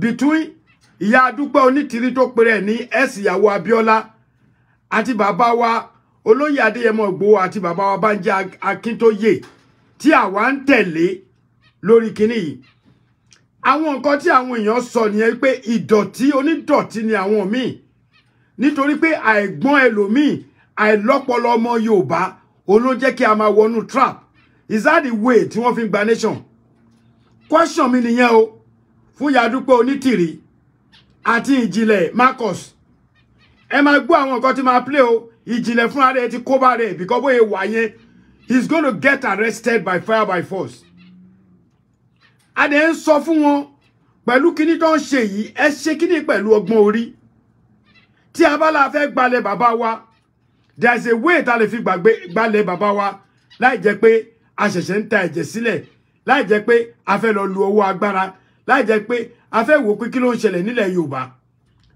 between ìyá Dupe Onitiri tó pèrè ní ìyàwó Abíọ́lá àti bàbá wa Olóyè Adéyẹmọ Ìgbòho àti bàbá wa Bánjí Akíntóyè tí àwa ń tẹ̀lé lórí kíní yìí. Àwọn nǹkan tí àwọn èèyàn sọ nìyẹn pé ìdọ̀tí onídọ̀tí ni àwọn míì nítorí pé àìgbọ́n ẹlòmíì àìlọ́pọlọ ọmọ Yorùbá òun ló jẹ́ kí a máa wọnú trap. Is that the way tí wọ́n fi ń gba nation? Question mi nìyẹn o fún ìyá Dupe Onitiri àti Ìjìnlẹ̀ Marcus. Ẹ máa gbọ́ àwọn nǹkan tí máa play o. Ìjìnlẹ̀ fúnra rẹ̀ ti kó bá rẹ̀ because bóyá wà yẹn he's going to get arrested by fire by force. A dẹ̀ ń sọ fún wọn pẹ̀lú kíní tó ń ṣe yìí ẹ ṣe kíní pẹ̀lú ọgbọ́n orí. Tí a bá la fẹ́ gbalẹ̀ bàbá wa there is a way tá lè fi gbalẹ̀ bàbá wa láì jẹ́ pé a ṣẹ̀ṣẹ̀ ń ta ẹ̀jẹ̀ sílẹ̀, láì jẹ́ pé a fẹ́ lọ lu owó agbára, láì jẹ́ pé a fẹ́ wò pé kí ló ń ṣẹlẹ̀ nílẹ̀ Yorùbá.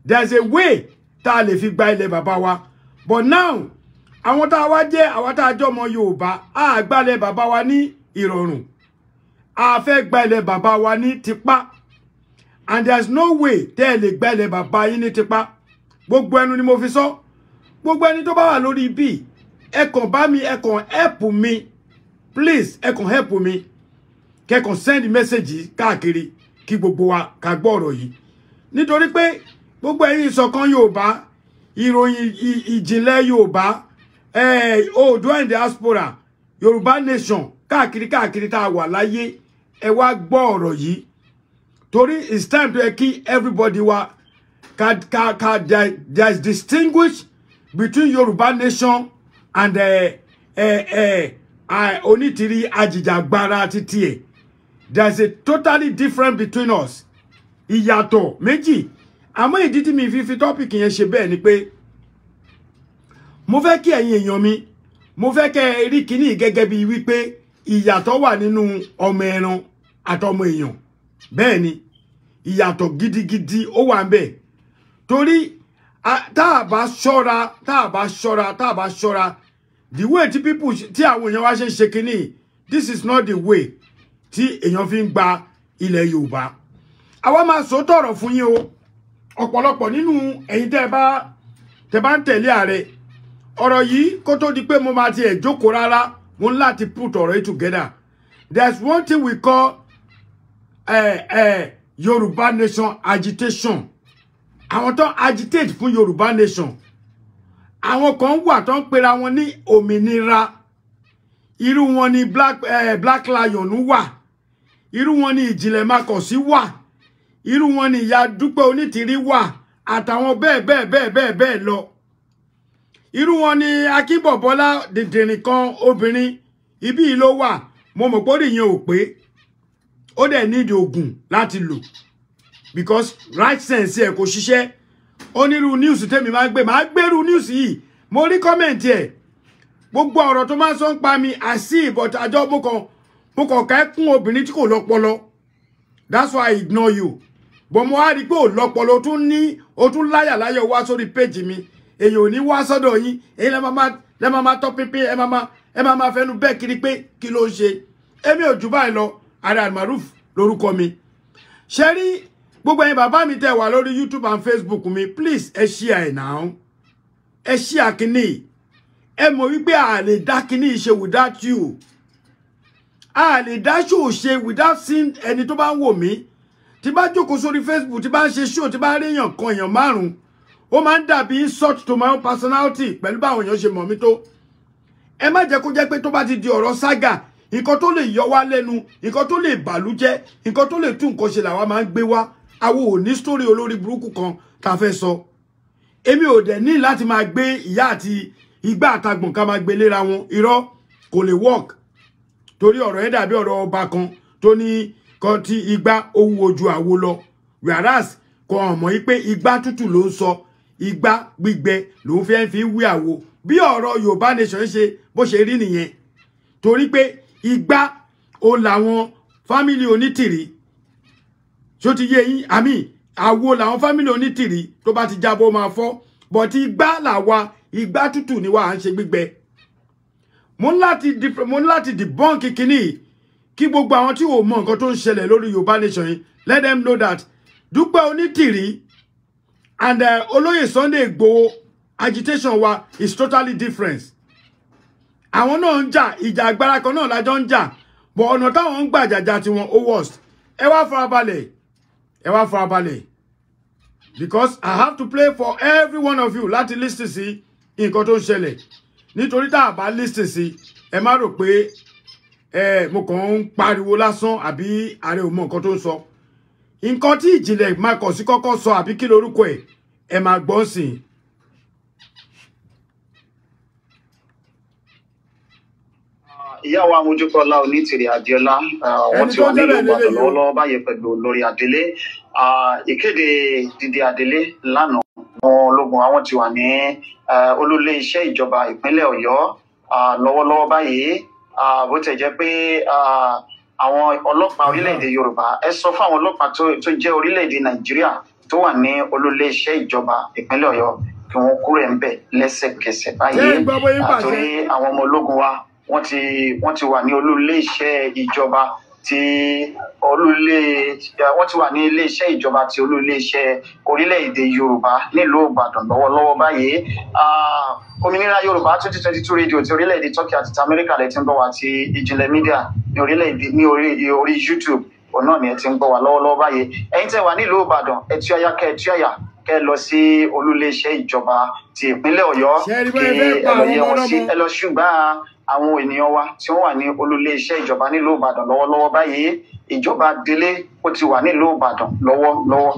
There is a way tá lè fi gba ilẹ̀ bàbá wa. But now àwọn tá wá jẹ́ àwọn tá jọ mọ Yorùbá a gbalẹ̀ bàbá wa ní ìrọ̀rùn. A fẹ́ gba ilẹ̀ bàbá wa ní tipá. And there is no way tẹ́ lè gba ilẹ̀ bàbá yín ní tipá. Gbogbo ẹnu ni mo fi sọ. Gbogbo ẹni tó bá wà lórí ibi ẹ kàn bá mi ẹ kàn help me. Please ẹ kàn help me. Kẹ́ kàn send message káàkiri kí gbogbo wa ká gbọ́ ọ̀rọ̀ yìí. Nítorí pé gbogbo ẹ̀yin ìṣọ̀kan Yorùbá, ìròyìn ìjìnlẹ̀ Yorùbá, Oòduà in diaspora, Yorùbá nation, káàkiri tá a wà láyé, ẹ wá gbọ́ ọ̀rọ̀ yìí. Torí it's time to keep everybody wa there is distinguish between Yorùbá nation and Onitiri Ajìjàgbara títí ẹ̀. There is a totally different between us. Ìyàtọ̀ méjì. Àmọ́ ìdí tí mi fi topic yẹn ṣe bẹ́ẹ̀ ni pé mo fẹ́ kí ẹ̀yin èèyàn mi, mo fẹ́ kẹ́ rí kíní gẹ́gẹ́ bí wípé ìyàtọ̀ wà nínú ọmọ ẹran àtọmọ èèyàn. Bẹ́ẹ̀ ni ìyàtọ̀ gidigidi ó wà ńbẹ̀. Torí tá bá ṣọ́ra the way tí people tí àwọn èèyàn wá ṣe kíní, this is not the way tí èèyàn fi ń gba ilẹ̀ Yorùbá. Àwa máa sọ tọ̀rọ̀ fún yín o. Ọ̀pọ̀lọpọ̀ nínú ẹ̀yin tẹ́ bá ń tẹ̀lé ààrẹ ọ̀rọ̀ yìí kó tó di pé mo máa tiẹ̀ jókòó rárá mo ń láti put ọ̀rọ̀ yìí together. There's one thing we call Yorùbá nation agitation. Àwọn tó agitate fún Yorùbá nation. Àwọn kan wà tó ń pera wọn ní òmìnira. Irú wọn ni Black Lion wà. Irú wọn ni Ìjìnlẹ̀ Marcus wà. Irú wọn ni ìyá Dupe Onitiri wà àtàwọn bẹ́ẹ̀ lọ. Irú wọn ni Akínbọ̀bọ́lá dìndìnrín kan obìnrin ibi yìí ló wà. Mo mọ̀ pé ó yẹn ò pé ó dẹ̀ need oògùn láti lò because right sense ẹ̀ kò ṣiṣẹ́. Onírú news tèmi máa gbèrú news yìí mo rí comment ẹ̀ gbogbo ọ̀rọ̀ tó máa sọ ń pa mi àsì but àjọ mo kàn ká kún obìnrin tí kò lọ́pọlọ. That's why I ignore you. But mo wá rí pé ò lọ́pọlọ ó tún láyà wá sórí page mi. Èyàn ò ní wá sọ́dọ̀ yín. Èyí lẹ máa tọ́ pínpín ẹ máa fẹnu bẹ́ẹ̀ kiri pé kí ló ń ṣe. Èmi ò jù báyìí lọ. Ààrẹ Almaroof lórúkọ mi. Ṣé rí gbogbo ẹ̀yin bàbá mi tẹ́ wà lórí YouTube and Facebook mi, please ẹ share ẹ̀ now. Ẹ share kíní. Ẹ mọ̀ wípé a lè dá kíní ṣe without you. A lè dá show ṣe without seeing ẹni tó bá ń wò mí. Tí bá jókòó sórí Facebook, tí bá ń ṣe show, tí bá rí èèyàn kan èèyàn márùn-ún, ó máa ń dàbí insult to my own personality pẹ̀lú báwọn èèyàn ṣe mọ̀ mí tó. Ẹ má jẹ́ kó jẹ́ pé tó bá ti di ọ̀rọ̀ saga, nǹkan tó lè yọ wá lẹ́nu, nǹkan tó lè bàlújẹ́, nǹkan tó lè tún nǹkan ṣe làwa máa ń gbé wá. Àwa ò ní story olórí burúkú kan tá fẹ́ sọ. Èmi ò dẹ̀ ní láti máa gbé ìyá àti igbá àtagbọ̀n ká máa gbé léra wọn. Irọ́ kò lè work. Torí ọ̀rọ̀ yẹn dàbí ọ̀rọ̀ ọba kan tó ní kan tí igbá ó wúwo ju àwo lọ. Whereas kò hàn mọ́ pé igbá tútù ló ń sọ, igbá gbígbẹ ló ń fẹ́ fi wí àwo. Bí ọ̀rọ̀ Yorùbá nation ṣe bó ṣe rí nìyẹn. Torí pé igbá ó làwọn family Onitiri. Ṣó ti yé yín? Àmì àwo làwọn family Onitiri tó bá ti jábọ́ máa fọ́. But igbá làwa, igbá tútù ni wà á ń ṣe gbígbẹ. Mo ń láti debunk kíní kí gbogbo àwọn tí ò mọ nǹkan tó ń ṣẹlẹ̀ lórí Yorùbá nation yìí, let them know that Dupe Onitiri and Olóyè Sunday Igboho agitation wa is totally different. Àwọn náà ń jà ìjà agbára kan náà lájọ ń jà but ọ̀nà táwọn ń gbà jàjà tí wọn ó worst. Ẹ wá farabalẹ̀. Because I have to play for every one of you láti listen sí nǹkan tó ń ṣẹlẹ̀. Nítorí tá bá listen sí ẹ má rò pé mo kàn ń pariwo lásán àbí ààrẹ ò mọ nǹkan tó ń sọ. Nǹkan tí ìjìnlẹ̀ máa kàn sí kọ́kọ́ sọ àbí kí lorúkọ ẹ máa gbọ́ sí. Ìyá wa Mojukola Onitiri Adiola wọ́n ti wà ní Yorùbá lọ́wọ́lọ́wọ́ báyìí pẹ̀lú olórí Adélé ìkéde dídé Adélé lánàá àwọn ológun àwọn ti wà ní olólè iṣẹ́ ìjọba ìpínlẹ̀ Ọ̀yọ́ lọ́wọ́lọ́wọ́ báyìí bó tẹ̀ jẹ́ pé àwọn ọlọ́pàá orílẹ̀-èdè Yorùbá ẹ sọ fún àwọn ọlọ́pàá tó jẹ́ orílẹ̀-èdè Nàìjíríà tó wà ní olólè iṣẹ́ ìjọba ìpínlẹ̀ Ọ̀yọ́ kí wọ́n kúrò ńbẹ̀ lẹ́sẹ̀kẹsẹ̀ báyìí àtòrí àwọn ọmọ ológun wa wọ́n ti wà ní olólè iṣẹ́ ìjọba tí wọ́n ti wà ní ilé iṣẹ́ ìjọba tí olólè iṣẹ́ orílẹ̀-èdè Yorùbá nílùú Ìbàdàn lọ́wọ́lọ́wọ́ báyìí Òmìnira Yorùbá 2022 rédíò ti orílẹ̀-èdè Turkey àti Amẹ́ríkà lẹ ti ń bọ̀ wá ti Ìjìnlẹ̀ Media ní orílẹ̀-èdè ní orí YouTube òun náà ni ẹ ti ń bọ̀ wá lọ́wọ́lọ́wọ́ báyìí ẹ̀yin tẹ́ wà nílùú Ìbàdàn ẹ tú àyà kẹ́ lọ sí olólè iṣẹ́ ìjọba ti ìpínlẹ̀ Ọ̀yọ́ kí ẹ lọ yẹ wọn sí ẹ lọ ṣùgbọ́n àwọn ènìyàn wa tí wọ́n wà ní olólè iṣẹ́ ìjọba nílùú Ìbàdàn lọ́wọ́lọ́wọ́ báyìí ìjọba Délé ó ti wà nílùú Ìbàdàn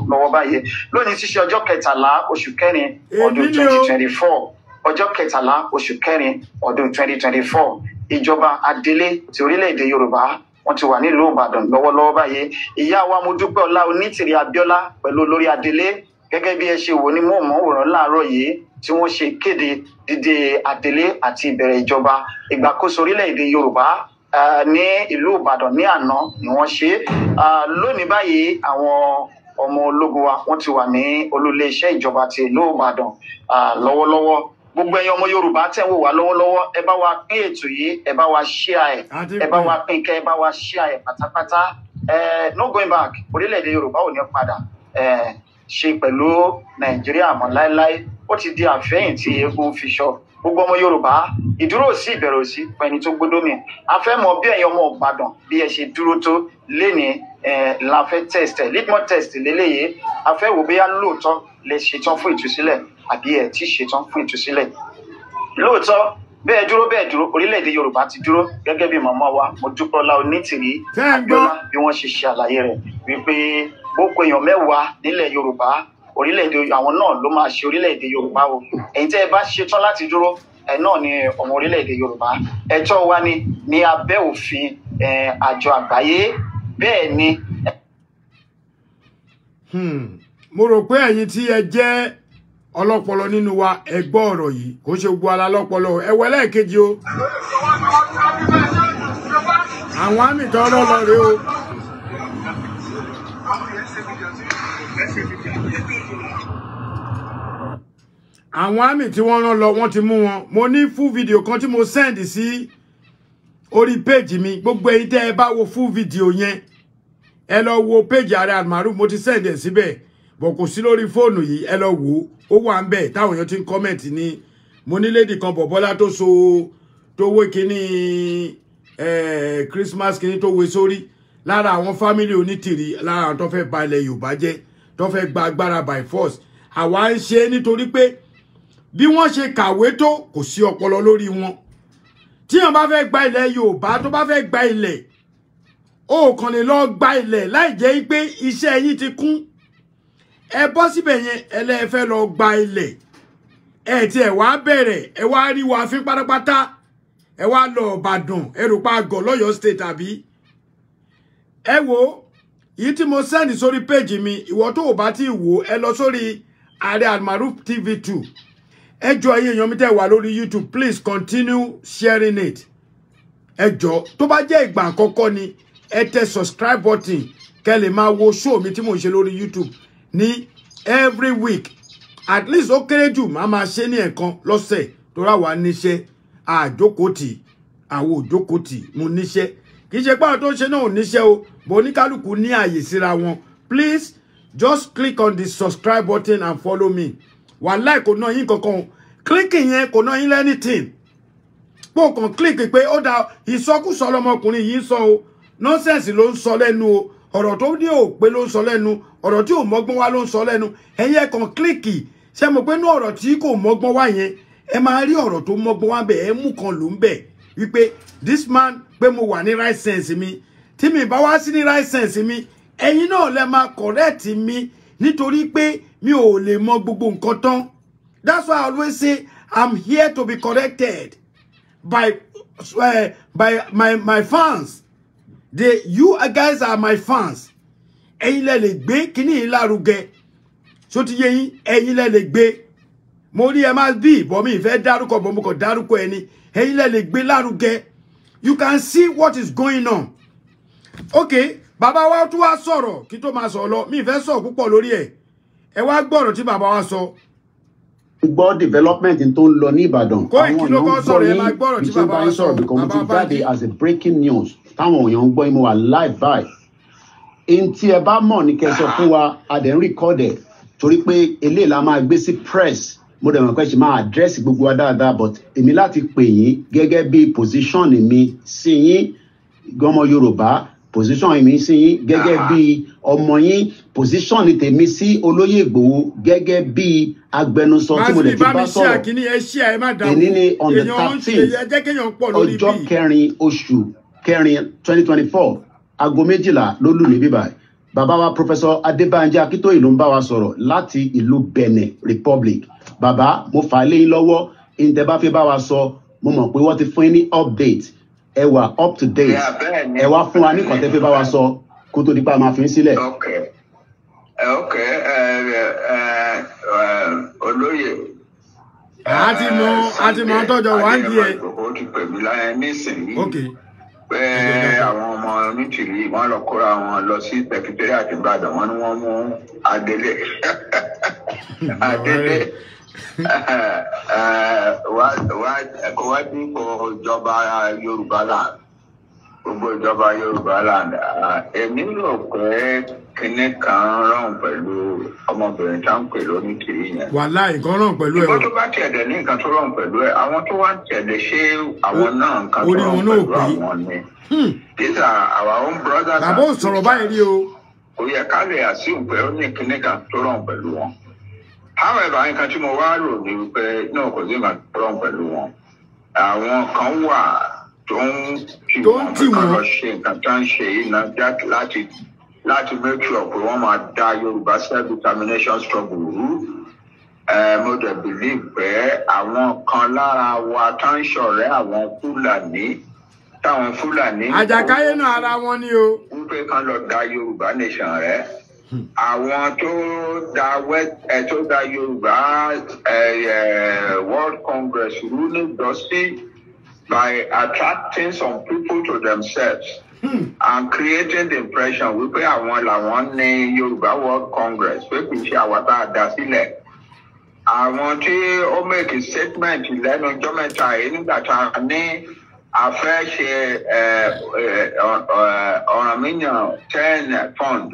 lọ́wọ́ báyìí lónìí tí ṣe ọjọ́ 13 oṣù kẹrin ọdún 2024 ọjọ́ 13 oṣù kẹrin ọdún 2024 ìjọba Adélé ti orílẹ̀-èdè Yorùbá wọ́n ti wà nílùú Ìbàdàn lọ́wọ́lọ́wọ́ báyìí ìyá wa Mojukola Onitiri Abíọ́lá pẹ̀lú olórí Adélé gẹ́gẹ́ bí ẹ ṣe wò ní mọ̀ọ́mọ̀wòrán láàárọ̀ yìí tí wọ́n ṣe kéde dídé Adélé àti ìbẹ̀rẹ̀ ìjọba ìgbàkóso orílẹ̀-èdè Yorùbá ní ìlú Ìbàdàn ní àná ni wọ́n ṣe lónìí báyìí àwọn ọmọ ológun wa wọ́n ti wà ní olólè iṣẹ́ ìjọba ti ìlú Ìbàdàn lọ́wọ́lọ́wọ́ gbogbo ẹ̀yin ọmọ Yorùbá tẹ́ wò wá lọ́wọ́lọ́wọ́ ẹ bá wa pín ètò yìí ẹ bá wa share ẹ bá wa pín kẹ́ ẹ bá wa share pátápátá no going back orílẹ̀-èdè Yorùbá ò ní padà ṣe pẹ̀lú Nàìjíríà mọ́ láéláé ó ti di àfẹ́yìn tí eégún fi ṣọ gbogbo ọmọ Yorùbá ìdúró sí ìbẹ̀rẹ̀ òsì pẹ̀lú tó gbódómì a fẹ́ mọ̀ bí ẹ̀yin ọmọ Ìbàdàn bí ẹ ṣe dúró tó léni la fẹ́ test litmus test lélẹ́yìí a fẹ́ wò bóyá lóòótọ́ lè ṣetán fún ìtúsílẹ̀ àbí ẹ̀ tí ṣetán fún ìtúsílẹ̀ lóòótọ́ bẹ́ẹ̀ dúró orílẹ̀-èdè Yorùbá ti dúró gẹ́gẹ́ bí màmá wa Mojukola Onitiri Abíọ́lá bí wọ́n ṣe ṣe àlàyé rẹ̀ wípé gbogbo èèyàn mẹ́wàá nílẹ̀ Yorùbá orílẹ̀-èdè àwọn náà ló máa ṣe orílẹ̀-èdè Yorùbá o ẹ̀yin tẹ́ ẹ bá ṣetán láti dúró ẹ náà ni ọmọ orílẹ̀-èdè Yorùbá ẹ̀tọ́ wa ní abẹ́ òfin àjọ àgbáyé bẹ́ẹ̀ ni. mo rò pé ẹ̀yin tí ẹ jẹ́ ọlọ́pọlọ nínú wa ẹ gbọ́ ọ̀rọ̀ yìí kò ṣe gbogbo ala lọ́pọlọ ẹ wọ ẹlẹ́ẹ̀kejì o àwọn àmì tó lọ rèé o. àwọn àmì tí wọ́n rán lọ wọ́n ti mú wọn mo ní full video kan tí mo send sí orí page mi gbogbo èyí tẹ́ ẹ bá wo full video yẹn ẹ lọ wo page Ààrẹ Almaroof mo ti send ẹ̀ síbẹ̀ bọ̀ kò sí lórí fóònù yìí ẹ lọ wò ó wà ń bẹ̀ táwọn èèyàn ti ń comment ní mo ní lady kan Bọ̀bọ́lá tó wé kíní Christmas kíní tó wé sórí lára àwọn family Onítìrí lára àwọn tó fẹ́ ba ilẹ̀ Yorùbá jẹ́ tó fẹ́ gba agbára by force àwa ń ṣe nítorí pé bí wọ́n ṣe kàwé tó kò sí ọpọlọ lórí wọn tí wọ́n bá fẹ́ gba ilẹ̀ Yorùbá tó bá fẹ́ gba ilẹ̀ ó kàn lè lọ gba ilẹ̀ láì jẹ́ pé iṣẹ́ yín ti kún ẹ bọ́ síbẹ̀ yẹn ẹlẹ́fẹ́ lọ gba ilẹ̀ ẹ tí ẹ wá bẹ̀rẹ̀ ẹ wá rí wa fín pátápátá ẹ wá lọ Ìbàdàn ẹ rò pa àgọ́ lọ́yọ̀ state àbí ẹ wo yìí tí mo send sórí page mi ìwọ tó ò bá ti wò ẹ lọ sórí Ààrẹ Almaroof TV2 ẹ jọ̀ọ́ ẹ̀yin èèyàn mi tẹ́ wà lórí YouTube please continue sharing it ẹ jọ̀ọ́ tó bá jẹ́ ìgbà àkọ́kọ́ ni ẹ tẹ subscribe button kẹ́ lè máa wo show mi tí mo ṣe lórí YouTube ní every week at least ó kéré jù máa ṣe ní ẹ̀kan lọ́sẹ̀ tó rà wá níṣẹ́ àjókòtì àwọn òjókòtì mo níṣẹ́ kì í ṣe pé àwọn tó ń ṣe náà ò níṣẹ́ o bò oníkálukú ní àyè síra wọn please just click on the subscribe button and follow me. Wallahi kò ná yín kankan. Clicking yẹn kò ná yín anything. Bó kàn click pé ó dá ìsọkúsọ lọmọkùnrin yìí sọ o. Nonsense ló ń sọ lẹ́nu o. Ọ̀rọ̀ tó ní ò pé ló ń sọ lẹ́nu. Ọ̀rọ̀ tí ò mọ́gbọ́n wá ló ń sọ lẹ́nu. Ẹ̀yin kàn click. Ṣé mo pé ní ọ̀rọ̀ tí kò mọ́gbọ́n wá yẹn ẹ máa rí ọ̀rọ̀ tó mọ́gbọ́n wá bẹ̀ ẹ mú kan ló ń bẹ̀ wípé this man pé mo wà ní right sense mi tí mi bá wá sí ní right sense mi ẹ̀yin náà lẹ máa correct mi nítorí pé mi ò lè mọ gbogbo nǹkan tán. That's why I always say I'm here to be corrected by my fans. You guys are my fans. Ẹ̀yin lẹ lè gbé kíní lárugẹ. So ti yé yín ẹ̀yin lẹ lè gbé. Mo rí ẹ máa bí bọ́ mi ìfẹ́ dárúkọ bọ́ mo kàn dárúkọ ẹni ẹ̀yin lẹ lè gbé lárugẹ. You can see what is going on. Okay, bàbá wa tún wá sọ̀rọ̀ kí tó máa sọ lọ mi ìfẹ́ sọ púpọ̀ lórí ẹ̀. Ẹ wá gbọ́rọ̀ tí bàbá wa sọ. Gbọ́ development tó ń lọ ní Ìbàdàn. Kó kí ló kọ́ sọ̀rọ̀ ẹ máa gbọ́rọ̀ tí bàbá wa sọ. Because mo ti jáde as a breaking news táwọn èèyàn ń gbọ́ mo wà live by. In tí ẹ bá mọ̀ ní kẹ́ sọ fún wa a dẹ̀ ń record ẹ̀ torí pé eléyìí la máa gbé sí press. Mo dẹ̀ mọ̀ pé ṣe máa address gbogbo wa dáadáa but èmi láti pè yín gẹ́gẹ́ bí position mi sí yín gọ́mọ Yorùbá position mi sí yín gẹ́gẹ́ bí ọmọ yín position tèmi sí Olóyè Ìgbòho gẹ́gẹ́ bí agbẹnusọ tí mo lè fi bá sọ̀rọ̀ èní ni on the 13th ọjọ́ kẹrin oṣù kẹrin 2024 aago 12 ló lù ní bíbáyìí. Bàbá wa Professor Adébánjí Akíntóyè ló ń bá wa sọ̀rọ̀ láti ìlú Benin Republic. Bàbá mo fà lé yín lọ́wọ́ ìǹtẹ́ bá fi bá wa sọ mo mọ̀ pé wọ́n ti fún yín ní update ẹ wà up to date ẹ wá fún wa ní kàn tẹ́ fi bá wa sọ kó tó di pa máa fi ń sílẹ̀. Olóyè. àti mọ tọjọ wà ń di ẹ. Ó ti pè mí láyé nísìnyí. Okay. Pé àwọn ọmọ Onitiri wọ́n lọ kóra wọn lọ sí Secretariat Ìbàdàn wọ́n ní wọ́n mú Adélé kò wá dípò ìjọba Yorùbá land gbogbo ìjọba Yorùbá land èmi rò pé kíní kan rán pẹ̀lú ọmọbìnrin tá ń pè Onitiri yẹn. Wàláhì nǹkan rán pẹ̀lú ẹ̀. ìgbọ́n tó bá tẹ̀lé ní nǹkan tó rán pẹ̀lú ẹ̀ àwọn tó wá tẹ̀lé ṣé àwọn náà nǹkan tó rán pẹ̀lú àwọn ni. These are our own brothers. Bàbá ò sọ̀rọ̀ báyìí rí o. Ó yẹ ká lè assume pé ó ní kíní kan tó rán pẹ̀lú wọn. However, nǹkan tí mo wá rò ní wípé náà kò sí nǹkan tó rán pẹ̀lú wọn. Àwọn kan wà tó ń tì wọ́n pé ká lọ ṣe nǹkan tó ń ṣe yìí náà láti make sure pé wọ́n máa dá Yorùbá self-determination struggle rú. Mo dẹ̀ believe pé àwọn kan lára wa tó ń ṣọ̀rẹ́ àwọn Fúlàní táwọn Fúlàní. Àjàkáyé náà ara wọn ni o. Wípé kan lọ da Yorùbá nation rẹ̀. Àwọn tó da Yorùbá World Congress rú ní Dọ́sí by attracting some people to themselves and creating the impression wípé àwọn làwọn ní Yorùbá World Congress pé kì í ṣe àwọn tá a dá sílẹ̀. Àwọn tí ó make a statement lẹ́nu ọjọ́ mẹ́ta yìí nígbà tá a ní a fẹ́ ṣe Ọ̀rànmíyàn 10 fund.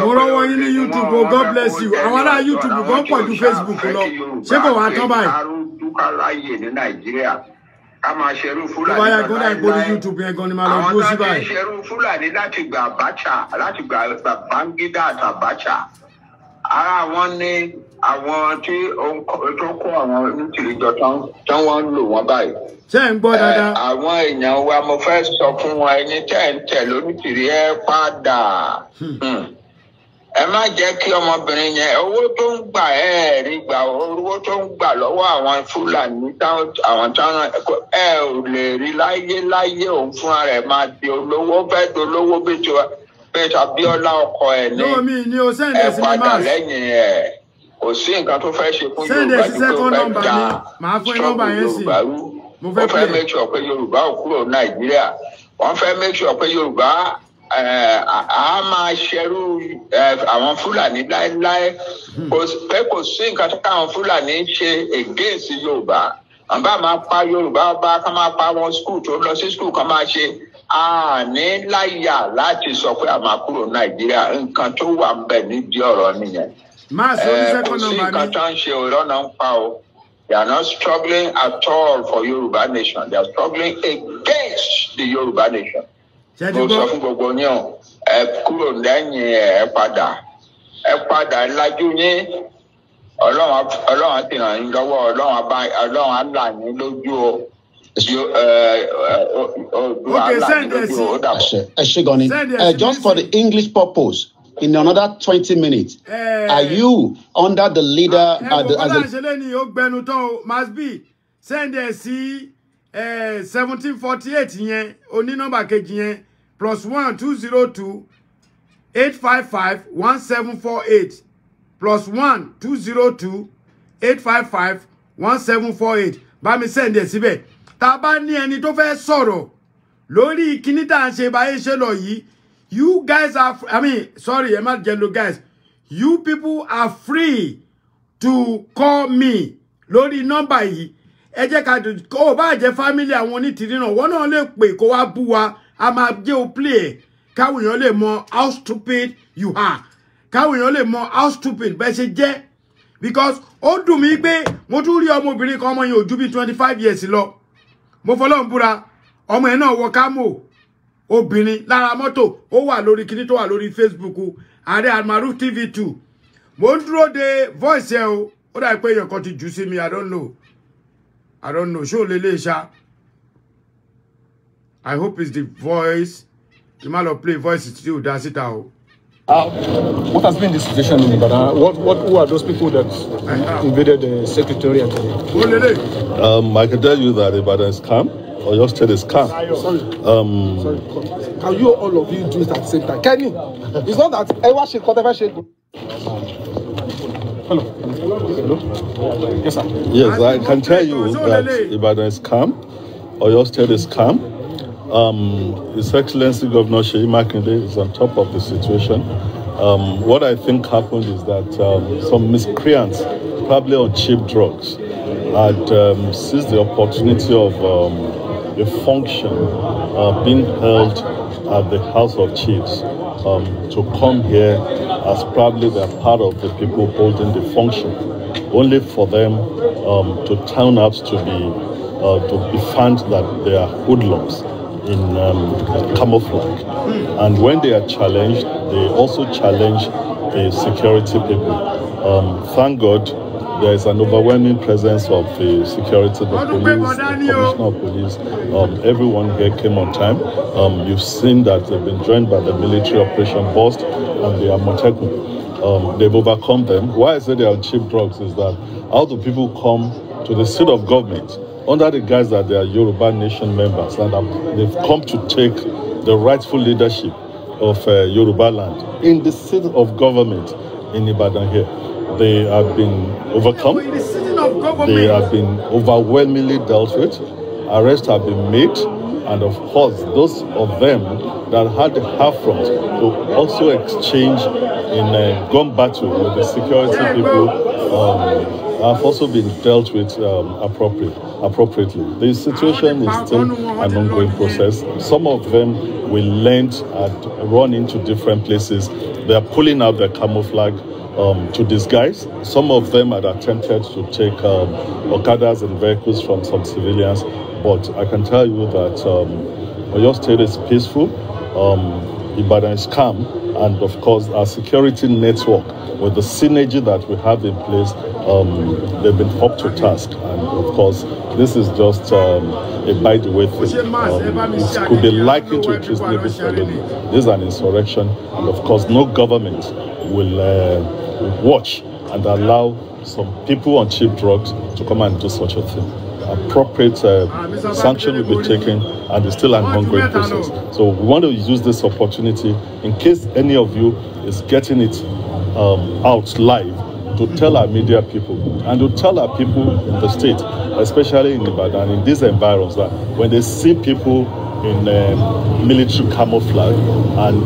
Mo rọ́wọ́ yín ní YouTube o, God bless you. Àwọn ará YouTube gan pọ̀ ju Facebook lọ. Ṣé kò wá tán báyìí? Dúkàláyè ní Nàìjíríà. Ká máa ṣerú Fúlàní. Tó bá yà gbọ́dọ̀ ìpolú YouTube yẹn gan ni máa lọ dúró sí báyìí. Àwọn tó ń ṣerú Fúlàní láti gba Abacha, láti gba Babangida àti Abacha. Ara wọn ní àwọn tí tó kó àwọn Onitiri jọ tán wọ́n ń lò wọ́n báyìí. Ṣé ń gbọ́ dáadáa? Àwọn èèyàn wa mo fẹ́ sọ fún wọn ẹni tẹ́ ń tẹ̀ Onitiri ẹ padà. Ẹ má jẹ́ kí ọmọbìnrin yẹn owó tó ń gbà rí gbà owó tó ń gbà lọ́wọ́ àwọn Fúlàní àwọn táwọn ò lè rí láyé òun fúnra rẹ̀ máa di olówó fẹ́ dolówó bí Abíọ́lá ọkọ ẹ̀ ní ẹ padà lẹ́yìn ẹ̀ kò sí nǹkan tó fẹ́ ṣe fún Yorùbá ju pé ó fẹ́ da Yorùbá rú. Wọ́n fẹ́ make sure pé Yorùbá ò kúrò Nàìjíríà. Wọ́n fẹ́ make sure pé Yorùbá a máa ṣerú àwọn Fúlàní láéláé. Pé kò sí nǹkan tó káwọn Fúlàní ṣe against Yorùbá. Àbá máa pa Yorùbá ọba ká máa pa wọn school tó lọ sí school kan máa ṣe ní láyà láti sọ pé a máa kúrò Nàìjíríà nǹkan tó wà ń bẹ nídìí ọ̀rọ̀ nìyẹn. Máa sọ ní second kò sí number nǹkan tó ń ṣe ìrọ́nà ń pa o. They are not struggling at all for Yoruba nation. They are struggling against the Yoruba nation. Mo sọ fún gbogbo yín o, ẹ kúrò lẹ́yìn ẹ padà lájú yín. Ọlọ́run á ti ràn yín lọ́wọ́, Ọlọ́run á là yín lójú o. Okay, send just for the English purpose, in another 20 minutes, are you under the leader? Must be send a C 1748 yen, only number kejì +1 202 855 1748 +1 202 855 1748. Bá mi send ẹ síbẹ̀. Tá bá ní ẹni tó fẹ́ sọ̀rọ̀ lórí kíní tá ń ṣe báyé ṣe lọ yìí. You guys are, sorry, I'm not jello guys. You people are free to call me lórí number yìí. Ẹ jẹ́ ká kó bá jẹ́ family àwọn Onitiri náà. Wọ́n náà lè pè kó wá bú wa. A máa jẹ́ o play. Káwọn èèyàn lè mọ̀ how stupid you are. Káwọn èèyàn lè mọ̀ how stupid bẹ́ẹ̀ ṣe jẹ́. Because ó dùn mí pé mo tún rí ọmọbìnrin kan ọmọ yẹn ò ju bí 25 years lọ. Mo fọlọ́run búra ọmọ yẹn náà wọ kámò. Obìnrin lára mọ́tò ó wà lórí kíní tó wà lórí Facebook Ààrẹ Almaroof TV2. Mo ń dúró de voice ẹ o. Ó dà pé èèyàn kan ti jù sí mi, I don't know. Ṣé o lè lè ṣá? I hope it's the voice. The man of play voice is still dá síta o. What has been the situation in Ibadan? Who are those people that invaded the secretariat today? I can tell you that Ibadan is calm, or your state is calm. Sorry. Can you all of you do it at the same time? Kenny, it's not that everyone should whatever should. Hello. Yes, sir. Yes, I can tell you that Ibadan is calm, or your state is calm. His Excellency Governor Sheyi Makinde is on top of the situation. What I think happened is that some miscreants, probably on cheap drugs, had seized the opportunity of a function being held at the House of Chiefs to come here as probably they're part of the people holding the function, only for them to turn out to be found that they are hoodlums in camouflage. And when they are challenged, they also challenge the security people. Thank God there is an overwhelming presence of the security, the police, the commissioner of police. Everyone here came on time. You've seen that they've been joined by the military operation Bust and the Amotekun. They've overcome them. Why I say they are on cheap drugs is that how do people come to the seat of government under the guise that they are Yoruba nation members and they've come to take the rightful leadership of Yoruba land in the seat of government in Ibadan here. They have been overcome. They have been overwhelmingly dealt with. Arrests have been made. And of course, those of them that had the affront to also exchange in a gun battle with the security people have also been dealt with appropriately. The situation is still an ongoing process. Some of them will land and run into different places. They are pulling out their camouflage to disguise. Some of them had attempted to take Okadas and vehicles from some civilians. But I can tell you that your state is peaceful, Ibadan is calm, and of course our security network with the synergy that we have in place, they've been up to task. And of course, this is just a by the way thing. It could be likened to a treasonable felony. This is an insurrection, and of course no government will watch and allow some people on cheap drugs to come and do such a thing. Appropriate sanction will be taken, and it's still an ongoing process. So we want to use this opportunity in case any of you is getting it out live to tell our media people and to tell our people in the state, especially in Ibadan, in these environs, that when they see people in military camouflage and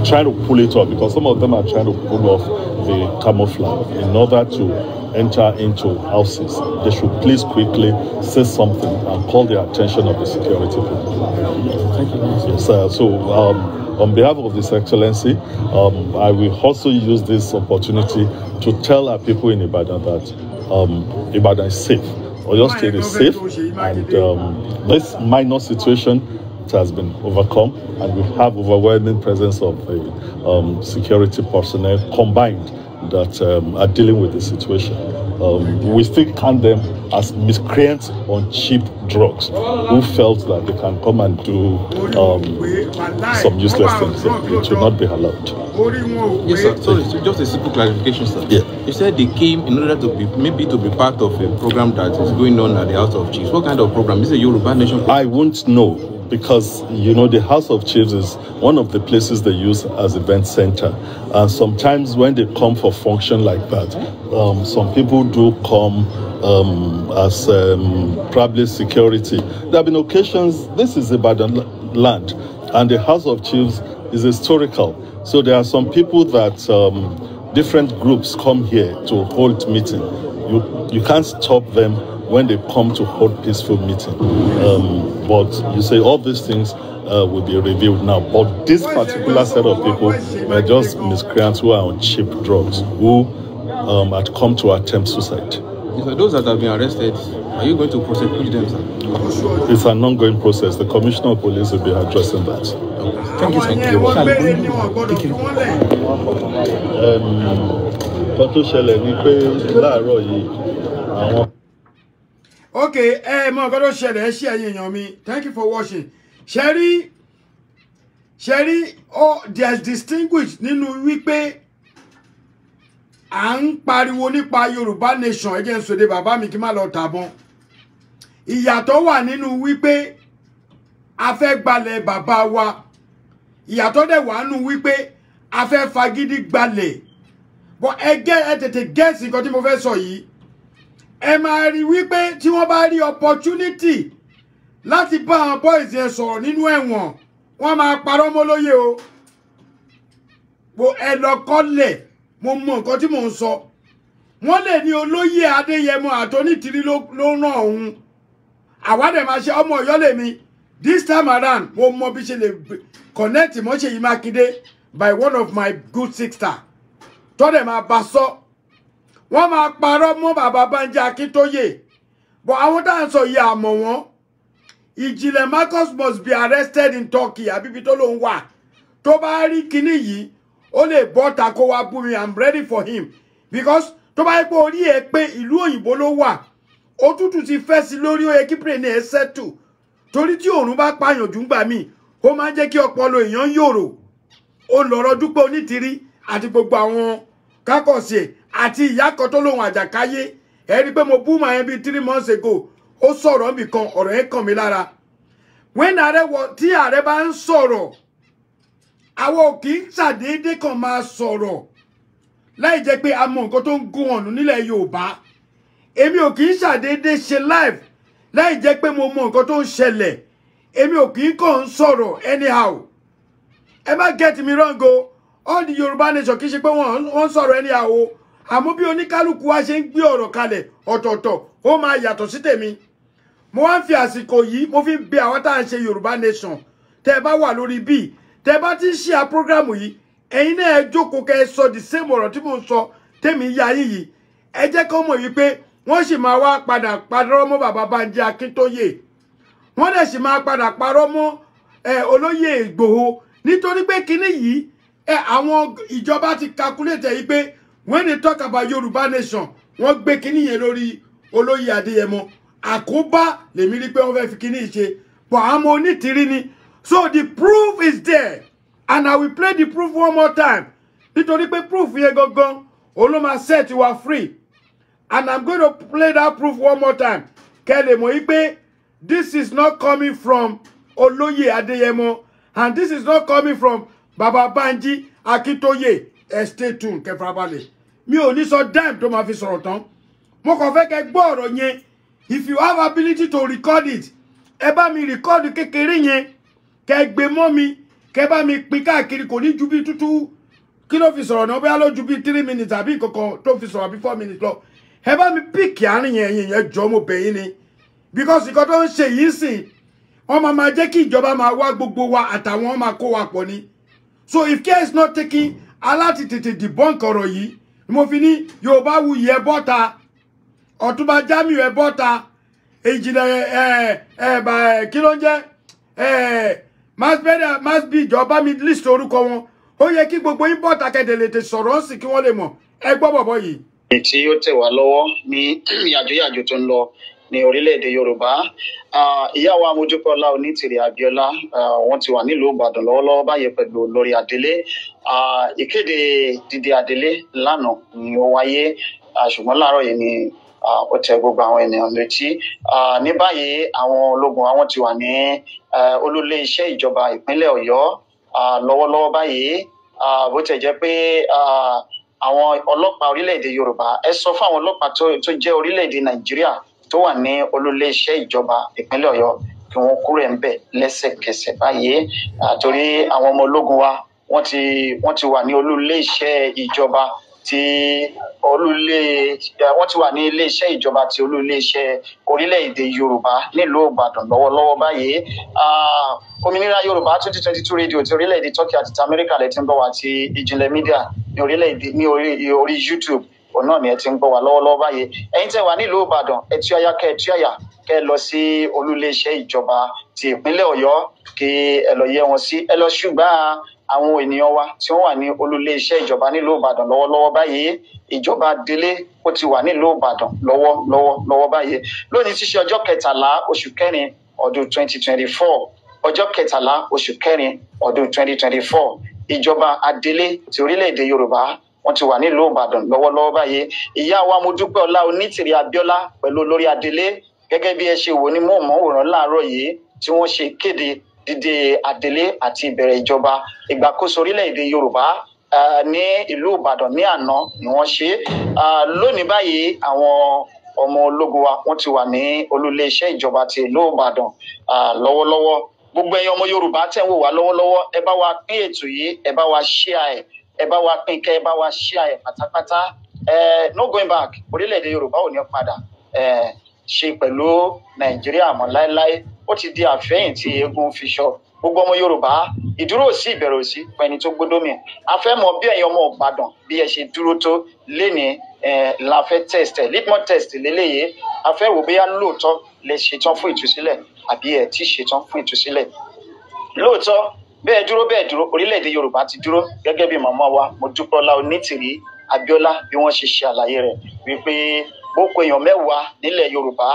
trying to pull it off, because some of them are trying to pull off the camouflage in order to enter into houses. They should please quickly say something and call the attention of the security people. Thank you. Yes, on behalf of His Excellency, I will also use this opportunity to tell our people in Ibadan that Ibadan is safe. Oyo State is safe, and this minor situation has been overcome, and we have overwhelming presence of security personnel combined that are dealing with the situation. We still count them as miscreants on cheap drugs who felt that they can come and do some useless things. It should not be allowed. Yes, sir. Sorry, so just a simple clarification, sir. Yeah. You said they came in order to be part of a program that is going on at the House of Chiefs. What kind of program? Is it a Yoruba Nation program? I won't know, because the House of Chiefs is one of the places they use as event center, and sometimes when they come for function like that, some people do come as probably security. There have been occasions. This is Ibadan land, and the House of Chiefs is historical, so there are some people that different groups come here to hold meeting. You can't stop them when they come to hold peaceful meeting. But you say all these things will be revealed now. But this particular set of people were just miscreants who are on cheap drugs, who had come to attempt suicide. So those that have been arrested, are you going to prosecute them, sir? It's an ongoing process. The Commissioner of Police will be addressing that. Thank you, sir. Okay, thank you for watching. Sherry, oh, there's distinguished nínú wípé à ń pariwo nípa Yorùbá nation ẹ jẹ́ n sọdẹ bàbá mi kí má lọ tàbọn. Ìyàtọ̀ wà nínú wípé a fẹ́ gbalẹ̀ bàbá wa. Ìyàtọ̀ dẹ̀ wà nínú wípé a fẹ́ fagídí gbalẹ̀. But ẹ tètè gẹ́ẹ̀sì nǹkan tí mo fẹ́ sọ yìí. Ẹ máa rí wípé tí wọ́n bá rí opportunity láti bá àwọn boys yẹn sọ̀rọ̀ nínú ẹ̀wọ̀n, wọ́n máa parọ́ mọ́ lóye o. Bo ẹ lọ kọ́lẹ̀, mo mọ nǹkan tí mò ń sọ. Wọ́n lè ní olóyè Adéyẹmọ àti Onítìrí ló ràn òun. Àwa dẹ̀ máa ṣe ọmọ Ọ̀yọ́ lèmi. This time around, mo mọ bí ṣe lè connect mọ́ Ṣèyí Mákindé by one of my good sister. Tọ́dẹ̀ máa bá sọ. Wọ́n máa parọ́ mọ́ bàbá Bánjí Akíntóyè. But àwọn tá à ń sọ yìí àmọ̀ wọn. Ìjìnlẹ̀ Marcus must be arrested in Turkey. Àbíbi tó ló ń wà. Tó bá rí kinní yìí, ó lè bọ́ ta kó wá bú mi. I'm ready for him. Because tó bá yẹ pé orí ẹ pé ìlú òyìnbó ló wà. Òtútù ti fẹ́ sí lórí ó yẹ kí brain ẹ settle. Torí tí òòrùn bá pààyàn jù ń gbà mí, ó máa ń jẹ́ kí ọpọlọ èèyàn yòrò. Ó lọ̀rọ̀ Dúpẹ́ Onítìrí àti gbogbo àwọn kákọ̀ọ̀sì àti ìyá kan tó lóhun àjàkáyé. Ẹ rí pé mo bú màá yẹn bí 3 months ago. Ó sọ̀rọ̀ mi kan, ọ̀rọ̀ yẹn kàn mí lára. When tí ààrẹ bá ń sọ̀rọ̀, àwọn ò kì í ṣàdédé kan máa sọ̀rọ̀ láì jẹ́ pé a mọ nǹkan tó ń gún ọ̀nù nílẹ̀ Yorùbá. Èmi ò kì í ṣàdédé ṣe live láì jẹ́ pé mo mọ nǹkan tó ń ṣẹlẹ̀. Èmi ò kì í kàn ń sọ̀rọ̀ anyhow. Ẹ má get me wrong o. All the Yoruba nation kì í ṣe pé wọ́n sọ̀rọ̀ anyhow o. Àmọ́ bí oníkálukú wa ṣe ń gbé ọ̀rọ̀ kalẹ̀ ọ̀tọ̀ọ̀tọ̀, ó máa yàtọ̀ sí tèmi. Mo wá ń fi àsìkò yìí, mo fi bẹ̀ àwọn tá à ń ṣe Yoruba nation. Tẹ́ bá wà lórí bí, tẹ́ bá ti ń share program yìí, ẹ̀yin náà ẹ jókòó kẹ́ ẹ sọ the same ọ̀rọ̀ tí mo ń sọ tèmi yá yín yìí. Ẹ jẹ́ kó mọ̀ wípé wọ́n sì máa wá padà parọ́ mọ́ bàbá Bánjí Akíntóyè. Wọ́n dẹ̀ sì máa padà parọ́ mọ́ olóyè Ìgbòho nítorí pé kinní yìí àwọn ìjọba ti calculate yìí pé when they talk about Yoruba nation, wọ́n gbé kinní yẹn lórí olóyè Adéyẹmọ. Àkóbá lèmi rí pé wọ́n fẹ́ fi kinní ṣe. But àwọn Onítìrí ni. So the proof is there. And I will play the proof one more time. Nítorí pé proof yẹn gangan, òun ló máa set you are free. And I'm going to play that proof one more time. Kẹ́ lè mọ̀ wípé this is not coming from Olóyè Adéyẹmọ. And this is not coming from Baba Bánjí Akíntóyè. Stay tuned, kẹ́ farabalẹ̀. Mi ò ní sọ dime tó máa fi sọ̀rọ̀ tán. Mo kàn fẹ́ kẹ́ gbọ́ ọ̀rọ̀ yẹn. If you have ability to record it, ẹ bá mi record kékeré yẹn. kẹ́ gbé mọ́ mi kẹ́ bá mi pín káàkiri kò ní ju bí tútú kí ló fi sọ̀rọ̀ náà bóyá ló ju bí 3 minutes àbí kankan tó fi sọ̀rọ̀ bí 4 minutes lọ ẹ bá mi píkì àárín yẹn jọ mo bẹ̀ yín ni because nǹkan tó ń ṣe yìí sìn wọ́n máa jẹ́ kí ìjọba máa wá gbogbo wa àtàwọn máa kó wa pọ̀ ni so if care is not taking aláti tètè debunk ọ̀rọ̀ yìí mo fi ní Yorùbá Wuyì ẹ bọ́ta Ọ̀túnba Jamiu ẹ bọ́ta ìjìnlẹ̀ kí ló ń jẹ́ masbi ìjọba mi list orúkọ wọn ó yẹ kí gbogbo yín bọ́ta kẹ́dẹ̀ lè tè sọ̀rọ̀ sí kí wọ́n lè mọ̀ ẹ gbọ́ bọ̀bọ̀ yìí. tí ó tẹ̀ wá lọ́wọ́ ní yàjóyàjó tó ń lọ ní orílẹ̀-èdè Yorùbá ìyá wa Modúpẹ́ọlá Onítìrí Abíọ́lá wọ́n ti wà nílùú Ìbàdàn lọ́wọ́lọ́wọ́ báyìí pẹ̀lú olórí Adélé ìkéde dídé Adélé lánàá ni ó wáyé ṣùgbọ́n láàárọ̀ yìí ni ó tẹ gbogbo àwọn ènìyàn létí ní báyìí àwọn ológun àwọn ti wà ní olúlé iṣẹ́ ìjọba ìpínlẹ̀ Ọ̀yọ́ lọ́wọ́lọ́wọ́ báyìí bó tẹ̀ jẹ́ pé àwọn ọlọ́pàá orílẹ̀-èdè Yorùbá ẹ sọ fún àwọn ọlọ́pàá tó jẹ́ orílẹ̀-èdè Nàìjíríà tó wà ní olúlé iṣẹ́ ìjọba ìpínlẹ̀ Ọ̀yọ́ kí wọ́n kúrò ń bẹ̀ lẹ́sẹ̀kẹsẹ̀ báyìí torí àwọn ọmọ ológun wa wọ́n ti wà ní olúlé iṣẹ́ ìjọba wọ́n ti wà ní ilé iṣẹ́ ìjọba ti olúlé iṣẹ́ orílẹ̀-èdè Yorùbá nílùú Ìbàdàn lọ́wọ́lọ́wọ́ báyìí Òmìnira Yorùbá 2022 rédíò ti orílẹ̀-èdè Turkey àti ti Amẹ́ríkà lẹ ti ń gbọ́ wá ti Ìjìnlẹ̀ Media ní orí YouTube òun náà ni ẹ ti ń gbọ́ wá lọ́wọ́lọ́wọ́ báyìí ẹ̀yin tẹ́ wà nílùú Ìbàdàn ẹ tú àyà kẹ́ lọ sí olúlé iṣẹ́ ìjọba ti ìpínlẹ̀ Ọ̀yọ́ kí ẹ lọ yẹ wọn sí ẹ lọ ṣùgbọ́n àwọn ènìyàn wa tí wọ́n wà ní olúlé iṣẹ́ ìjọba nílùú Ìbàdàn lọ́wọ́lọ́wọ́ báyìí ìjọba Délé ó ti wà nílùú Ìbàdàn lọ́wọ́ báyìí lónìí ti ṣe ọjọ́ 13 oṣù kẹrin ọdún 2024 ọjọ́ 13 oṣù kẹrin ọdún 2024 ìjọba Adélé ti orílẹ̀-èdè Yorùbá wọ́n ti wà nílùú Ìbàdàn lọ́wọ́lọ́wọ́ báyìí ìyá wa Modúpẹ́ọlá Onítìrí Abíọ́lá pẹ̀lú olórí Adélé gẹ́gẹ́ bí ẹ ṣe wò ní móhùnmáwòrán láàárọ̀ yìí tí wọ́n ṣe kéde dídé Adélé àti ìbẹ̀rẹ̀ ìjọba ìgbàkóso orílẹ̀-èdè Yorùbá ní ìlú Ìbàdàn ní àná ni wọ́n ṣe lónìí báyìí àwọn ọmọ ológun wa wọ́n ti wà ní olúlé iṣẹ́ ìjọba ti ìlú Ìbàdàn lọ́wọ́lọ́wọ́ gbogbo ẹ̀yin ọmọ Yorùbá tẹ́ ń wò wá lọ́wọ́lọ́wọ́ ẹ bá wa pín ètò yìí ẹ bá wa share ẹ bá wa pín kẹ́ ẹ bá wa share pátápátá no going back orílẹ̀-èdè Yorùbá ò ní padà ṣe pẹ̀lú Nàìjíríà mọ́ láéláé ó ti di àfẹ́yìn tí eégún fi ṣọ gbogbo ọmọ Yorùbá ìdúró sí ìbẹ̀rù sí fún ẹni tó gbódómì a fẹ́ mọ̀ bí ẹ̀yin ọmọ Ìbàdàn bí ẹ ṣe dúró tó lénìí la fẹ́ test litmus test lélẹ́yìí a fẹ́ wò bóyá lóòótọ́ lè ṣetán fún ìtúsílẹ̀ àbí ẹ ti ṣetán fún ìtúsílẹ̀ lóòótọ́ bẹ́ẹ̀ dúró orílẹ̀-èdè Yorùbá ti dúró gẹ́gẹ́ bí màmá wa Modúpẹ́ọlá Onítìrí Abíọ́lá bí wọ́n ṣe ṣe àlàyé rẹ̀ wípé gbogbo èèyàn 10 nílẹ̀ Yorùbá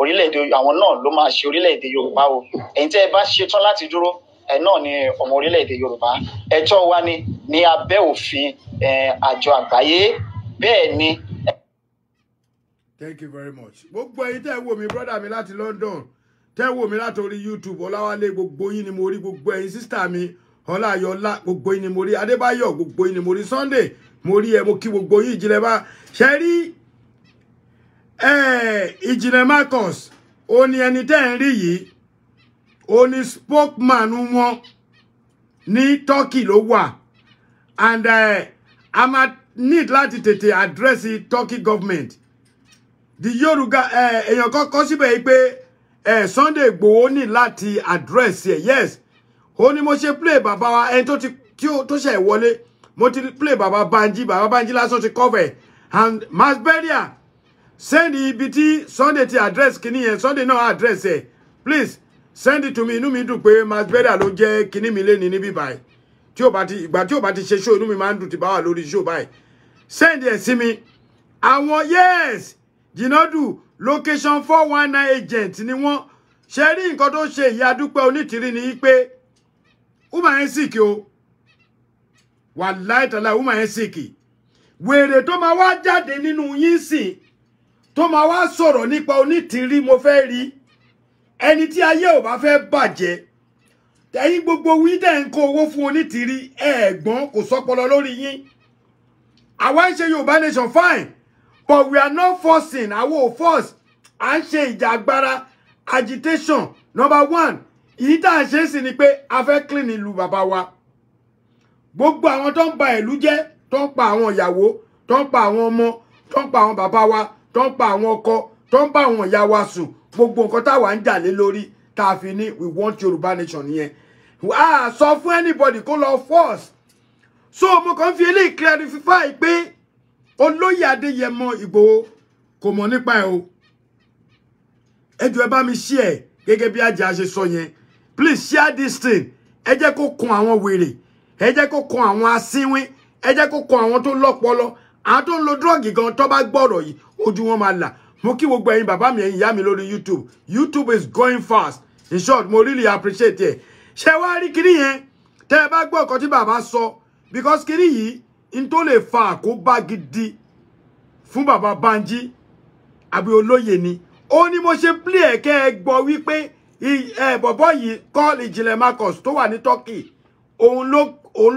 orílẹ̀-èdè àwọn náà ló máa ṣe orílẹ̀-èdè Yorùbá o ẹ̀yin tẹ́ ẹ bá ṣetán láti dúró ẹ náà ni ọmọ orílẹ̀-èdè Yorùbá ẹ̀tọ́ wa ni ní abẹ́ òfin àjọ àgbáyé bẹ́ẹ̀ ni. Thank you very much. Gbogbo ẹ̀yin tẹ́ ẹ wò mí brother mi láti London tẹ́ ẹ wò mí láti orí YouTube Ọláwálé gbogbo yín ni mo rí gbogbo ẹ̀yin sísítà mi Ọláyọlá gbogbo yín ni mo rí Adébáyọ̀ gbogbo yín ni mo rí Sunday mo rí ẹ mo kí gbogbo yín Ìjìnlẹ̀ bá ṣe rí Ìjìnlẹ̀ Marcus ó ní ẹni tẹ́ ń rí yìí ó ní spokesman wọn ní Turkey ló wà and a máa need láti tètè address Turkey government the Yoruba èèyàn kọ́kọ́ síbẹ̀ yìí pé Sunday Igboho ní láti address ẹ̀ yes ó ní mo ṣe play bàbá wa ẹni tó ṣe wọlé mo ti play bàbá Banji lásán ti cover and Masberia send ibi tí Sunday ti address kìíní yẹn Sunday náà address ẹ̀ please send it to me inú mi dùn pé Masberia ló jẹ́ kìíní mi lé ní níbí báyìí ìgbà tí ó bá ti ṣe show inú mi máa ń dùn tí bá wà lórí show báyìí send ẹ̀ sí mi àwọn yes Jinadu location 419 agent ni wọ́n ṣe rí nǹkan tó ṣe ìyá Dúpẹ́ Onítìrí ni pé woman yẹn sick o wàláhì tàláhì woman yẹn sick wèrè tó máa wá jáde nínú yín sìn tó máa wá sọ̀rọ̀ nípa Onítìrí mo fẹ́ rí ẹni tí ayé ò bá fẹ́ bàjẹ́ ẹ̀yin gbogbo wí dẹ̀ ń kó owó fún Onítìrí ẹ̀gbọ́n kò sọpọlọ lórí yín àwa ń ṣe Yorùbá nation fine but we are not forcing our force à ń ṣe ìjà agbára agitation number 1 Èyí tá à ṣe sì ni pé a fẹ́ clean ìlú bàbá wa. Gbogbo àwọn tó ń ba ìlú jẹ́, tó ń pa àwọn ìyàwó, tó ń pa àwọn ọmọ, tó ń pa àwọn bàbá wa, tó ń pa àwọn ọkọ, tó ń bá àwọn ìyá wa sùn. Gbogbo nǹkan táwa ń jà lé lórí tá a fi ní we want Yorùbá nation yẹn. Sọ fún anybody kó lọ force. So mo kàn fi eléyìí clarify pé Olóyè Adéyẹmọ Ìgbòho kò mọ̀ nípa ẹ̀ o. Ẹ jọ̀ọ́ ẹ bá mi share gẹ́gẹ́ bí Ajá ṣe sọ yẹn. Please share this thing. Ẹ jẹ́ kó kan àwọn wèrè. Ẹ jẹ́ kó kan àwọn asínwín. Ẹ jẹ́ kó kan àwọn tó lọ́pọlọ. Àwọn tó ń lo drug gan tó bá gbọ́rọ̀ yìí ojú wọn máa là. Mo kí gbogbo ẹ̀yin bàbá mi ẹ̀yin ìyá mi lórí YouTube. YouTube is going fast. In short, mo really appreciate it. Ṣé wá rí kíní yẹn? Tẹ́ ẹ bá gbọ́ nǹkan tí bàbá sọ because kíní yìí n tó lè fa àkóbá gidi fún bàbá Bánjí àbí olóyè ni. Ó ní mo ṣe play ẹ̀ kẹ́ ẹ gbọ́ wípé bọ̀bọ́ yìí call Ìjìnlẹ̀ Marcus tó wà ní Turkey. Òun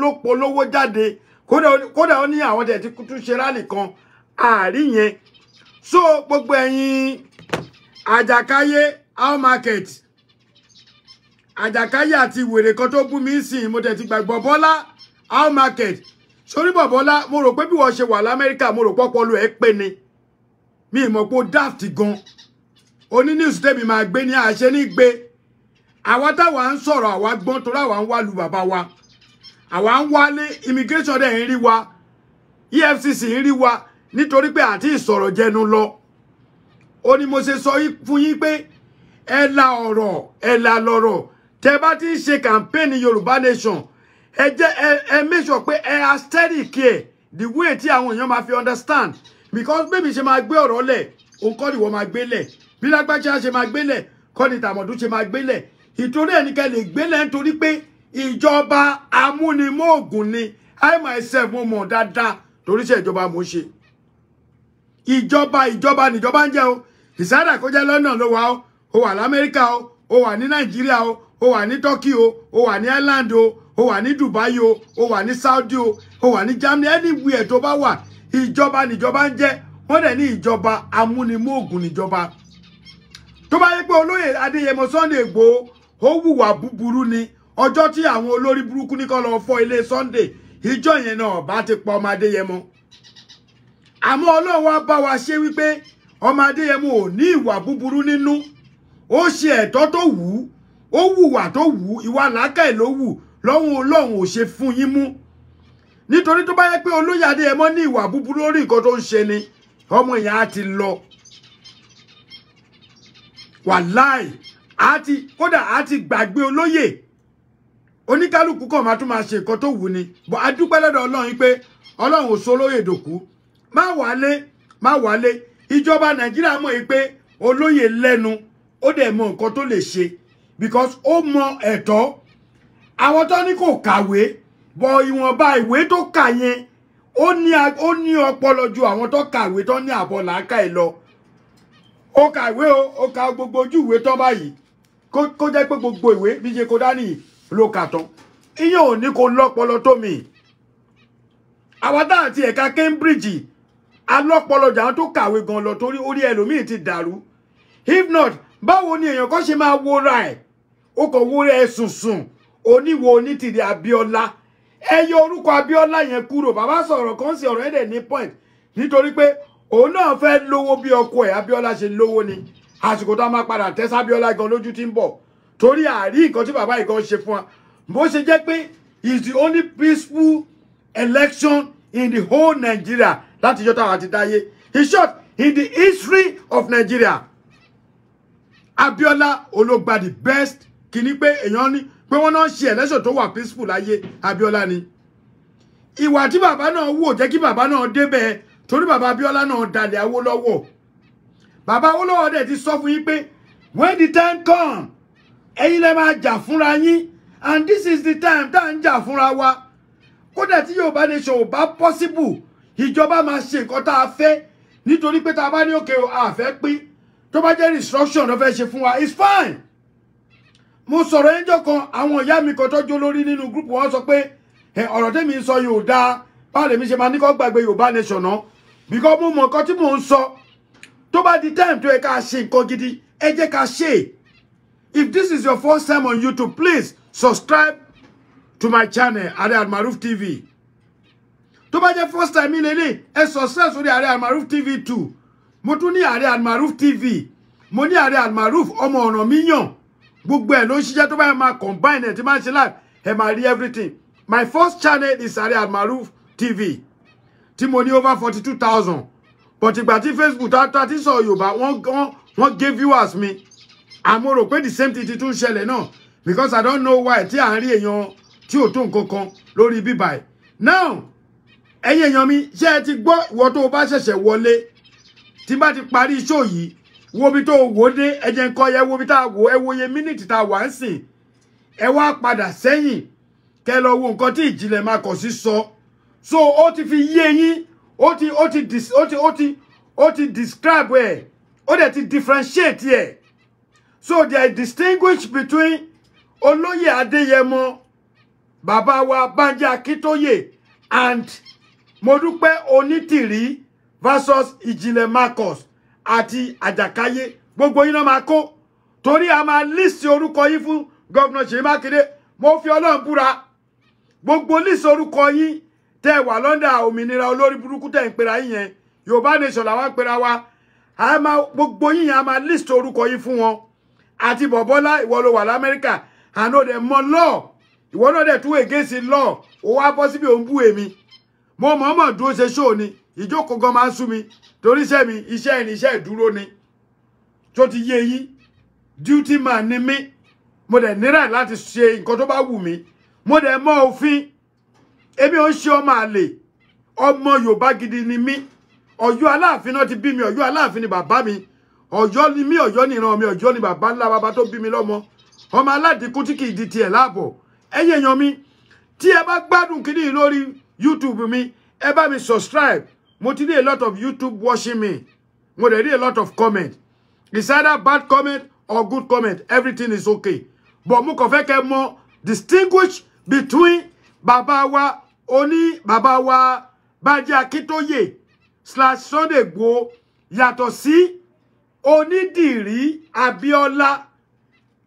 ló polówó jáde. Kódà ó ní àwọn tẹ̀ tí tún ṣe rálì kan. Àárí yẹn. So gbogbo ẹ̀yin Àjàkáyé How Market. Àjàkáyé àti wèrè kan tó bú mi sìn mo tẹ̀ ti gbàgbọ́ Bọ́lá How Market. Sórí Bọ́lá mo rò pé bí wọ́n ṣe wà l'Amẹ́ríkà mo rò pọ́pọ́lù ẹ̀ pé ni. Mi mọ̀ pé ó daft gan. Oní news tẹ́bi máa gbé ní àṣẹ ní gbé. Àwa táwa ń sọ̀rọ̀ àwa gbọ́n torí àwa ń wá lu bàbá wa. Àwa ń wálé immigration dẹ̀ ń rí wa. EFCC ń rí wa nítorí pé àti ìsọ̀rọ̀ jẹnu lọ. Ó ní mo ṣe sọ fún yín pé ẹ la lọ̀rọ̀. Tẹ́ bá ti ń ṣe campaign Yorùbá nation. Ẹ make sure pé ẹ aesthetic ẹ the way tí àwọn èèyàn máa fi understand. Because bébí ṣe máa gbé ọ̀rọ̀ lẹ̀, òun kọ́ ni wọ́n máa gbé lẹ̀. Bí Lágbájá ṣe máa gbé lẹ̀, kọ́ ni Tàmọ̀dú ṣe máa gbé lẹ̀. Ìtorí ẹnikẹ́ lè gbé lẹ̀ nítorí pé ìjọba amúnimóògùn ni. I myself mo mọ̀ dáadáa torí ṣe ìjọba mo ṣe. Ìjọba níjọba ń jẹ́ o. Ìsádà kó jẹ́ London ló wà o. Ó wà l'Amẹ́ríkà o. Ó wà ní Nàìjíríà o. Ó wà ní Turkey o. Ó wà ní Ireland o. Ó wà ní Dubai o. Ó wà ní Saudi o. Ó wà ní Germany. Anywhere tó bá wà. Ìjọba níjọba ń jẹ́. Wọ́n dẹ̀ ní ìjọba amúnimóògùn níjọba. Tó bá yẹ pé Olóyè Adéyẹmọ Sunday Ìgbòho ó hùwà búburú ni. Ọjọ́ tí àwọn olórí burúkú ní kó lọ fọ́ ilé Sunday. Ìjọ yẹn náà bá ti pa ọmọ Adéyẹmọ. Àmọ́ Ọlọ́run wá bá wa ṣe wípé ọmọ Adéyẹmọ ò ní ìwà búburú nínú. Ó ṣe ẹ̀tọ́ tó wù ú. Ó hùwà tó wù ú. Ìwà làákàyè ló wù. Ọlọ́run ò ṣe fún yín mú. Nítorí tó bá yẹ pé Olóyè Adéyẹmọ ní ìwà búburú lórí nǹkan tó ń ṣe ni ọmọ yẹn á ti lọ. Wàláì kódà á ti gbàgbé olóyè. Oníkálùkù kan máa tún máa ṣe nǹkan tó wù ni. Bọ̀ a dúpẹ́ lọ́dọ̀ Ọlọ́run pé Ọlọ́run ò sọ olóyè dòkú. Má wálé. Ìjọba Nàìjíríà mọ̀ pé olóyè lẹ́nu ó dẹ̀ mọ nǹkan tó lè ṣe because ó mọ ẹ̀tọ́. Àwọn tó ní kò kàwé bọ̀ ìwọ̀nba ìwé tó kà yẹn ó ní ọpọlọ ju àwọn tó kàwé tó ní àbọ̀ làákàyè lọ. Ó kàwé ó ka gbogbo ojú ìwé tán báyìí kó jẹ́ pé gbogbo ìwé bí ṣe kó dání ló kà tán. Ìyẹn ò ní kó lọ́pọlọ tó mi. Àwọn táwọn ti ẹ̀ka Cambridge alọ́pọlọ jà tó kàwé gan lọ torí orí ẹlòmíì ti dàrú. If not báwo ni èèyàn kan ṣe máa wóra ẹ̀ ó kàn wóra ẹ̀ sùnsùn oníwo Onítìrí Abíọ́lá. Ẹ yọ orúkọ Abíọ́lá yẹn kúrò. Bàbá sọ̀rọ̀ kan sí ọ̀rọ̀ ẹ̀dẹ̀ ní point nítorí pé òun náà fẹ́ lówó bí ọkọ ẹ̀ Abíọ́lá ṣe lówó ni. Àsìkò tó máa padà tẹ́sí Abíọ́lá gan lójú tí ń bọ̀ torí àárí nǹkan tí bàbá yìí gan ṣe fún wa. Bó ṣe jẹ́ pé is the only peaceful election in the whole Nigeria láti jọ́ táwọn àti dáyé. In short, in the history of Nigeria, Abíọ́lá ológba the best kìíní pé èèyàn ní pé wọ́n náà ṣe election tó wà peaceful láyé Abíọ́lá ni. Ìwà tí bàbá náà wò jẹ́ kí bàbá náà débẹ̀ torí bàbá Abíọ́lá náà dalẹ̀ Awólọ́wọ̀. Bàbá Awólọ́wọ̀ dẹ̀ ti sọ fún yín pé when the time come ẹ̀yin lẹ máa jà fúnra yín and this is the time tá à ń jà fúnra wa. Kódà tí Yorùbá nation ò bá possible ìjọba máa ṣe nǹkan tá a fẹ́ nítorí pé tá a bá ní òkè a fẹ́ pín tó bá jẹ́ restructure ló fẹ́ ṣe fún wa it's fine. Mo sọ̀rọ̀ ẹjọ́ kan àwọn ìyá mi kan tọ́jú lórí nínú group wọn sọ pé ọ̀rọ̀ tèmi ń sọ yóò dáa báwo lèmi ṣe máa ní kó gbàgbé Yorùbá nation náà because mo mọ̀ nǹkan tí mò ń sọ tó bá di time tó yẹ ká ṣe nǹkan gidi ẹ jẹ́ ká ṣe If this is your first time on YouTube, please subscribe to my channel, Are Almaroof TV. Tó bá jẹ́ first time ilé ẹ subscribe sórí Are Almaroof TV 2. Mo tún ní Are Almaroof TV. Mo ní Are Almaroof ọmọ ọ̀nà míyàn. Gbogbo ẹ̀ ló ń ṣiṣẹ́ tó bá máa combine ẹ̀ tí máa ṣe live. Ẹ máa rí everything. My first channel is Are Almaroof TV. Tí mo ní over 42,000. But ìgbà tí Facebook tá ti sọ Yorùbá wọ́n gave viewers mi. Àmọ́ rò pé the same thing ti tún ṣẹlẹ̀ náà because I don't know why tí à ń rí èèyàn tí ò tó nǹkan kan lórí bíbáyìí. Now ẹ̀yin èèyàn mi ṣé ẹ ti gbọ́ ìwọ tó bá ṣẹ̀ṣẹ̀ wọlé tí bá ti parí show yìí wo bí tó wò dé ẹ jẹ́ nǹkan yẹ wo bí tá wò ẹ wo ye minute tá wà ń sìn ẹ wá padà sẹ́yìn kẹ́ lọ wo nǹkan tí Ìjìnlẹ̀ Marcus sọ so ó ti fi yé yín ó ti describe ẹ ó dẹ̀ ti differentiate ẹ so there is distinguish between Olóyè Adéyẹmọ bàbá wa Bánjí Akíntóyè and Modúpẹ́ Onítìrí versus Ìjìnlẹ̀ Marcus àti Àjàkáyé gbogbo yín náà máa kó torí a máa list orúkọ yín fún Governor Ṣèyí Mákindé mo fi Ọlọ́run búra gbogbo list orúkọ yín tẹ́ wà lọ́ndà òmìnira olórí burúkú tẹ́ ń pera yín yẹn Yorùbá nation làwọn pera wa a máa gbogbo yín yẹn a máa list orúkọ yín fún wọn àti Bọ̀bọ́lá ìwọ ló wà l'Amẹ́ríkà àná dẹ̀ mọ law ìwọ náà dẹ̀ tún against law ó wá bọ́ síbi òun bú èmi mo mọ̀ọ́mọ̀ dúró ṣe show ni ìjókòó gan máa ń sú mi torí iṣẹ́ mi iṣẹ́ ẹni iṣẹ́ ìdúró ni tó ti yé yín duty man ni mí mo dẹ̀ nira láti ṣe nǹkan tó bá wù mí mo dẹ̀ mọ òfin èmi ò ń ṣe ọmọ àlè ọmọ Yorùbá gidi ni mí Ọ̀yọ́ Aláàfin náà ti bí mi Ọ̀yọ́ Aláàfin ni bàbá mi Ọ̀yọ́ ni mí Ọ̀yọ́ ni ìran mi Ọ̀yọ́ ni bàbá ńlá bàbá tó bí mi lọ́mọ ọmọ aládìkú tí kì í di tiẹ̀ láàbọ̀ ẹ̀yin èèyàn mi tí ẹ bá gbádùn kíní lórí YouTube mi ẹ bá mi subscribe mo ti rí a lot of YouTube watching me mo dẹ̀ rí a lot of comment it's either bad comment or good comment everything is okay but mo kàn fẹ́ kẹ́ mọ̀ distinguish between bàbá wa Bánjí Akíntóyè / Sunday Igboho yàtọ̀ sí Onídìrí Abíọ́lá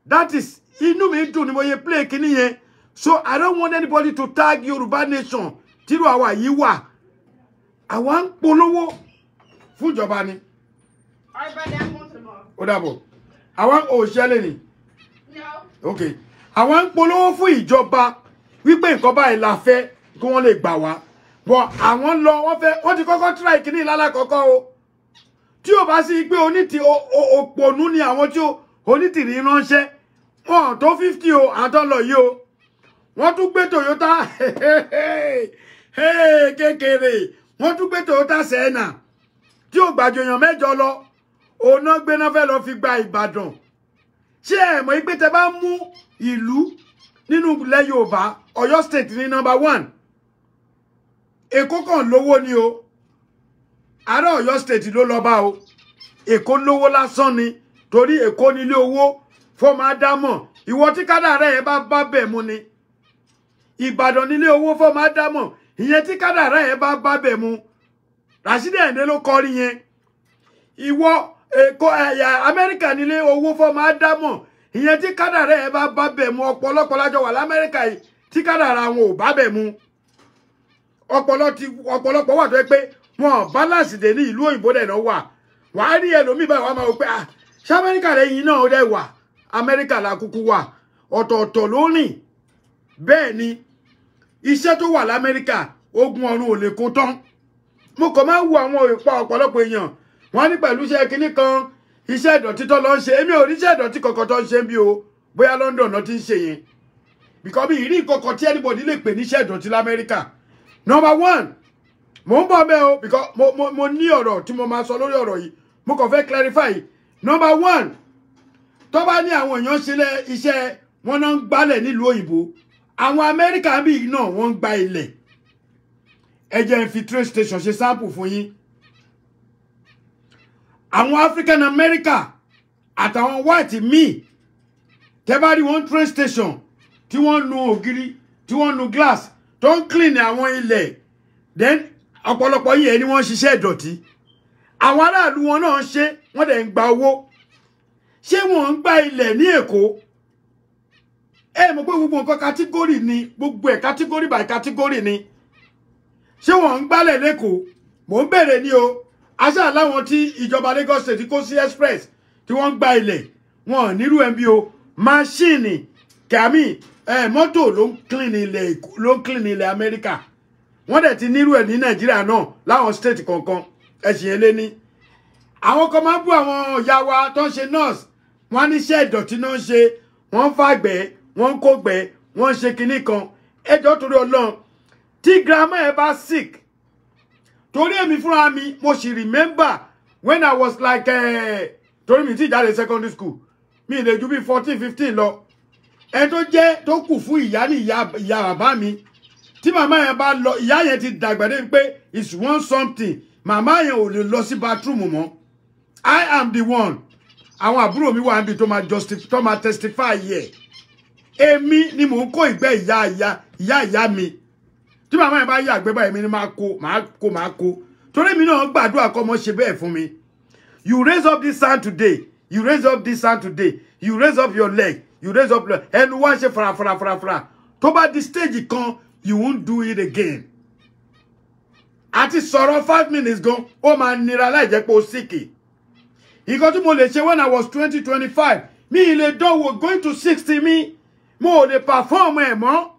that is inú mi dùn ni mo ye play kíní yẹn so I don't want anybody to tag Yorùbá nation tírú àwa yìí wà àwa ń polówó fún ìjọba ni ó dàbọ̀ àwa ò ṣẹlẹ̀ ni okay àwa ń polówó fún ìjọba wípé nǹkan báyìí la fẹ́ kí wọ́n lè gbà wá but àwọn lọ wọ́n ti kọ́kọ́ try kíní lálákọ́kọ́ o tí ò bá sí pé òpònú ni àwọn tí Onítìrí ránṣẹ́ wọn tó 50 o àtọ́lọ̀ yìí o wọ́n tún gbé Toyota kékeré wọ́n tún gbé Toyota Sienna tí ò gbàjọyàn mẹ́jọ lọ òun náà gbé náà fẹ́ lọ fi gba Ìbàdàn ṣé ẹ mọ̀ pé tẹ́ bá mú ìlú nínú ilẹ̀ Yorùbá Ọ̀yọ́ state ní number 1 Èkó kàn lówó ni o ará Ọ̀yọ́ state ló lọ bá o Èkó lówó lásán ni torí Èkó nílé owó fọmọ Ádámọ̀ ìwọ tí kádàrá ẹ bá bẹ̀ mu ni Ìbàdàn nílé owó fọmọ Ádámọ̀ ìyẹn tí kádàrá ẹ bá bẹ̀ mu Rashidi Ayinde ló kọrin yẹn ìwọ Èkó Amẹ́ríkà nílé owó fọmọ Ádámọ̀ ìyẹn tí kádàrá ẹ bá bẹ̀ mu ọ̀pọ̀lọpọ̀ lájọ wà l'Amẹ́ríkà yìí tí kádàrá wọn ò bá bẹ̀ mu ọ̀pọ̀lọpọ̀ wà tó yẹ pé wọn balance dé ní ìlú òyìnbó dẹ̀ náà wà wàá rí ẹlòmíì báyìí wàá máa wò pé ṣé Amẹ́ríkà lẹ́yìn náà ó dẹ̀ wà Amẹ́ríkà la kúkú wà ọ̀tọ̀ọ̀tọ̀ ló rìn bẹ́ẹ̀ ni iṣẹ́ tó wà l'Amẹ́ríkà ogun ọ̀run ò lè kó tán mo kàn máa ń wo àwọn ìpa ọ̀pọ̀lọpọ̀ èèyàn wọ́n ní pẹ̀lú iṣẹ́ kinní kan iṣẹ́ ìdọ̀tí tó lọ ń ṣe èmi ò rí iṣẹ́ ìdọ̀tí kankan tó ń ṣe bí o bóyá London náà ti ń ṣe yẹn because mi ìrí kankan tí anybody lè pè ní iṣẹ́ ìdọ̀tí l'Amẹ́ríkà number 1 mo ń bọ̀ bẹ́ẹ̀ o because mo ní ọ̀rọ̀ tí mo máa sọ lórí ọ̀rọ̀ yìí mo kàn fẹ́ clarify number 1 tó bá ní àwọn èèyàn ṣe iṣẹ́ wọn náà ń gbálẹ̀ nílùú òyìnbó àwọn Amẹ́ríkà bí náà wọ́n ń gba ilẹ̀ ẹ jẹ́ n fi train station ṣe sample fún yín àwọn African America àtàwọn white míì tẹ́ bá rí wọn train station tí wọ́n nu ògiri tí wọ́n nu glass tó ń clean àwọn ilẹ̀ then ọ̀pọ̀lọpọ̀ yìí ẹni wọ́n ṣiṣẹ́ ìdọ̀tí àwọn aráàlú wọn náà ń ṣe wọ́n dẹ̀ ń gba owó ṣé wọ́n ń gba ilẹ̀ ní Èkó mọ̀ pé gbogbo nǹkan category ni gbogbo ẹ̀ category by category ni ṣé wọ́n ń gbálẹ̀ lẹ́kọ̀ọ́ mò ń bèrè ní o aṣá láwọn tí ìjọba Lagos State kó sí express tí wọ́n ń gba ilẹ̀ wọn nírú ẹ̀ bí o máṣíìnì kàmí mọ́tò ló ń clean ilẹ̀ Amẹ́ríkà wọ́n dẹ̀ ti nírú ẹ̀ ní Nàìjíríà náà láwọn state kọ̀ọ̀kan ẹ̀sìn ẹlẹ́ ní àwọn kan máa ń bú àwọn ìyá wa tó ń ṣe nurse wọ́n ní iṣẹ́ ìdọ̀tí náà ń ṣe wọ́n ń fàgbẹ́ wọ́n ń kógbẹ́ wọ́n ń ṣe kinní kan ẹjọ́ torí Ọlọ́run tí grandma ẹ bá sick torí èmi fúnra mi mo sì remember when I was like torí mi ti jáde secondary school mi lè ju bí 14-15 lọ ẹ tó jẹ́ tó kù fún ìyá ní ìyá bàbá mi tí màmá yẹn bá lọ ìyá yẹn ti dàgbà dé pé it's one something màmá yẹn ò lè lọ sí bathroom mọ́ I am the one àwọn àbúrò mi wà níbi tó máa testify yẹ èmi ni mò ń kó ìgbẹ́ ìyá mi tí màmá yẹn bá yà àgbẹ̀ báyìí mi ni máa kó torí mi náà gbàdúrà kọ́ ọmọ ṣe bẹ́ẹ̀ fún mi you raise up this hand today you raise up this hand today you raise up your leg you raise up your ẹnu wá ṣe farafara tó bá di stage kan you won't do it again àti sọ̀rọ̀ 5 minutes gan ó máa nira láì jẹ́ pé ó síkì nǹkan tí mo lè ṣe when I was 20-25 mi ì lè dánwò going to 60 mi mo ò lè perform ẹ̀ mọ́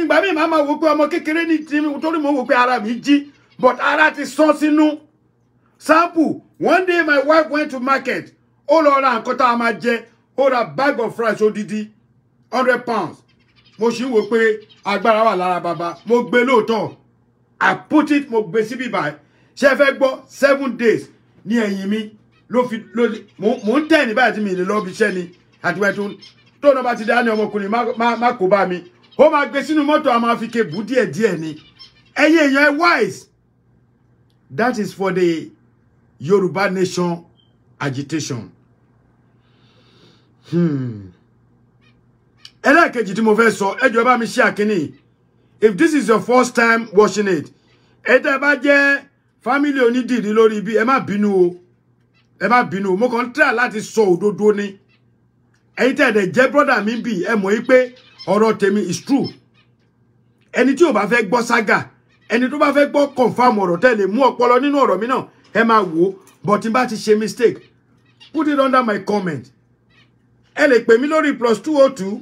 ìgbà mi máa wò pé ọmọ kékeré ní tìmí torí mo wò pé ara mi jí but ara ti sán sínú sample one day my wife went to market ó lọ ra nǹkan tá a máa jẹ ó ra bag of rice odidi 100 pounds mo sì ń wò pé agbára wà lára bàbá mo gbé lóòótọ́ I put it mo gbé síbí báyìí ṣe fẹ́ gbọ́ 7 days ní ẹ̀yìn mi mo ń tẹ̀ ní báyìí tí mi lè lọ bí iṣẹ́ ni àti wẹ́ẹ́ tó náà bá ti dá ní ọmọkùnrin má kó bá mi ó máa gbé sínú mọ́tò a máa fi kébù díẹ̀díẹ̀ ni ẹ̀yin èèyàn ẹ wise that is for the Yoruba nation agitation. Ẹlẹ́ẹ̀kejì tí mo fẹ́ sọ ẹ jọ̀ọ́ bá mi share kíní if this is your first time watching it ẹ tẹ́ bá jẹ́ family Onitiri lórí ibi ẹ má bínú o mo kàn try láti sọ òdodo ni ẹ̀yin tẹ́ dẹ̀ jẹ́ brother mi bí ẹ mọ̀ pé ọ̀rọ̀ tèmi is true ẹni tí ò bá fẹ́ gbọ́ saga ẹni tó bá fẹ́ gbọ́ confirm ọ̀rọ̀ tẹ́ lè mú ọpọlọ nínú ọ̀rọ̀ mi náà ẹ máa wò but n bá ti ṣe mistake put it under my comment ẹ lè pè mí lórí +202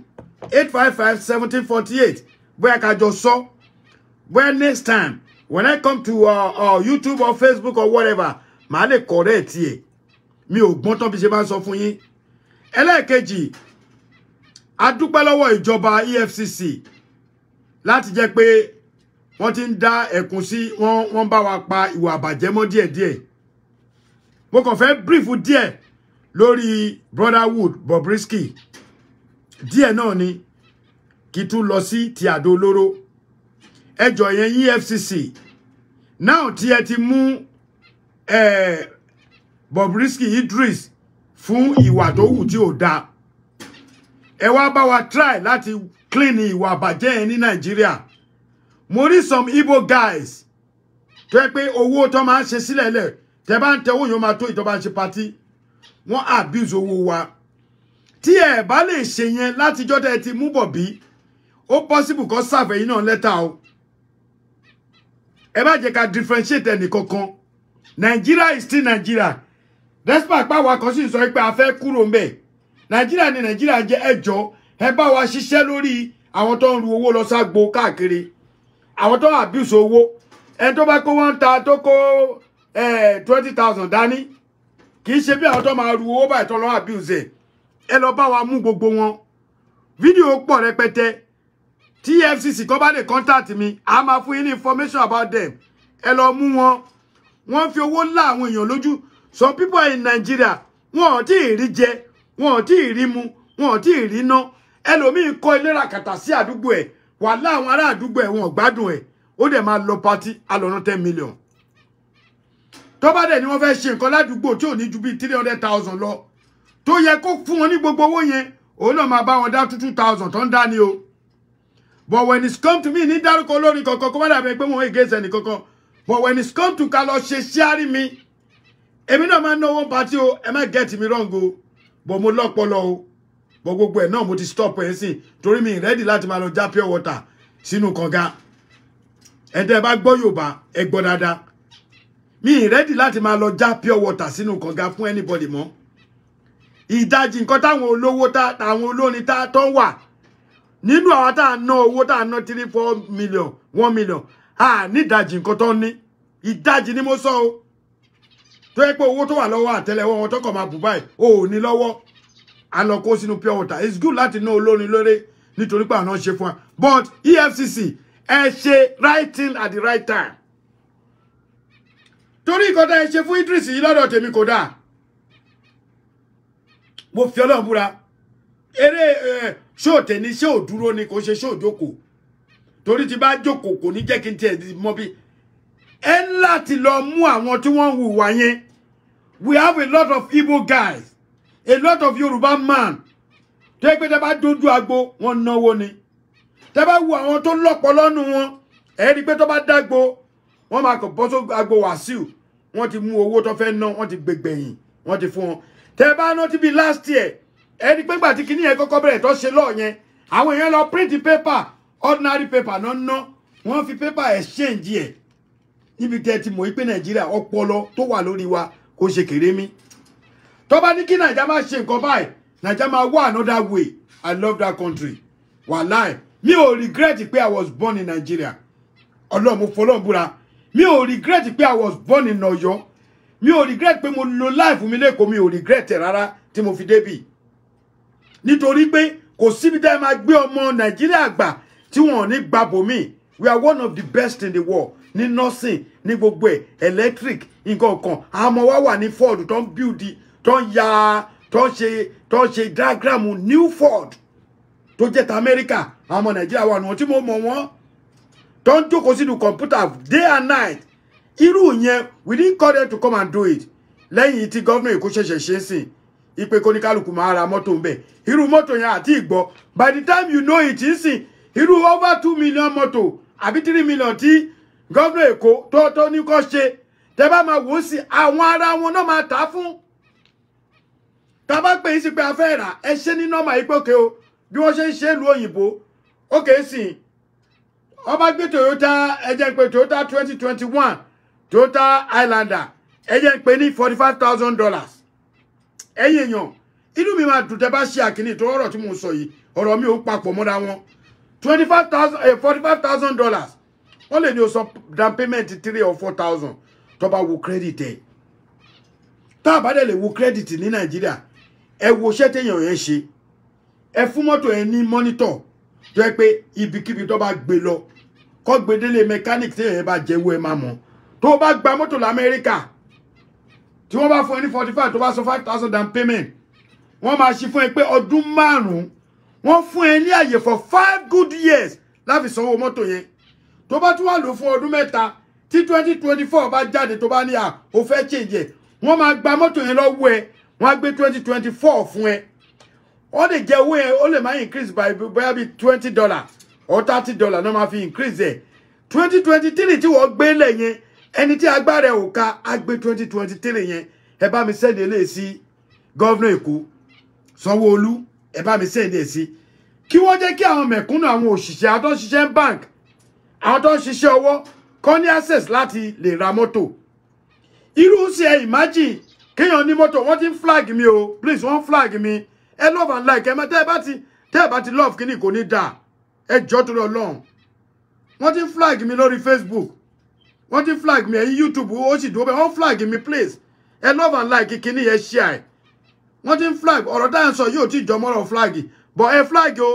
855 1748 bóyá ká jọ sọ bóyá next time when I come to YouTube or Facebook or whatever màá lè correct ẹ mi ò gbọ́n tán bí ṣe bá sọ fún yín ẹlẹ́ẹ̀kejì a dúpẹ́ lọ́wọ́ ìjọba EFCC láti jẹ́ pé wọ́n ti ń dá ẹ̀kún sí wọ́n bá wa pa ìwà àbàjẹ́ mọ́ díẹ̀díẹ̀ mo kàn fẹ́ brief díẹ̀ lórí Brotherhood Bobrisky díẹ̀ náà ni kí tún lọ sí ti àdó olóró ẹjọ́ yẹn EFCC náà tí ẹ ti mú Bobrisky Idris fún ìwà tó hù tí ò dáa ẹ wá bá wa try láti clean ìwà àbàjẹ́ yẹn ní Nàìjíríà mo rí some Igbo guys tó yẹ pé owó tó máa ń ṣe sílẹ̀ lẹ̀ tẹ́ bá ń tẹ owó yẹn máa tó ìjọba ń ṣe party wọ́n abuse owó wa tí ẹ bá lè ṣe yẹn látijọ́ tẹ́ ti mú bọ̀ bí ó possible kó serve yín náà lẹ́tà o ẹ bá jẹ́ ká differentiate ẹnì kankan Nigeria is still Nigeria despite pa wa kan sì sọ pé a fẹ́ kúrò ńbẹ̀ Nigeria ni Nigeria jẹ́ ẹjọ́ ẹ bá wa ṣiṣẹ́ lórí àwọn tó ń ru owó lọ ságbo káàkiri àwọn tó abuse owó ẹ tó bá kó wọ́n ta tó kó 20,000 dání kì í ṣe bí àwọn tó máa ru owó báyìí tó lọ abuse ẹ lọ bá wa mú gbogbo wọn fídíò pọ̀ rẹpẹtẹ tí EFCC kó bá lè contact mi a máa fún yín ní information about them ẹ lọ mú wọn wọ́n fi owó lá àwọn èèyàn lójú some people in Nigeria wọn ò tí ì rí jẹ wọn ò tí ì rí mu wọn ò tí ì rí ná ẹlòmíín kọ́ ilé ràkàtà sí àdúgbò ẹ̀ wà láwọn ará àdúgbò ẹ̀ wọn ò gbádùn ẹ̀ ó dẹ̀ máa lọ party alọ́nà 10 million tó bá dẹ̀ ni wọ́n fẹ́ ṣe nǹkan ládùúgbò tí ò ní ju bí 300,000 lọ tó yẹ kó fún wọn ní gbogbo owó yẹn òun náà máa bá wọn dá 2,000 tó ń dá ní o but when it's come to me ní dárúkọ olórin kankan kó má dàbí pé wọn ègé ẹsẹ̀ nìkankan but when it's come to ká lọ ṣe ṣíárì mi èmi náà máa ń náwó party o ẹ má get me wrong o but mo lọ́pọlọ o but gbogbo ẹ̀ náà mo ti stop ẹ̀ sí torí mi ready láti máa lọ já pure water sínú kànga ẹ̀dẹ̀ bá gbọ́ Yorùbá ẹ gbọ́ dáadáa mi ready láti máa lọ já pure water sínú kànga fún anybody mọ́ ìdajì nǹkan táwọn olówó táwọn olórin tó ń wà nínú àwọn tá à ná owó tá à ná 3-4 million 1 million ní ìdajì nǹkan tó ní ìdajì ni mo sọ o tó yẹ pé owó tó wà lọ́wọ́ àtẹ́lẹwọ́ wọn tó kàn máa bù báyìí ò ní lọ́wọ́ a lọ kó sínú pure water it's good láti ná olórin lórí nítorí pé àwọn ṣe fún wa but EFCC ẹ ṣe right thing at the right time torí nǹkan tá ẹ ṣe fún Idris yìí lọ́dọ̀ tèmi kò dáa mo fi Ọlọ́run búra eré ṣó tẹni ṣé ò dúró ni kò ṣe ṣó jókòó torí tí bá jókòó kò ní jẹ́ kí n tiẹ̀ mọ̀ bí ẹ láti lọ mú àwọn tí wọ́n hùwà yẹn we have a lot of Igbo guys a lot of Yoruba man tó yẹ pé tẹ́ bá dojú agbo wọn náwó ni tẹ́ bá wo àwọn tó lọ́pọ̀ lọ́nu wọn ẹ rí pé tó bá dágbo wọ́n máa kàn bọ́ só agbo Wàsíù wọ́n ti mú owó tó fẹ́ ná wọ́n ti gbẹgbẹ̀yìn wọ́n ti fún wọn tẹ́ bá ná ti bí last year ẹ rí pé gbà tí kinní yẹn kọ́kọ́ bẹ̀rẹ̀ tó ṣe lọ́ọ̀ yẹn àwọn èèyàn lọ print paper ordinary paper náà ná wọ́n fi paper exchange ẹ̀ níbi tẹ́ ti mọ̀ pé Nàìjíríà ọpọlọ tó wà lórí wa kò ṣe kéré mi tó bá ní kí Nàìjíríà máa ṣe nǹkan báyìí Nàìjíríà máa wá another way I love that country wàláì mi ò regret pé I was born in Nigeria Ọlọ́run mo fọlọ́run búra mi ò regret pé I was born in Ọ̀yọ́ mi ò regret pé mo lo life mi lẹ́kọ̀ọ́ mi ò regret rárá tí mo fi débì nítorí pé kò síbi tá ẹ máa gbé ọmọ Nàìjíríà gbà tí wọn ò ní gbàbò mi we are one of the best in the world ní nursing ní gbogbo ẹ̀ electric nǹkan kan àwọn ọmọ wa wà ní Ford tó ń build tó ń ya tó ń ṣe diagram new Ford tó jẹ́ ta America àwọn ọmọ Nàìjíríà wà nù wọn tí mo mọ̀ wọ́n tó ń jókòó sínú computer day and night irú yẹn we didn't call them to come and do it lẹ́yìn tí governor Èkó ṣẹ̀ṣẹ̀ ṣe sìn ipe kóníkálùkù máa ra mọ́tò ń bẹ̀ irú mọ́tò yẹn àti ìgbọ́ by the time you know it sìn irú over 2 million mọ́tò àbí 3 million tí governor Èkó tó ní kó ṣe tẹ́ bá máa wò ó sí àwọn ará wọn náà máa tà fún tá bá pè é sí pé a fẹ́ rà ẹ ṣe ní nọ́mà yìí pé òkè o bí wọ́n ṣe ń ṣe ìlú òyìnbó òkè sìn ọba gbé Toyota ẹjẹ́ ń pè Toyota 2021 Toyota Highlander ẹjẹ́ ń pè ní $45,000 ẹ̀yin èèyàn inú mi máa dùn tẹ́ bá ṣe àkíní tó ọ̀rọ̀ tí mo sọ yìí ọ̀rọ̀ mi ò papọ̀ mọ́ra wọn $45,000 wọ́n lè ní o sọ down payment 3 or 4,000 tó bá wo credit ẹ̀ tá a bá dẹ̀ lè wo credit ní Nàìjíríà ẹ wo iṣẹ́ téèyàn yẹn ṣe ẹ fún mọ́tò ẹ ní monitor tó yẹ pé ibikíbi tó bá gbé lọ kó gbé délé mechanic téèyàn yẹn bá jẹ́wọ́ ẹ máa mọ̀ tó bá gba mọ́tò l'Amẹ́ríkà tí wọ́n bá fún ẹ ní 45 tó bá sọ 5,000 down payment wọ́n máa ṣe fún ẹ pé ọdún 5 wọ́n fún ẹ ní àyè for 5 good years láfi sanwó mọ́tò yẹn tó bá tún wà lò fún ọdún 3 tí 2024 bá jáde tó bá ní ó fẹ́ change ẹ̀ wọ́n máa gba mọ́tò yẹn lọ́wọ́ ẹ wọ́n á gbé 2024 fún ẹ ó lè jẹ́ owó yẹn ó lè máa increase by bóyá bí $20 or $30 náà máa fi increase ẹ̀ 2023 tí wọ́n gbé lẹ̀ yẹn ẹni tí agbára ẹ̀ ò ká á gbé 2023 yẹn ẹ bá mi send eléyìí sí gọ́vnà Èkó Sanwó-Olú ẹ bá mi send ẹ̀ sí kí wọ́n jẹ́ kí àwọn mẹ̀kúnnù àwọn òṣìṣẹ́ àwọn tó ń ṣiṣẹ́ bank àwọn tó ń ṣiṣẹ́ ọwọ́ kọ́ ní access láti lè ra mọ́tò irú sí ẹ imagine kéèyàn ní mọ́tò wọ́n ti ń flag mi o please wọ́n flag mi ẹ love and like ẹ mọ́ tẹ́ ẹ bá ti love kíní kò ní dà ẹ jọ́ tó lọ lọ́hùn wọ́n ti ń flag mi lórí Facebook wọ́n ti ń flag mi ẹ̀yìn YouTube ó sì dúró bẹ́ẹ̀ wọ́n flag mi please ẹ love and like kíní yẹn share wọ́n ti ń flag ọ̀rọ̀ táyà ń sọ yóò tí ìjọ mọ́rọ̀ flag but ẹ flag o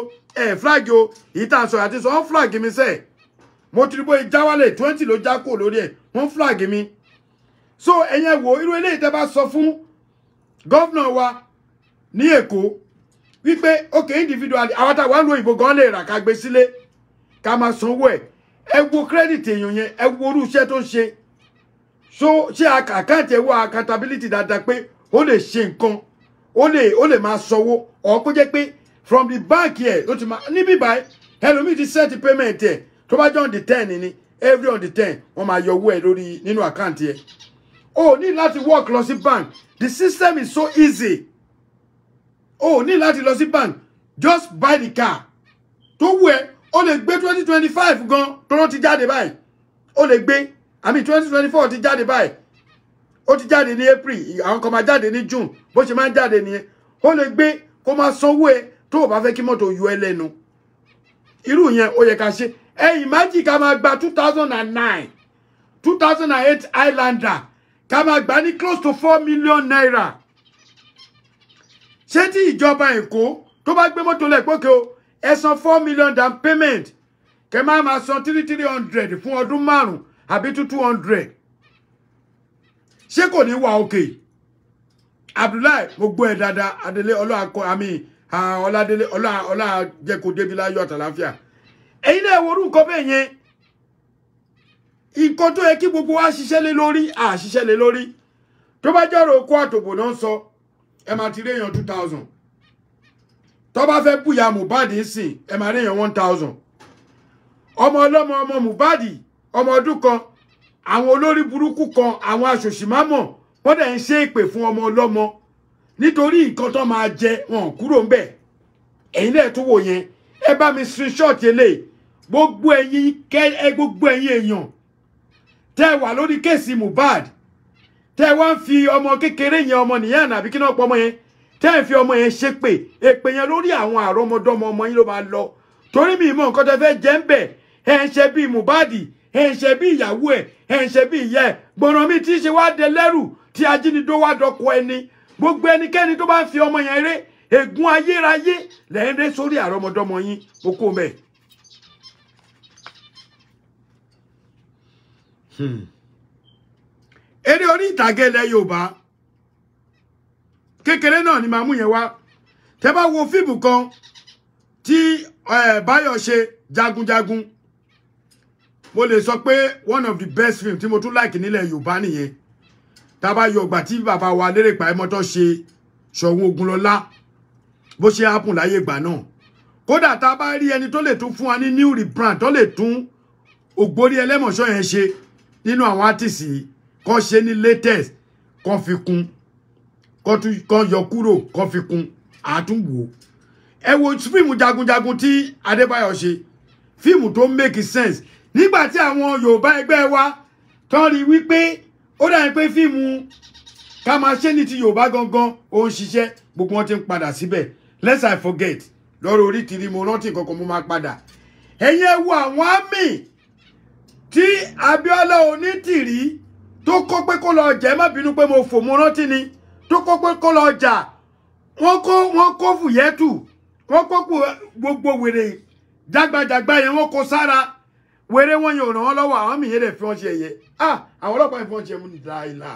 èyí tá à ń sọ àti sọ wọ́n flag mi sẹ́ẹ̀ mo ti rí bóyá jáwálẹ̀ 20 ló já kó lórí ẹ̀ wọ́n flag mi so ẹ̀yẹn wo irú eléyìí tẹ́ bá sọ fún gọ́vnà wa ní Èkó wípé okay individually àwọn táwọn wà ń lo ìbò gan lè rà ká gbé sílé ká máa sanwó ẹ̀ ẹ wo credit èèyàn yẹn ẹ wo orú iṣẹ́ tó ń ṣe so ṣé àkáǹtì ẹ wo accountability dáadáa pé ó lè ṣe nǹkan ó lè máa sanwó ọ̀ kó jẹ́ pé from the bank here ló ti máa níbí báyìí ẹlòmíì ti set payment ẹ̀ tó bá jọ on the 10 ni every on the 10 wọ́n máa yọ owó ẹ̀ lórí nínú àkáǹtì ẹ̀ o ní láti work lọ sí bank. The system is so easy. O ní láti lọ sí bank. Just buy the car. Tó wù ẹ́, o lè gbé 2025 gan tó ti jáde báyìí. O lè gbé, I mean 2024 ti jáde báyìí. Ó ti jáde ní April, àwọn kan máa jáde ní June, bó ṣe máa ń jáde nìyẹn. Ó lè gbé kó máa sanwó ẹ tó bá fẹ́ kí mọ́tò yọ ẹ́ lẹ́nu. Irú yẹn ó yẹ ká ṣe. Imagine ká máa gba 2009, 2008 Highlander, ká máa gbà ní close to 4 million naira. Ṣé tí ìjọba Èkó tó bá gbé mọ́tò lẹ̀ pókè o, ẹ san 4 million down payment, kẹ́ máa san 300 fún ọdún márùn-ún àbí 200. Ṣé kò ní wà òkè? Abdullahi mo gbọ́ ẹ dáadáa, Adélé Ọlọ́akọ àmì Ọládélé ọlá jẹ́ kó débi láyọ̀ àtàlàáfíà. Ẹ̀yin náà wo nǹkan bẹ́ẹ̀ yẹn. Nǹkan tó yẹ kí gbogbo wa ṣiṣẹ́ lé lórí, ṣiṣẹ́ lé lórí. Tó bá jọ̀rọ̀ oko àtòbò náà sọ, ẹ máa ti réyàn 2000. Tó bá fẹ́ bùyà Mohbad ńsìn, ẹ máa réyàn 1000. Ọmọ ọlọ́mọ ọmọ Mohbad, ọmọ ọdún kan, àwọn olórí burúkú kan, àwọn aṣòṣìmámọ̀, wọ́n dẹ̀ ń ṣe ìpè fún ọmọ ọlọ́mọ nítorí nǹkan tó máa jẹ wọn kúrò ńbẹ̀. Ẹ̀yin náà tún wò yẹn, ẹ bá mi screenshot eléyìí. Gbogbo ẹ̀yin èèyàn tẹ́ wà lórí kéèsì Mohbad, tẹ́ wá ń fi ọmọ kékeré yẹn, ọmọ nìyẹn àbí kí náà pọ̀ ọmọ yẹn, tẹ́ ń fi ọmọ yẹn ṣépè, èpè yẹn lórí àwọn àrọ́mọdọ́mọ ọmọ yín ló máa lọ. Torí mi mọ̀ nǹkan tẹ́ fẹ́ jẹ ń bẹ̀, ẹ ń ṣe bí Mohbad, ẹ ń ṣe bí ìyàwó ẹ ń ṣe bí ìyá ẹ. Gbọ̀nràn mi tí ṣe wá dé lẹ́rù tí ajínigbé wá dọkọ ẹni. Gbogbo ẹnikẹ́ni tó bá ń fi ọmọ yẹn ré, ègún ayérayé lẹ́ ń ré sórí àrọ́mọdọ́mọ yín. Mo kó mẹ́. Eré orí ìtàgé ilẹ̀ Yorùbá kékeré náà ni màá mú yẹn wá. Tẹ́ bá wo fíìmù kan tí Báyọ̀ ṣe jagunjagun, mo lè sọ pé one of the best film tí mo tún like nílẹ̀ Yorùbá nìyẹn. Tá bá yọ ìgbà tí bàbá wa Lérè Pàímọ́tọ́ ṣe Ṣọ̀ún Ògúnlọlá bó ṣe happen láyé ìgbà náà. Kódà tá bá rí ẹni tó lè tún fún wa ní new rebrand, tó lè tún Ògbórí Ẹlẹ́mọ̀ṣọ́ yẹn ṣe nínú àwọn artist yìí, kó ṣe ní latest, kó fi kún, kó yọ kúrò, kó fi kún, àtúnwò. Ẹ wo fíìmù jagunjagun tí Adébáyọ̀ ṣe, fíìmù tó make sense. Nígbà tí àwọn Yorùbá ẹgbẹ́ wa tán rí wípé ó dàbí pé fíìmù ká máa ṣe ní ti Yorùbá gangan ó ń ṣiṣẹ́, gbogbo wọn ti ń padà síbẹ̀. Lest I forget, lọ́rọ̀ Onitiri mo rántí nǹkan kan mo máa padà. Ẹ̀yin ẹ wo àwọn àmì tí Abíọ́lá Onítìrí tó kó pé kó lọ jà, má bínú pé mo fò mo rántí ni, tó kó pé kó lọ jà. Wọ́n kó Fùyẹ́tù, wọ́n kó gbogbo wèrè jágbajàgba yẹn, wọ́n kó sára. Wèrè wọn yóò ràn wọ́n lọ́wọ́, àwọn mìíràn lè fi wọ́n ṣe ẹ̀yẹ. Àwọn ọlọ́pàá ìfọ́n ṣe mú ní dáìlà.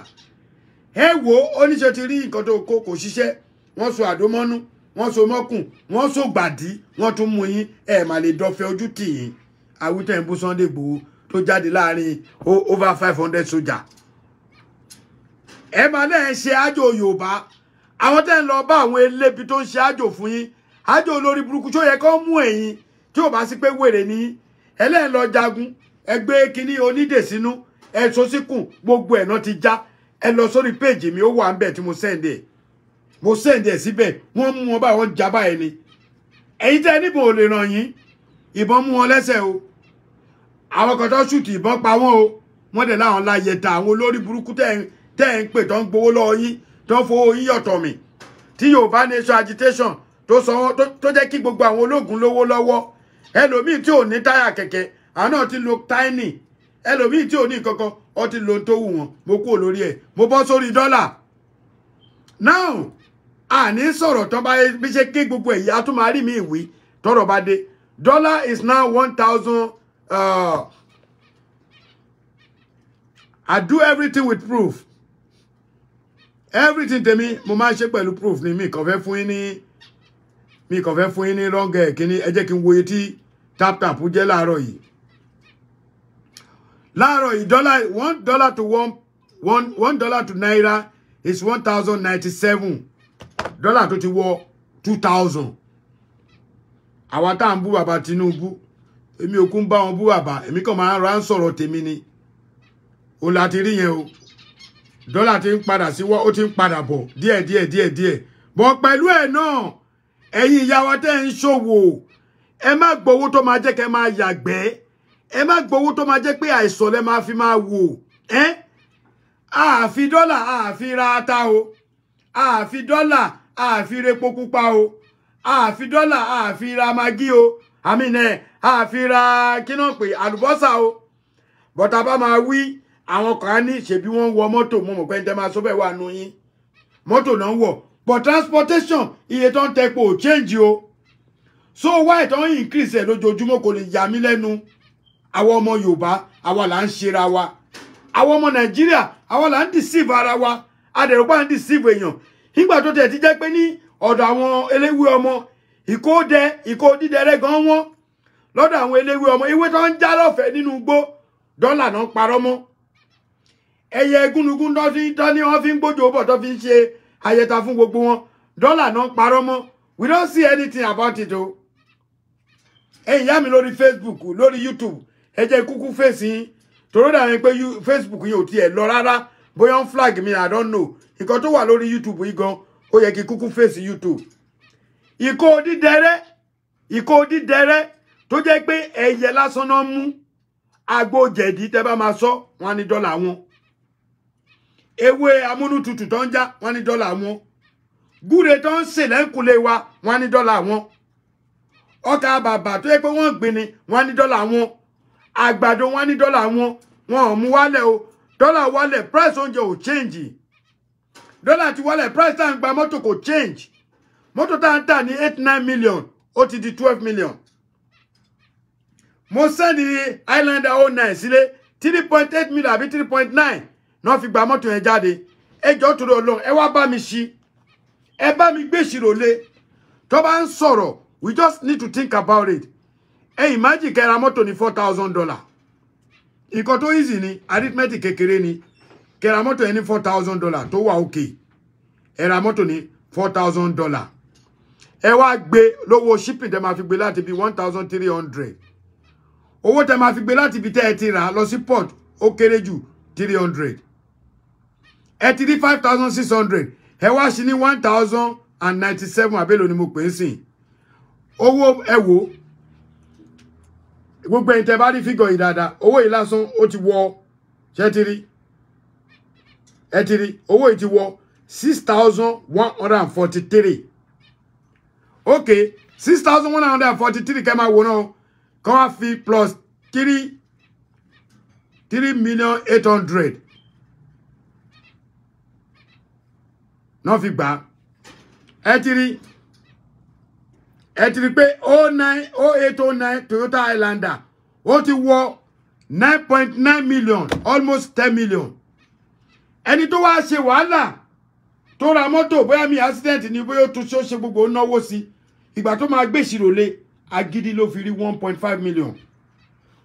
Ẹ wo oníṣẹ́ ti rí nǹkan tó kó kò ṣiṣẹ́. Wọ́n so àdómọ́nú, wọ́n so mọ́kùn, wọ́n so gbàdí, wọ́n tún mú yín. Ẹ mà lè dọ́fẹ́ ojú tì yín. Àwítẹ́ ìbú Sunday Igboho tó jáde láàrin over 500 sójà. Ẹ mà lẹ́ ṣe àjò Yorùbá. Àwọn tẹ́ ń lọ bá àwọn elébi tó ń ṣe àjò fún yín. Àjò olórí burúkú tó yẹ kó mú ẹ̀yin tí ò bá sí pé wèrè ní ẹlẹ́ẹ̀ lọ jagun, ẹgbẹ́ kínní onídè sínú, ẹ so síkùn, gbogbo ẹ̀ náà ti já. Ẹ lọ sórí péjì mi, ó wà ń bẹ̀ tí mo send ẹ̀ síbẹ̀. Wọ́n mú wọn báyìí, wọ́n jábá ẹ ni. Ẹ̀yin tẹ́ níbo ò lè ràn yín, ìbọn mú wọn lẹ́sẹ̀ o. Àwọn kan tó ṣùtì ìbọn pa wọ́n o. Wọ́n dẹ̀ láwọn láyé ta àwọn olórí burúkú tẹ́ ń pè tó ń gbowó lọ́wọ́ yín, tó ń fowó yín yọ̀tọ̀ mi. Tí Yorùbá Nation agitation tó jẹ́ kí gbogbo àwọn ológun lówó lọ́wọ́. Ẹlòmíì tí ò ní táyà kẹ̀kẹ́, àwọn náà ti lo tiny. Ẹlòmíì tí ò ní kankan, ó ti lo tó wù wọ́n. Mo kúrò lórí ẹ̀, mo bọ́ sórí dọ́là. Now àní sọ̀rọ̀ tó bá bí ṣe ké gbogbo èyí, a tún máa rí mi ìwé tọ́rọ̀ bá dé. Dollar is now 1,000. I do everything with proof. Everything tèmi mo máa ṣe pẹ̀lú proof ni. Mi kàn fẹ́ fún yín ní wrong kíní. Ẹ jẹ́ kí n wo iye tí tap jẹ́ láàárọ̀ yìí. Láàárọ̀ yìí $1 to $1 to naira is 1,097. Dollar tó ti wọ 2,000. Àwa tá ń bú bàbá Tinubu, èmi ò kún bá wọn bú bàbá, èmi kàn máa ń ra ń sọ̀rọ̀ tèmi ni. O láti rí yẹn o. dọ́là ti ń padà sí wọ́ ó ti ń padà bọ̀ díẹ̀ bọ̀ pẹ̀lú ẹ̀ náà ẹ̀yin ìyá wa tẹ́ ń ṣòwò ẹ má gbowó tó máa jẹ́ kẹ́ máa yàgbẹ́ ẹ má gbowó tó máa jẹ́ pé àìsàn lẹ máa fi máa wò àfi dọ́là àfi ra ata o àfi dọ́là àfi repo pupa o àfi dọ́là àfi ra magi o àmínẹ́ àfi ra kíná pé àlùbọ́sà o bọ́tà bá máa wí àwọn kan ní ṣebí wọ́n wọ mọ́tò mọ́ pé ń tẹ́ máa sọ bẹ́ẹ̀ wà nù yín mọ́tò náà wọ̀ but transportation iye tó ń tẹ́pọ̀ ò change o so why tó ń increase ẹ̀ lójoojúmọ́ kò lè yà mí lẹ́nu àwọn ọmọ Yorùbá àwa là ń ṣera wa àwọn ọmọ Nàìjíríà àwa là ń deceive ara wa adẹ̀rọ̀pá ń deceive èèyàn nígbà tó tẹ̀ ti jẹ́ pé ní ọ̀dọ̀ àwọn eléwé ọmọ ìkó dídẹrẹ́ gan wọ́n lọ́dọ̀ àwọn eléwé ọmọ ìwé tó ń já lọ́fẹ̀ẹ́ nínú igbó dọ́là náà parọ́ mọ́ ẹyẹ egúnnugún tó ní wọ́n fi ń gbójú bọ̀ tó fi ń ṣe ayẹta fún gbogbo wọn dọ́là náà parọ́ mọ́ we don't see anything about it o ẹ̀yin yá mi lórí Facebook lórí YouTube ẹ jẹ́ kúkú fèsì yín torí dàbí pé Facebook yìí ò tiẹ̀ lọ rárá bóyá ń flag mi I don't know nǹkan tó wà lórí YouTube yìí gan ó yẹ kí kúkú fèsì YouTube ìkó dídẹrẹ́ tó jẹ́ pé ẹyẹ lásán náà mú agbo jẹ̀dí tẹ́ bá máa sọ wọ́n ní dọ́là wọn ewé amúnútutù tó ń já wọ́n ní dọ́là wọn gúre tó ń sè lẹ́ńkùlé wa wọ́n ní dọ́là wọn ọkà bàbà tó yẹ pé wọ́n gbìn ni wọ́n ní dọ́là wọn àgbàdo wọ́n ní dọ́là wọn wọn ò mú wálẹ̀ o dọ́là wálẹ̀ price oúnjẹ ò change dọ́là ti wálẹ̀ price tá à ń gba mọ́tò kò change mọ́tò tá à ń tà ní 8-9 million ó ti di 12 million mo sẹ́ni Highlander 09 sílé 3.8 million àbí 3.9 náà fi gba mọ́tò yẹn jáde ẹjọ́ torí Ọlọ́run ẹ wá bá mi ṣí ẹ bá mi gbé ìṣirò lé tó bá ń sọ̀rọ̀ we just need to think about it ẹ imagine kẹ́ra mọ́tò ní $4,000 nǹkan tó easy ni arithmetic kékeré ni kẹ́ra mọ́tò yẹn ní $4,000 tó wà òkè ẹ ra mọ́tò ní $4,000 ẹ wá gbé lówó shipping tẹ́ máa fi gbé láti bí 1,300 owó tẹ́ máa fi gbé láti bí tẹ́ ẹ ti rà lọ sí port ó kéré jù 300 ẹ ti rí 5,600 ẹ wá sí ní 1,097 àbélò ni mo pè é sìn owó ẹ wò gbogbo ẹ̀yin tẹ́ bá rí fígọ̀ yìí dáadáa owó yìí lásán ó ti wọ ṣé ti rí ẹ ti rí owó yìí ti wọ 6,143 okay 6,143 kẹ́ máa wò náà kọ́ wá fi plus 3,800,000 náà fi gbà ẹ ti rí pé 0809 Toyota Highlander ó ti wọ 9.9 million almost 10 million ẹni tó wá ṣe wàhálà tó ra mọ́tò bóyá mi accident ni bóyá ó tún ṣe gbogbo náwó sí ìgbà tó máa gbé ìṣirò lé agídí ló fi rí 1.5 million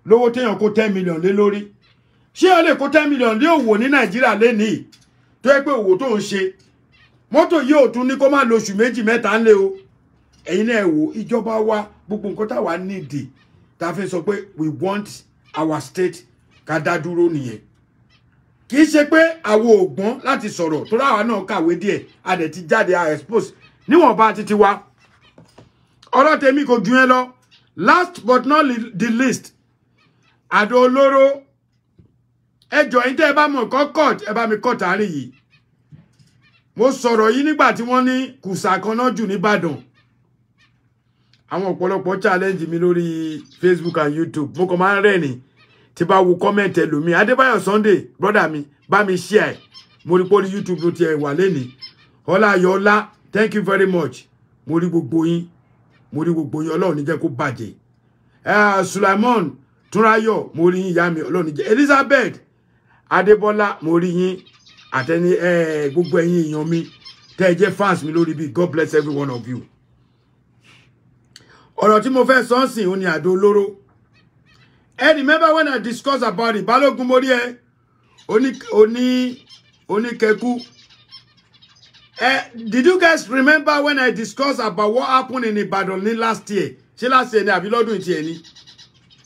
lówó téèyàn kó 10 million lé lórí ṣé ó lè kó 10 million lé òwò ní Nàìjíríà lénìí tó yẹ pé òwò tó ń ṣe mọ́tò yìí ò tún ní kó má lo oṣù méjì mẹ́ta ńlẹ̀ o ẹ̀yin náà wò ìjọba wa gbogbo nǹkan táwa nídìí tá a fi sọ pé we want our state ká dá dúró nìyẹn kì í ṣe pé àwọn ògbọ́n láti sọ̀rọ̀ tó ráwa náà kàwé díẹ̀ a dẹ̀ ti jáde a expose níwọ̀nba títí wa ọ̀rọ̀ tèmi kò ju yẹn lọ last but not the least àdó olóró ẹjọ́ yín tẹ́ ẹ bá mọ̀ nǹkan court ẹ bá mi court àárín yìí mo sọ̀rọ̀ yìí nígbà tí wọ́n ní kùsà kan náà jù nìbàdàn àwọn ọ̀pọ̀lọpọ̀ challenge mi lórí Facebook and YouTube mo kàn máa ń rẹ́rìn tí bá wo comment ẹlòmíì Adébáyọ̀ Sunday brother mi bá mi share mo rí pé orí YouTube ló ti ẹ̀ wà lẹ́nìí Ọláyọ̀ọ́lá thank you very much mo rí gbogbo yín Ọlọ́run ní jẹ́ kó bàjẹ́ Sulaimon Túnráyọ̀ mo rí yín ìyá mi Ọlọ́run ní jẹ́ Elizabeth Adébọ́lá mo rí yín àtẹni gbogbo ẹ̀yin èèyàn mi tẹ́ ẹ jẹ́ fans mi lórí bí God bless every one of you ọ̀rọ̀ tí mo fẹ́ sọ nsìn ó ní àdó olóró ẹ remember when I discussed about it Balógun mo rí ẹ oníkẹkú did you guys remember when I discussed about what happened in Ibadan ní last year ṣé last year ni àbí lọ́dún ìtì ẹ̀ ní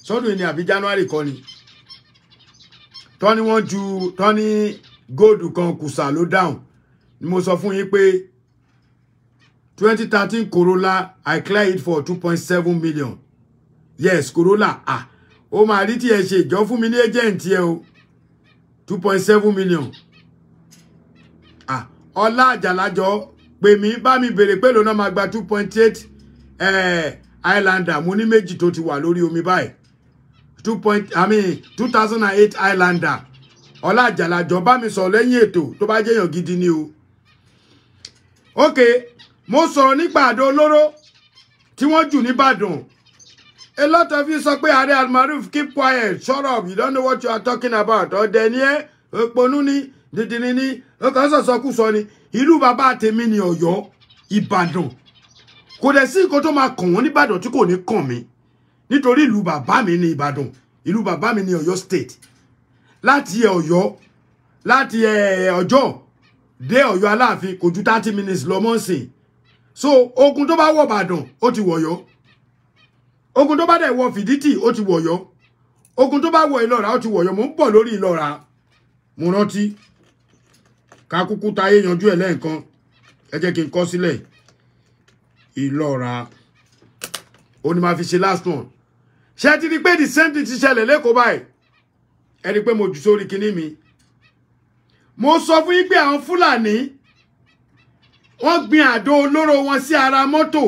sọ́dún ni àbí January kọ́ ni tọ́ni wọ́n ju tọ́ni góòdù kan kùsà ló dáhùn ni mo sọ fún yín pé 2013 Corolla I clear it for 2.7 million. Yes, Corolla ó máa rí tí ẹ ṣe ìjọ fún mi ní agent ẹ o 2.7 million. Ọlá Àjàlájọ pè mí bá mi béèrè pé lónà máa gba 2.8 Highlander mo ní méjì tó ti wà lórí omi báyìí 2008 Highlander. Ọlá Àjàlájọ bá mi sọ lẹ́yìn ètò tó bá jẹ́yàn gidi ni o. Okay, mo sọ̀rọ̀ nípa àdó olóró tí wọ́n jù ní Ìbàdàn. A lot of you sọ pé Ààrẹ Almaroof keep quiet, shut up, you don't know what you are talking about. Ọ̀dẹ̀ ni ẹ́, òpònú ni, dìdìrín ni, ọkàn sọ̀sọ̀kúsọ ni. Ìlú bàbá tèmi ni Ọ̀yọ́, Ìbàdàn. Kò dẹ̀ sí nǹkan tó máa kàn wọ́n ní Ìbàdàn tí kò ní kàn mí. Nítorí ìlú bàbá mi ni Ìbàdàn, ìlú bàbá mi ni Ọ̀yọ́ state. Láti Ọ̀yọ́, láti Ọ̀jọ́ dé Ọ̀yọ́ Aláàfin kò ju 30 minutes lọ mọ́ nsìn. So ogun tó bá wọ̀ Ìbàdàn ó ti wọ̀yọ́. Ogun tó bá dẹ̀ wọ̀ Fìdítì ó ti wọ̀yọ́. Ogun tó bá wọ̀ Ìlọ́ra ó ti wọ̀yọ́. Mo ń bọ̀ lórí Ìlọ́ra. Mo rántí ká kúkú táyé yanjú ẹ̀ lẹ́ẹ̀kan. Ẹ jẹ́ kí n kọ sílẹ̀. Ìlọ́ra. Ó ní máa fi ṣe last one. Ṣé ti rí pé the same thing ti ṣẹlẹ̀ lẹ́kọ̀ọ́ báyìí? Ẹ rí pé mo jù sórí kinní mi. Mo sọ fún yín pé àwọn Fúlàní wọ́n gbin àdó olóró wọn sí ara mọ́tò.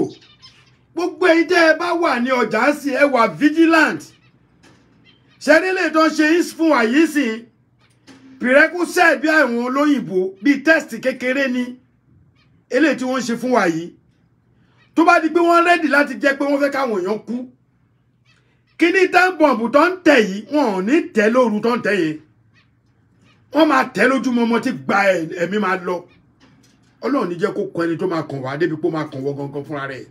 Gbogbo ẹ̀yin tẹ́ ẹ bá wà ní ọjà sí ẹ wà vigilant. Ṣẹ́rí lè tó ń ṣe yín fún wa yìí sìn. Prerequisite bí àwọn olóyìnbó bí test kékeré ni. Eléyìí tí wọ́n ṣe fún wa yìí. Tó bá di pé wọ́n ready láti jẹ́ pé wọ́n fẹ́ káwọn èèyàn kú. Kíní time bomb tó ń tẹ̀ yìí wọn ò ní tẹ̀ lóru tó ń tẹ̀ yìí. Wọ́n máa tẹ̀ lójúmọmọ tí gba ẹ̀mí máa lọ. Ọlọ́run ní jẹ́ kó kọ ẹni tó máa kàn wá débi pé ó máa kàn wọ́ gangan fúnra rẹ̀.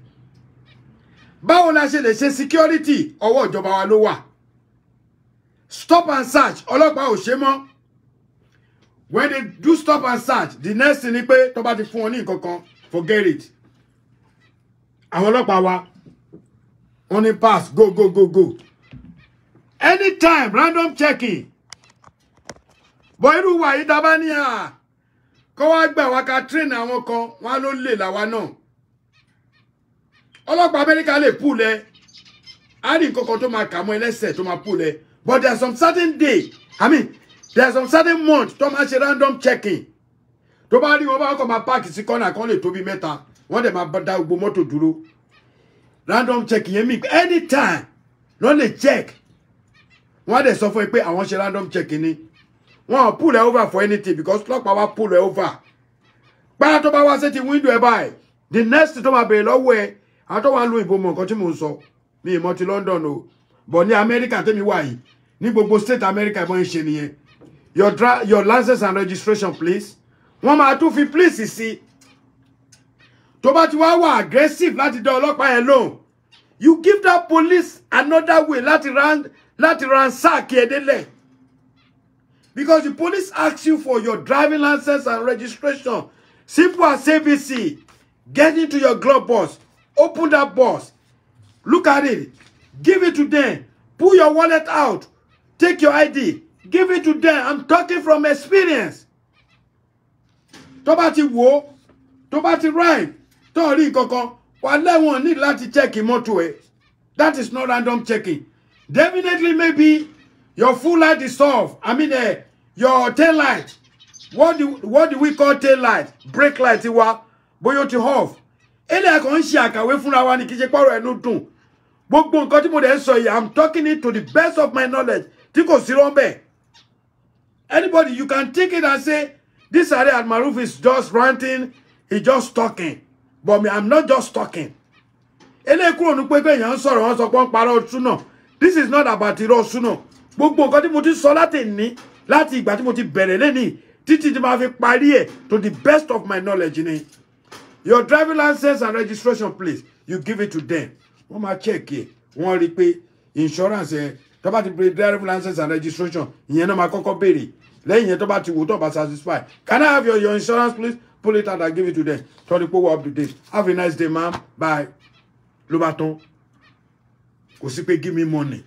Báwo la ṣe lè ṣe security ọwọ́ ìjọba wa ló wà. Stop and search ọlọ́pàá ò ṣe mọ́. When they do stop and search the next thing ni pé tó bá ti fún wọn ní nǹkan kan forget it. Àwọn ọlọ́pàá wa wọ́n ní pass go go go go. Anytime random checking. Bọ̀ irú wa yìí dábàá ní kọ́ wá gbà wá ká train àwọn kan wọ́n ló lè làwa náà. Ọlọ́pàá Amẹ́ríkà lè púlẹ̀. A ní nǹkan kan tó máa kà mọ́ ẹlẹ́sẹ̀ tó máa púlẹ̀. But there's some certain day, there's some certain month tó máa ṣe random checking. Tó bá rí wọn bá kọ́ máa park sí corner kan lè tóbi mẹ́ta. Wọ́n dẹ̀ máa dá gbogbo mọ́tò dúró. Random checking yẹn mi anytime ló lè check. Wọ́n dẹ̀ sọ fún ẹ pé àwọn ṣe random checking ni. Wọ́n pull over for anything because ọlọ́pàá wa pull over. Báyà tó bá wá sí ti window ẹ báyìí. The next tó máa bèèrè lọ́wọ́ ẹ. Àwọn tó wà ń lo ìbò mọ̀ nǹkan tí mò ń sọ. Mi ìmọ̀ ti London o. But ní America tẹ́mi wà yìí. Ní gbogbo state America ìbọn ń ṣe nìyẹn. Your license and registration please. Wọ́n máa tún fi please sí. Tó bá ti wá wà aggressive láti dá ọlọ́pàá yẹn lóhùn. You give that police another way láti ransack ẹ délẹ̀. Because the police ask you for your driving license and registration. Simple as ABC. Get into your glove box. Open that box. Look at it. Give it to them. Pull your wallet out. Take your ID. Give it to them. I'm talking from experience. Tó bá ti wò, tó bá ti ride, tó rí nǹkankan, wà lẹ́wọ̀n ní láti check mọ́tò ẹ̀. That is not random checking. Definitely maybe your full light is off. Your tail light. What do we call tail light? Brake light wa, bóyá ti off. Ele kan ṣe àkàwé fúnra wa ní kì í ṣe pọ̀rọ̀ ẹnu dùn. Gbogbo nǹkan tí mo dẹ̀ sọ yìí, I'm talking it to the best of my knowledge. Tí kò sí rọ́ńbẹ̀. Anybody, you can take it and say, this Ààrẹ Almaroof is just ranting, he's just talking. But me, I'm not just talking. Ele kúrò ní pé èèyàn ń sọ̀rọ̀ wọn sọ pé ń parọ́ súnà. This is not about irọ́ súnà. Gbogbo nǹkan tí mo ti sọ láti ìgbà tí mo ti bẹ̀rẹ̀ lẹ́nìí títí tí máa fi parí ẹ̀ to the best of my knowledge ni. Your driving license and registration please, you give it to them. Wọ́n máa check ẹ̀. Wọ́n rí pé insurance ẹ̀ tó bá ti pay driving license and registration ìyẹn náà máa kọ́kọ́ béèrè. Lẹ́yìn yẹn tó bá ti wò tó bá satisfy. Can I have your insurance please? Pull it out and give it to them. Tell the people up to date. Have a nice day, ma'am. Bye. Ló bá tán. Kò sí pé give me money.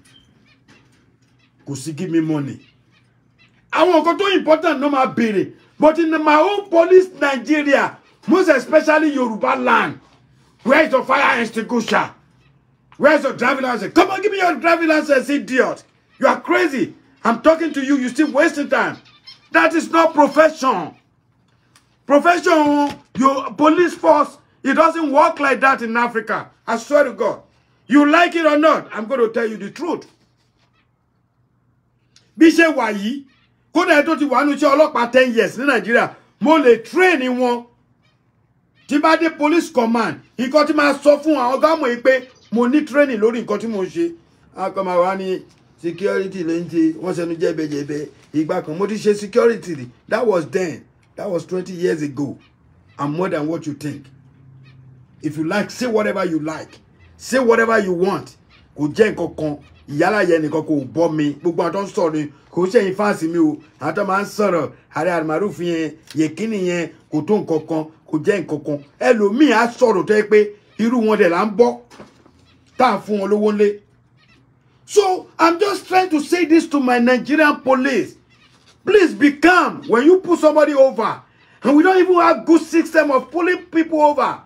Kò sí give me money. Àwọn nǹkan tó important no máa béèrè. But in my own police Nigeria, most especially Yoruba land, where is your fire extinguisher? Where is your driving license? Come on, give me your driving license, idiot. You are crazy. I'm talking to you. You're still wasting time. That is not profession. Profession, your police force, it doesn't work like that in Africa. I swear to God. You like it or not, I'm going to tell you the truth. Bí ṣe wà yìí, kódà tó ti wà nínú iṣẹ́ ọlọ́pàá 10 years ní Nàìjíríà, mo lè train wọn. Tí bá dé police command, nǹkan tí máa sọ fún àwọn ọ̀gá mọ̀ pé mo ní training lórí nǹkan tí mo ṣe. A kàn máa wá ní security ló ń ṣe, wọ́n ṣẹnu jẹ́bẹ̀jẹ̀bẹ̀. Ìgbà kan mo ti ṣe security. That was then. That was 20 years ago. I'm more than what you think. If you like, say whatever you like. Say whatever you want. Kò jẹ́ nǹkan kan. Ìyálà yẹn nìkan kò bọ́ mi. Gbogbo àwọn tó ń sọ̀rọ̀ ni kò ṣe yín fáǹsì mi o. Àwọn tó máa ń sọ̀rọ̀ ààrẹ àmàrúfin yẹn, yèkínì yẹn kò tó nǹkan kan, kò jẹ́ nǹkan kan. Ẹlòmíì á sọ̀rọ̀ tó yẹ pé irú wọn dẹ̀ là ń bọ́. Tá à fún wọn lówó ńlé. So I'm just trying to say this to my Nigerian police. Please be calm when you pull somebody over. And we don't even have good system of pulling people over.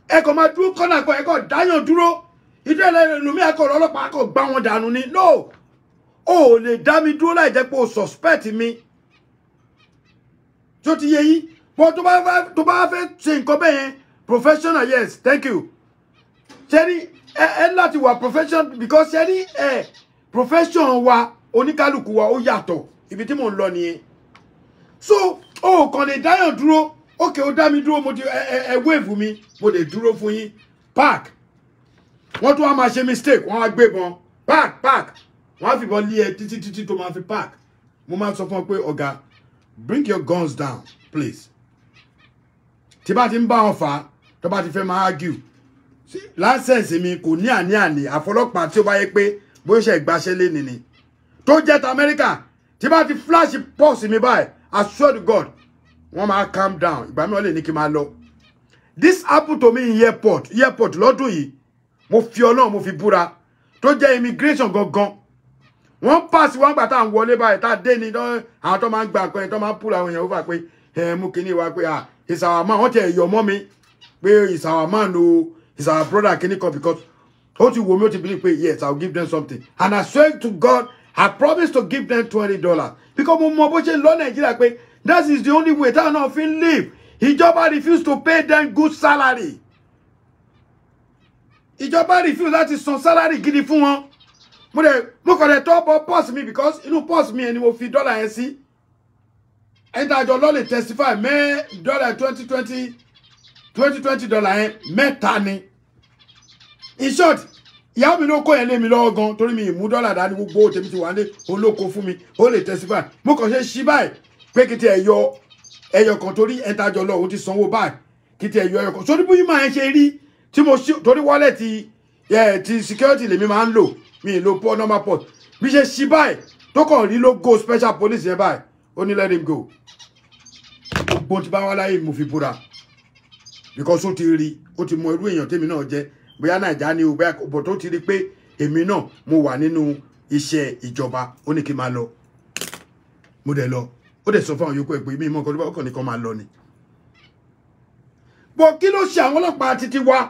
Ẹ kò máa dúró kọ́nà kan, ẹ kò dáyàn dúró. Ìdílé lómi akọ̀rọ̀ ọlọ́pàá kò gbá wọn dànù ni. No. O lè dá mi dúró láì jẹ́ pé o suspect mi. Tó ti yé yín. But tó bá fẹ́ ṣe nǹkan bẹ́ẹ̀ yẹn, professional, yes, thank you. Ṣẹ́rí ẹ láti wà professional because ṣẹ́rí profession wa oníkálùkù wa ó yàtọ̀. Ibi tí mò ń lọ nìyẹn. So o kàn lè dáyàn dúró. Okay, ó dá mi dúró, mo ti wave mi, mo lè dúró fún yín. Park. Wọ́n tún wá máa ṣe mistake, wọ́n wá gbébọn. Park. Wọ́n á fìbọn lé ẹ títí tó máa fi park. Mo máa sọ fún ọ pé ọ̀gá, bring your guns down, please. Tí bá ti ń bá wọn fà, tó bá ti fẹ́ máa argue. License mi kò ní àní àfọlọ́pàá tí ó bá yẹ pé bóyá ṣe ìgbàṣẹ́ lé nìní. Tó jẹ́ ti America, tí bá ti flash pulse mi báyìí, I swear to God, wọ́n máa calm down. Ìgbà mi wọ́n lè ní kí n máa lọ. This happened to me in airport lọ́dún yìí. Mo fi Ọlọ́run mo fi búra. Tó jẹ́ immigration gangan. Wọ́n pass wọ́n gbà tá à ń wọlé báyìí tá dé ni àwọn tó máa ń gbà kan tó máa ń pull àwọn èèyàn over pé mú kíní wa pé it's our man. Wọ́n ti ẹ̀yọ̀ mọ́ mi pé it's our man o, it's our brother kíní kan because ó ti wò mí ó ti believe pé yes, I'll give them something. And I swear to God, I promise to give them $20 because mo mọ bó ṣe lọ Nàìjíríà pé that is the only way táwọn náà fi ń live. Ìjọba refuse to pay them good salary. Ìjọba refuse láti san salary gidi fún wọn. Mo kàn lè tọ́ bọ́ pọ́s mi because inú pọ́s mi ẹni mo fi dọ́là yẹn sí. Ẹni àjọ lọ lè testify mẹ́ dọ́là 2020 dọ́là yẹn mẹ́ta ni. In short, ìyá mi ló kó yẹn lé mi lọ́wọ́ gan torí mi ìmú dọ́là dání gbogbo tèmi ti wà ní olóko fún mi. Ó lè testify. Mo kàn ṣe ṣí báyìí pé kí ti ẹyọ kan torí ẹni àjọ lọ ó ti sanwó báyìí kí ti ẹyọ kan. Sórí bóyá máa ń ṣe rí tí mo ṣí torí wallet ti security lèmi máa ń lò. Mi lo port normal port bí ṣe ṣí báyìí tó kàn rí logo special police yẹn báyìí ó ní let him go. Bó ti bá wá láyé mo fi búra because ó ti rí ó ti mọ irú èèyàn tèmi náà jẹ́ bóyá Naija ni o bóyá bó tó ti rí pé èmi náà mo wà nínú iṣẹ́ ìjọba ó ní kí n máa lọ mo dẹ̀ lọ ó dẹ̀ sọ fún àwọn yòókù ẹ̀ pé mi mọ̀ nǹkan tó bá kàn ní kan máa lọ ni. Bó kí ló ṣe àwọn ọlọ́pàá títí wá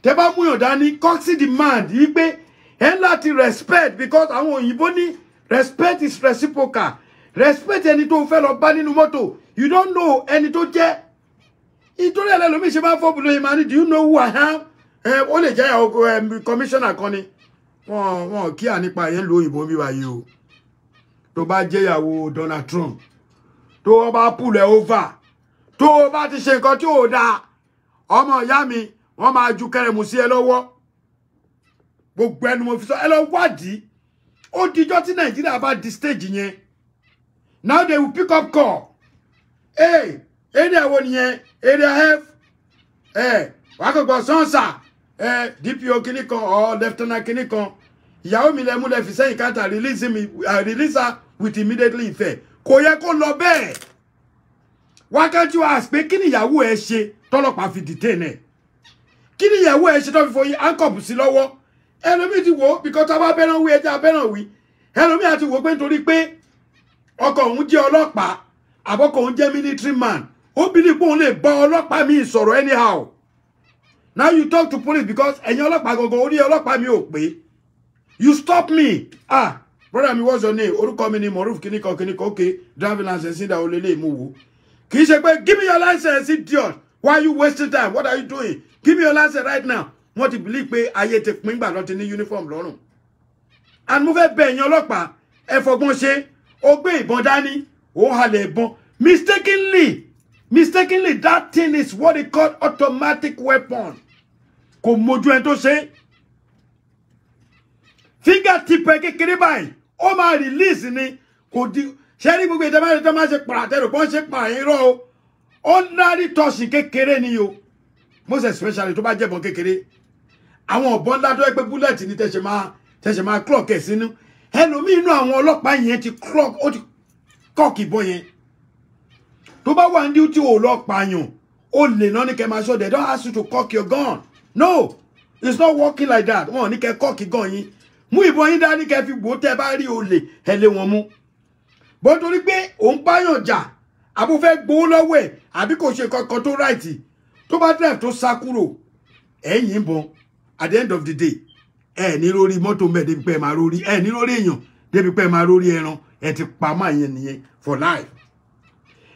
tẹ́ bá mú yàn dání coxy demand yìí pé ẹ láti respect because àwọn òyìnbó ní respect is reciprocal. Respect ẹni tó fẹ́ lọ bá nínú mọ́tò. You don't know ẹni tó jẹ́. Ìtorí ẹ̀lẹ́ lómi ṣe bá fọ́bù lóye máa ní do you know who I am? Ó lè jẹ́ ìyàwó commissioner kan ni. Wọ́n kí à nípa yẹn lo òyìnbó bí wáyé o. Tó bá jẹ́ ìyàwó Donald Trump. Tó bá pull ẹ over. Tó bá ti ṣe nǹkan tí ò dáa. Ọmọ ìyá mi wọ́n máa ju kẹrẹ̀mù sí ẹ lọ́wọ́. Gbogbo ẹnu mo fi sọ ẹ lọ wádìí ó dijọ́ tí Nàìjíríà bá di stage yẹn now they will pick up call area wo nìyẹn area F wákògbọ sọ́nsà DPO kìíní kan or lieutenant kìíní kan ìyàwó mi lẹ́mú lẹ́fi sẹ́yìn káńtà release her with immediately effect kò yẹ kó lọ bẹ́ẹ̀ why can't you ask pé kí ni ìyàwó ẹ ṣe tọ́lọ́pàá fi detain ẹ kí ni ìyàwó ẹ ṣe tó fi fọyín handcuff sí lọ́wọ́ ẹlòmí ti wò because tá bá bẹ́ràn wí ẹja bẹ́ràn wí ẹlòmí àti wò pé nítorí pé ọkọ òun jẹ́ ọlọ́pàá àbọ́kọ òun jẹ́ military man ó believe pé òun lè bá ọlọ́pàá mi sọ̀rọ̀ anyhow. Now you talk to police because ẹ̀yin ọlọ́pàá gangan orí ọlọ́pàá mi ò pé. You stop me. Ah, brother mi, what's your name? Orúkọ mi ni Moruf kìnìkan okay, driving license da olele mú wo. Kì í ṣe pé give me your license, idiot. Why are you wasting time? What are you doing? Give me your license right now. Wọ́n ti believe pé ayé ti pín gbà lọ ti ní uniform lọ́rùn. And mo fẹ́ bẹ̀ ẹ̀yin ọlọ́pàá ẹ fọgbọ́n ṣe ó gbé ìbọn dání ó halẹ̀ ìbọn mistakenly that thing is what they call automatic weapon. Kò mójú ẹni tó ṣe. Fingertip kékeré báyìí ó máa release ni kò di ṣe rí gbogbo ìjọba tó máa ṣe pàtẹ́rù bọ́n ṣe pààyàn irọ́ o ordinary tọ́sí kékeré ni o most especially tó bá jẹ́bọn kékeré àwọn ọ̀bọ̀n ńlá tó yẹ pé bullet ni tẹ̀sẹ̀ máa clock ẹ̀ sínú ẹlòmíì inú àwọn ọlọ́pàá yẹn ti clock ó ti cock ìbọn yẹn tó bá wà ní duty ò lọ pààyàn ó lè náà ní kẹ́ máa sọ they don't ask you to cock your gun no it's not working like that wọn ò ní kẹ́ cock gun yín mú ìbọn yín dání kẹ́ fi wò tẹ́ bá rí olè ẹ lé wọn mú bó torí pé òun báyàn jà àbó fẹ́ gbowó lọ́wọ́ ẹ̀ àbí kò ṣe kankan tó right tó bá drive tó sá kúrò ẹ̀yìn ìbọn at the end of the day ẹ ní lórí mọ́tò mẹ́ débi pé máa rórí ẹ ní lórí èèyàn débi pé máa rórí ẹran ẹ ti pa máa yẹn nìyẹn for life.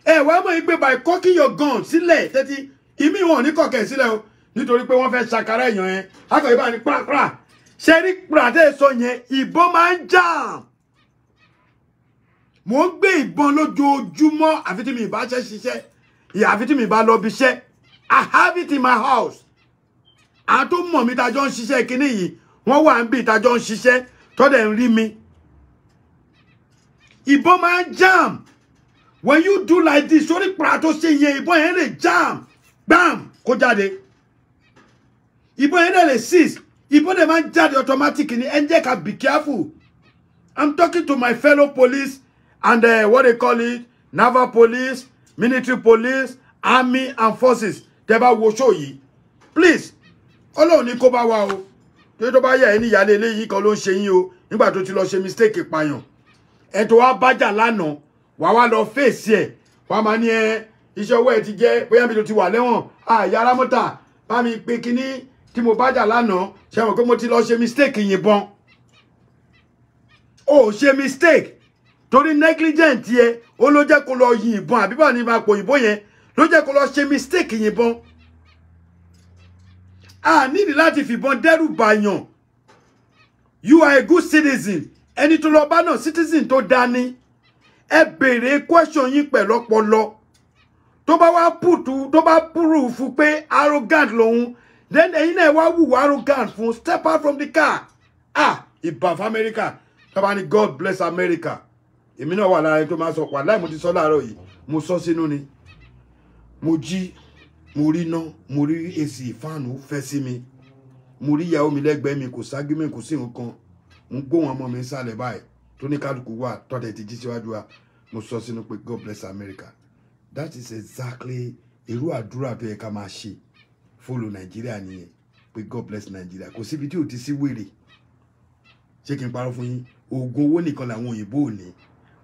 Ẹ wá mọ̀ pé by cocking your gun sílẹ̀ tẹ́tí ìmí wọn ní kọ̀kẹ́ sílẹ̀ o nítorí pé wọ́n fẹ́ ṣàkárá èèyàn yẹn akọ̀wé bá ní pàápàá ṣe rí pàtẹ́ sọ yẹn ìbọn máa ń jà mo ń gbé ìbọn lójoojúmọ́ àfi tí mi bá ṣiṣẹ́ àfi tí mi bá lọ bí iṣẹ́ I have it in my house. A tó mọ̀ mi tájọ́ ń ṣiṣẹ́ kíní yìí wọ́n wà ń bí tájọ́ ń ṣiṣẹ́ tọ́dẹ̀ ń rí mi. Ìbọn máa ń jam. When you do like this, sórí pàrà tó ṣe yẹn ìbọn yẹn lè jam. Bam! Kó jáde. Ìbọn yẹn lè seize. Ìbọn dẹ̀ máa ń jáde automatic ni. Ẹ jẹ́ ká be careful. I'm talking to my fellow police and what they call it, naval police, military police, army and forces. Tẹ́ bá wo show yìí. Please, Ọlọ́run ní kó bá wa o. Tó bá yẹ ẹni ìyálé eléyìí kan ló ń ṣe yín o nígbà tó ti lọ ṣe mistake pààyàn. Ẹ tó wá bájà lánàá, wá lọ face ẹ̀. Wá máa ní iṣẹ́ owó ẹ̀ ti jẹ́ bóyá mi tó ti wà lẹ́wọ̀n. Yàrá mọ́tà bá mi pé kíní tí mo bájà lánàá ṣe mọ̀ pé mo ti lọ ṣe mistake yìnbọn. Ó ṣe mistake torí negligent yẹ ó ló jẹ́ kó lọ yìnbọn àbí bá ní bá pò yìnbọn yẹn ló jẹ́ kó lọ ṣe mistake yìnbọn. Nídìí láti fìbọn dẹ́rù bàyàn. You are a good citizen. Ẹni tó lọ bá náà citizen tó dání. Ẹ béèrè question yín pẹ̀lú ọpọlọ. Tó bá wá pùtù, tó bá púrù fún pé arrogant lòun. Then ẹ̀yin náà wá wù arrogant fún step out from the car. Ìbà fún America. Tó bá ní God bless America. Èmi náà wà lára ẹni tó máa sọ wàláhì mo ti sọ láàárọ̀ yìí. Mo sọ sínú ni. Mo jí. Mo rí iná, mo rí èsì fáànù fẹ́ sí mi. Mo rí ìyàwó mi lẹ́gbẹ̀ẹ́ mi kò ságímẹ̀ kò sí nǹkan. Mo gbóhùn ọmọ mi sálẹ̀ báyìí. Tó ní kálukú wà tọ́tẹ̀ ti jí síwájú wa. Mo sọ sínú pé God bless America. That is exactly irú àdúrà tó yẹ ká máa ṣe. Follow Nigeria nìyẹn. Pé God bless Nigeria. Kò síbi tí ò ti sí wèrè. Ṣé kí n parọ́ fún yín? Oògùn owó nìkan làwọn òyìnbó ò ní.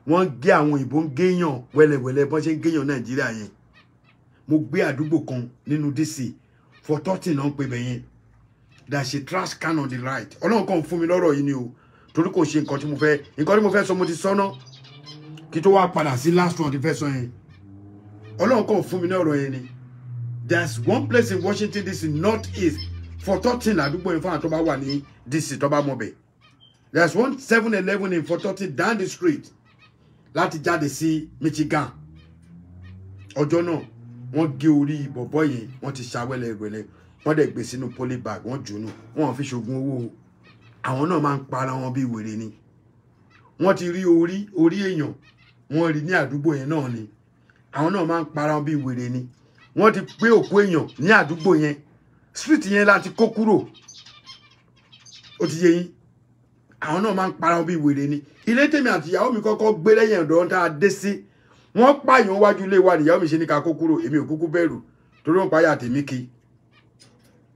Wọ́n gé àwọn òyìnbó ń géyàn wẹ́lẹ́wẹ́lẹ́ bọ́n ṣe ń géyàn Nàìjíríà yẹn. Mo gbé àdúgbò kan nínú DC for 13 náà pé bẹ́yẹn that she trash can on the right. Ọlọ́run kan fún mi lọ́rọ̀ yìí ni o torí kò ṣe nǹkan tí mo fẹ́ sọ mo ti sọ́nà kí tó wá padà sí last one tí fẹ́ sọ yẹn. Ọlọ́run kan fún mi lọ́rọ̀ yẹn ni. There's one place in Washington DC North East for 13 àdúgbò yẹn fún àwọn tó bá wà ní DC tó bá mọ̀ bẹ̀. There's one 7-Eleven in 430 down the street láti jáde sí Michigan. Ọjọ́ náà wọ́n gé orí bọ̀bọ́ yẹn wọ́n ti ṣàwẹ́lẹ̀wẹ́lẹ̀ wọ́n dẹ̀ gbé sínú polybag wọ́n jùnú wọ́n fi ṣògùn owó àwọn náà máa ń para wọn bí wèrè ni wọ́n ti rí orí èèyàn wọ́n rí ní àdúgbò yẹn náà ni àwọn náà máa ń para wọn bí wèrè ni wọ́n ti gbé òkú èèyàn ní àdúgbò yẹn street yẹn láti kó kúrò ó ti yé yín àwọn náà máa ń para wọn bí wèrè ni ilé tèmi àti ìyàwó mi kọ́kọ́ gbé lẹ́yìn ọ̀dọ̀ tá a dé sí wọ́n pààyàn wájú ilé wa nìyàwó mi ṣe ní ká kó kúrò èmi ò kúkú bẹ̀rù torí wọ́n pààyà tèmi kí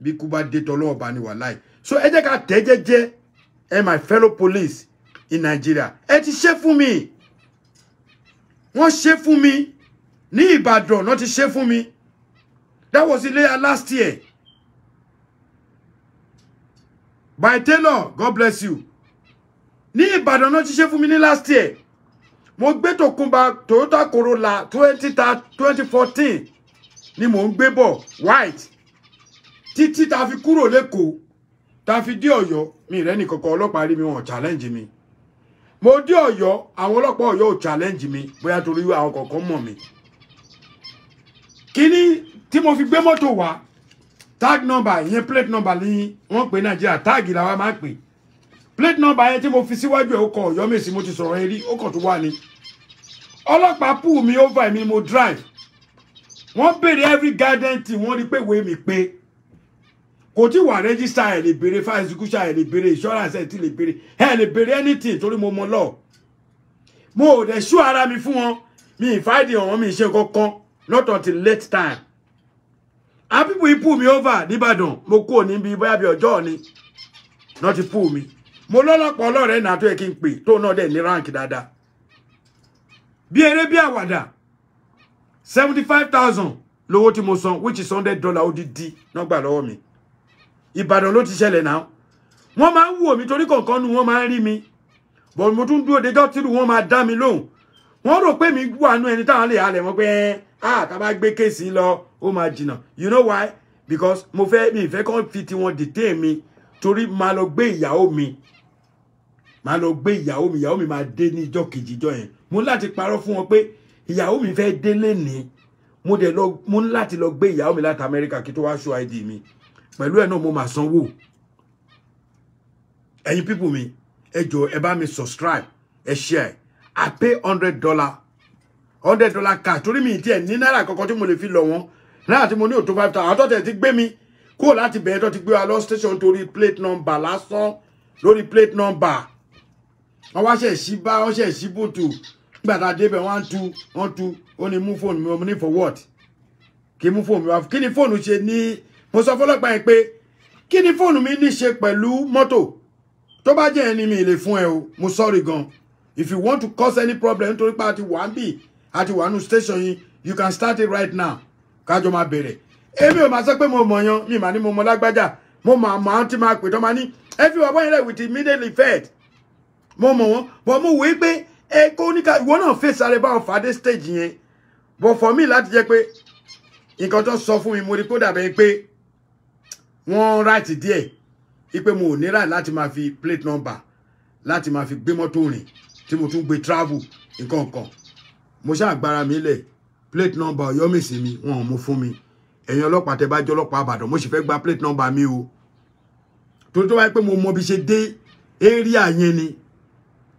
bí kú bá dé tọ́lọ́wọ́ bá ní wàláì so ẹ jẹ́ ká tẹ́ jẹ́jẹ́ my fellow police in Nigeria ẹ ti ṣe fún mi wọ́n ṣe fún mi ní Ìbàdàn náà ti ṣe fún mi. That was in last year. By Taylor, God bless you. Ní Ìbàdàn náà ti ṣe fún mi ní last year. Mo gbé Tòkunbọ̀ Toyota Corolla 2014 ni mo ń gbé bọ̀ white. Títí tá fi kúrò l'Ékòó, tá fi dé Ọ̀yọ́, mi rẹ́ ní kankan ọlọ́pàá rí mi wọ́n challenge mi. Mo dé Ọ̀yọ́, àwọn ọlọ́pàá Ọ̀yọ́ ò challenge mi, bóyá torí àwọn kankan mọ̀ mi. Kíni tí mo fi gbé mọ́tò wá, tag number, yẹn plate number ní wọ́n pè Nàìjíríà, tag la wá máa pè. Plate number yẹn tí mo fi síwájú ẹ̀ ó kọ Ọ̀yọ́ Mèsì, mo ti sọ̀rọ̀ yẹn rí, ó kàn tó wà ní. Ọlọ́pàá pull mi over mi mo drive. Wọ́n béèrè every garden tí wọ́n rí pé ìwé mi pé. Kò tí wà register ẹ̀ lè béèrè fire execution ẹ̀ lè béèrè insurance ẹ̀ tí lè béèrè ẹ̀ lè béèrè anything torí mo mọ law. Mo ò dẹ̀ ṣú ara mi fún wọn. Mi ìfáìdì ọ̀wọ́n mi ṣe kankan not until late time. And people pull me over n'Íbàdàn mo kúrò níbi bóyá bí ọjọ́ ni. Not pull me. Mo lọ́lọ́pàá ọlọ́rẹ̀ náà tó yẹ kí n pè tó náà dẹ̀ ní rank dáadáa. Bí eré bí àwàdà 75,000 lówó tí mo san which is $100 odidi náà gbà lọ́wọ́ mi. Ìbàdàn ló ti ṣẹlẹ̀ náà. Wọ́n máa ń wò mí torí kọ̀ọ̀kan nu wọ́n máa ń rí mi. But mo tún dúró déjọ́ tírú wọ́n máa dá mi lóhùn. Wọ́n rò pé mi wà nú ẹni táwọn lè halẹ̀ wọ́n pé tá bá gbé kéèsì lọ ó máa jìnnà. You know why? Because mi ìfẹ́ kàn fi tí wọ́n detain mi torí máa lọ gbé ìyàwó mi. Máa lọ gbé ìyàwó mi máa dé ní ìjọ́ kejì ìjọ́ yẹn. Mo ní láti parọ́ fún wọn pé ìyàwó mi fẹ́ dé lénìí. Mo ní láti lọ gbé ìyàwó mi láti Amẹ́ríkà kí tó wá show ID mi. Pẹ̀lú ẹ̀ náà mo máa sanwó. Ẹ̀yin people mi, ẹ jọ̀ọ́ ẹ bá mi subscribe, ẹ share. I pay $100 cash torí mi tí ẹ ní náírà kankan tí mo lè fi lọ wọn. Náírà tí mo ní ó tó 5,000. Àwọn tó tẹ̀ ti gbé mi kó láti bẹ̀rẹ̀ tó ti gbé wa lọ station torí plate number lásán lórí plate number. Wọ́n wá ṣe ṣí bá wọ́n ṣe ṣí bùtù. Nígbà tá débẹ̀ wọ́n tú ó ní mú phone mi mo ní for what? Kí mú phone mi wá. Kí ni phone ṣe ní mo sọ fọ́lọ́pàá yẹn pé kí ni phone mi ní ṣe pẹ̀lú mọ́tò? Tó bá jẹ́ ẹni mi lè fún ẹ o. Mo sorry gan. If you want to cause any problem nítorí pé àti wà bí àti wà nú station yín, you can start it right now. Kájọ máa bẹ̀rẹ̀. Èmi ò máa sọ pé mo mọ̀ yan, mi máa ní mo mọ̀ lágbájá. Mo máa ti máa pè tó máa ní ẹ fi wà bọ́ yẹn lẹ̀ with immediate effect. Mo mọ̀ wọ́n, but mo wí pé kó ní ká ìwọ náà face àrẹ bá fàdé stage yẹn. But for me láti jẹ́ pé nǹkan tó sọ fún mi mo rí kó dàbẹ̀ pé wọ́n right díẹ̀. Ipe mo ò ní right láti máa fi plate number láti máa fi gbé mọ́tò rìn tí mo tún gbé travel nǹkan kan. Mo ṣá agbára mi lẹ̀ plate number Ọ̀yọ́ Mèsì mi wọ́n mú fún mi. Ẹ̀yin ọlọ́pàá tẹ́ bá jẹ́ ọlọ́pàá Ìbàdàn mo sì fẹ́ gba plate number mi o. Torí tó wáyé pé mo mọ bí ṣe dé area yẹn ni.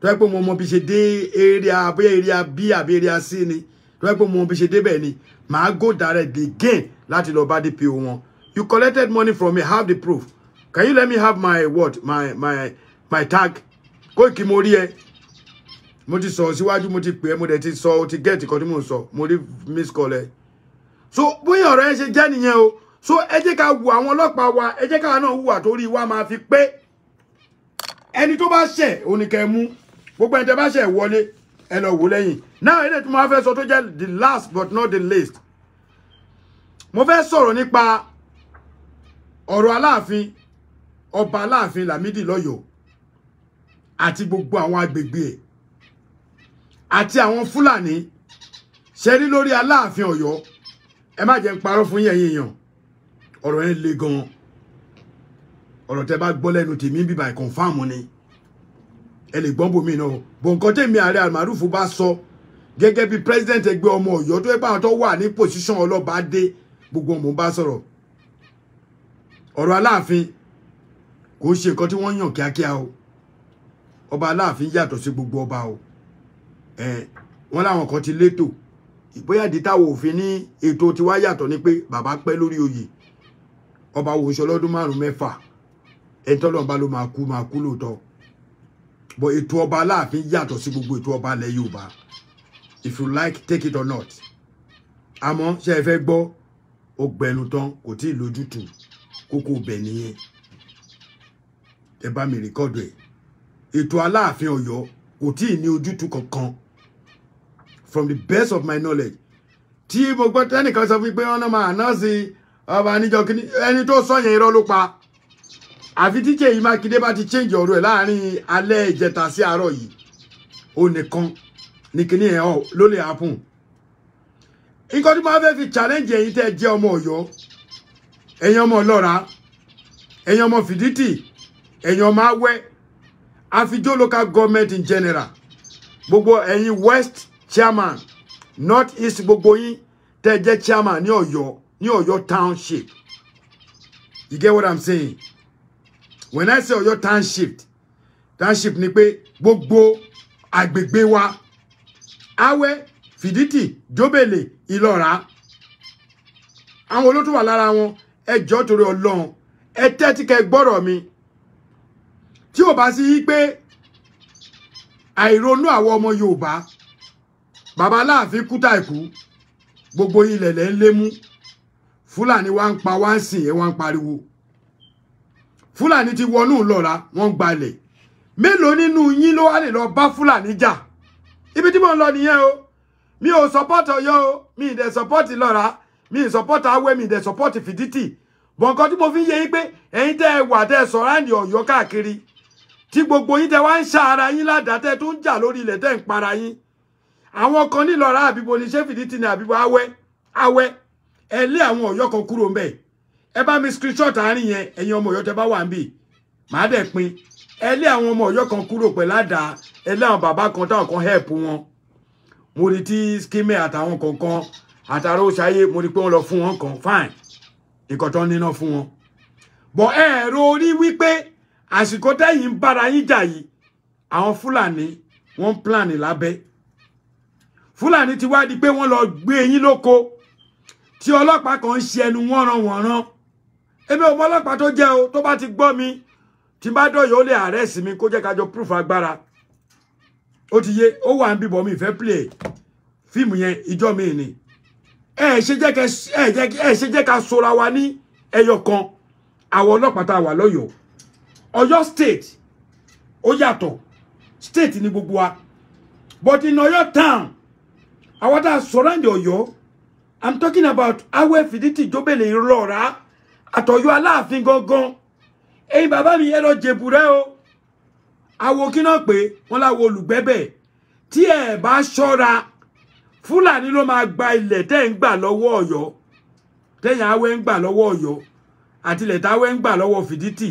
Tó wáyé pé mo mọ bí ṣe dé area bóyá area B àbí area C ni. Tó wáyé pé mo mọ bí ṣe dé bẹ́ẹ̀ ni. Màá go direct again láti lọ bá DPO wọn. You collected money from me, have the proof. Can you let me have my what? My tag? Kó kí mo rí ẹ. Mo ti sọ síwájú mo ti pè ẹ́ mo dẹ̀ ti sọ o ti get nǹkan tí mo sọ. Mo rí miss call ẹ. So bóyá ọ̀rọ̀ ẹ ṣe jẹ́ nìyẹn o. So ẹ jẹ́ ká wo àwọn ọlọ́pàá wa, ẹ jẹ́ ká náà hùwà torí wa máa fi pé ẹni tó bá ṣẹ̀ ó ní kẹ́ mú. Gbogbo ẹni tẹ́ bá ṣẹ̀ wọlé ẹ lọ wò lẹ́yìn. Now ilé tí mo fẹ́ sọ tó jẹ́ the last but not the least. Mo fẹ́ sọ̀rọ̀ nípa ọ̀rọ̀ Aláàfin ọba Aláàfin Lámídì lọ́yọ̀ọ́ àti gbogbo àwọn agbègbè ẹ̀ àti àwọn Fúlàní ṣe rí lórí Aláàfin Ọ̀yọ́. Ẹ má jẹ́ n parọ́ fún yín èèyàn. Ọ̀rọ̀ yẹn le gan. Ọ̀rọ̀ tẹ́ bá gbọ́ lẹ́nu tèmi bíbá confirm ni. Ẹ lè gbọ́n bòmí náà. Bọ̀ nǹkan tèmi Ààrẹ Almarufu bá sọ gẹ́gẹ́ bí president ẹgbẹ́ ọmọ Ọ̀yọ́ tó yẹ pé àwọn tó wà ní position ọlọ́ba dé gbogbo ọmọ bá sọ̀rọ̀. Ọ̀rọ̀ Aláàfin kò ṣe nǹkan tí wọ́n yàn kíákíá o. Ọba Aláàfin yàtọ̀ sí gbogbo ọba o. Wọ́n láwọn kan ti létò. Bóyá di táwọn òfin ní ètò tí wá yàtọ̀ ní pé bàbá pẹ́ lórí oyè. Ọba wo ṣe ọlọ́dún 5-6. Ẹni tọ́lọ́run ló máa kú lóòótọ́. But ètò ọba Aláàfin yàtọ̀ sí gbogbo ètò ọba ilẹ̀ Yorùbá. If you like, take it or not. Àmọ́ ṣé ẹ fẹ́ gbọ́ ọgbẹ̀nu tán kò tí ì lójútùú. Kókó bẹ̀ nìyẹn. Ẹ bá mi rìkọ́dù ẹ̀. Ètò Aláàfin Ọ̀yọ́ kò tí ì ní ojútùú kankan. from the best of my knowledge. Tí mo gbọ́ tẹ́nìkan sọ fún mi pé wọ́n náà máa announce ọba níjọ́ kìíní ẹni tó sọ yẹn irọ́ ló pa. Àfi tí Ṣèyí Mákindé bá ti change ọ̀rọ̀ ẹ̀ láàrin alẹ́ ìjẹta sí àárọ̀ yìí. Ó nìkan ní kíní ẹ̀ ló lè happen. Nǹkan tí mo fẹ́ fi challenge ẹ̀yin tẹ́ jẹ́ ọmọ Ọ̀yọ́, ẹ̀yin ọmọ Ọlọ́ra, ẹ̀yin ọmọ Fìdítì, ẹ̀yin ọmọ Awẹ́, Àfijó local government in general, gbogbo ẹ̀yin West chairman, North East gbogbo yín tẹ́ jẹ́ chairman ní Ọ̀yọ́ township. You get what I'm saying? When I say Ọ̀yọ́ township ni pé gbogbo agbègbè wa, Awẹ́, Fìdítì, Jóbèlè, Ìlọ́ra, àwọn olótú wà lára wọn, ẹ jọ̀ọ́ torí Ọlọ́run, ẹ tẹ́tí kẹ́ gbọ́rọ̀ mi. Tí ó bá sí pé àìronú àwọn ọmọ Yorùbá, bàbá Aláàfin kúta ìkú, gbogbo ilẹ̀ lẹ́ ń lé mú, Fúlàní wá ń pa wá ń sìn ẹ wá ń pariwo. Fúlàní ti wọnú Ìlọ́ra, wọ́n gbalẹ̀. Mélòó nínú yín ló wá lè lọ bá Fúlàní jà? Ibi tí mo ń lọ nìyẹn o. Mi ò support Ọ̀yọ́ o, mi dẹ̀ support Ìlọ́ra, mi support Awẹ́, mi dẹ̀ support Fìdítì. Bọ̀ nǹkan tí mo fi yé yín pé ẹ̀yin tẹ́ wà tẹ́ surround Ọ̀yọ́ káàkiri, tí gbogbo yín tẹ́ wá ń ṣá ara yín ládàá tẹ́ tó ń jà lórí ilẹ̀ tẹ́ ń para yín. Àwọn kan ní Ìlọ́ra àbíbo ní ṣé Fìdítì ní àbíbo Awẹ́, ẹ lé àwọn Ọ̀yọ́ kan kúrò ńbẹ̀. Ẹ bá mi screenshot àárín yẹn, ẹ̀yin ọmọ Ọ̀yọ́ tẹ́ bá wà ńbí. Màá dẹ̀ pín. Ẹ lé àwọn ọmọ Ọ̀yọ́ kan kúrò pẹ̀lú àdá, ẹ lé àwọn bàbá kan táwọn kan help wọn. Mo rí tí skime àtàwọn kọ̀ọ̀kan àtàrò ṣayé, mo rí pé wọ́n lọ fún wọn kan, fine. Nǹkan tó níná fún wọn. Bọ̀ ẹ̀rọ orí wípé àsìkò tẹ́yìn bára yín jà yìí, àwọn Fúlàní wọ́n plan lábẹ́. Fúlàní ti wá di pé wọ́n lọ gbé yín lóko, tí ọlọ́pàá kan ń ṣe ẹnu wọ́nranwọ̀nran. Èmi ò mọ ọlọ́pàá tó jẹ́ o, tó bá ti gbọ́ mi, tí bá dọ̀yọ̀ ó lè arrest mi kó jẹ́ ká jọ proof agbára. Ó ti yé, ó wà ń bíbọ̀ mi fẹ́ play fíìmù yẹn ìjọ mi ni. Ẹ ṣe jẹ́ ká sora wa ní ẹyọ kan, àwọn ọlọ́pàá tá wà lọ́yọ̀ọ́. Ọ̀yọ́ state ó yàtọ̀, state ni gbogbo wa. But in Ọ̀yọ́ town, àwọn tá surround Ọ̀yọ́, I'm talking about Awẹ́, Fìdítì, Jóbèlè, Ìlọ́ra, àtọ̀yọ́ Aláàfin gangan. Ẹ̀yin bàbá mi ẹ lọ jèbùrẹ́ o. Àwo kí náà pé wọ́n láwo olùgbẹ́bẹ̀. Tí ẹ bá ṣọ́ra, Fúlàní ló máa gba ilẹ̀ tẹ́ ń gbà lọ́wọ́ Ọ̀yọ́. Tẹ́yìn Awẹ́ ń gbà lọ́wọ́ Ọ̀yọ́. Àti ilẹ̀ táwẹ́ ń gbà lọ́wọ́ Fìdítì.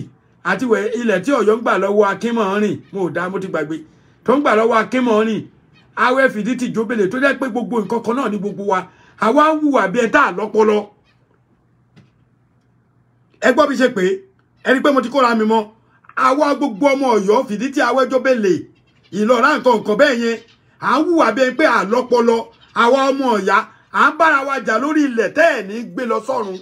Àti ilẹ̀ tí Ọ̀yọ́ ń gbà lọ́wọ́ Akínmọ̀ọ́rìn. Mo ti gbàgbé. Tó ń gbà lọ́wọ́ Akínmọ̀ọ́rìn. Awẹ́, Fìdítì, Jóbèlè tó jẹ́ pé gbogbo nǹkan kan náà ní gbogbo wa. Àwa ń hùwà bí ẹ tá lọ́pọlọ. Ẹ gbọ́ bí ṣe pé ẹni pé mo ti kóra mi mọ́. Àwa gbogbo ọmọ Ọ̀yọ́, Fìdítì, Awẹ́, Jóbèlè, Ìlọ́ra nǹkan bẹ́ẹ̀ yẹn. À ń hùwà bí ẹ pé àlọ́pọlọ. Àwa ọmọ Ọ̀yá à ń bára wa jà lórí ilẹ̀ tẹ́ ẹ̀ ní gbé lọ sọ́run.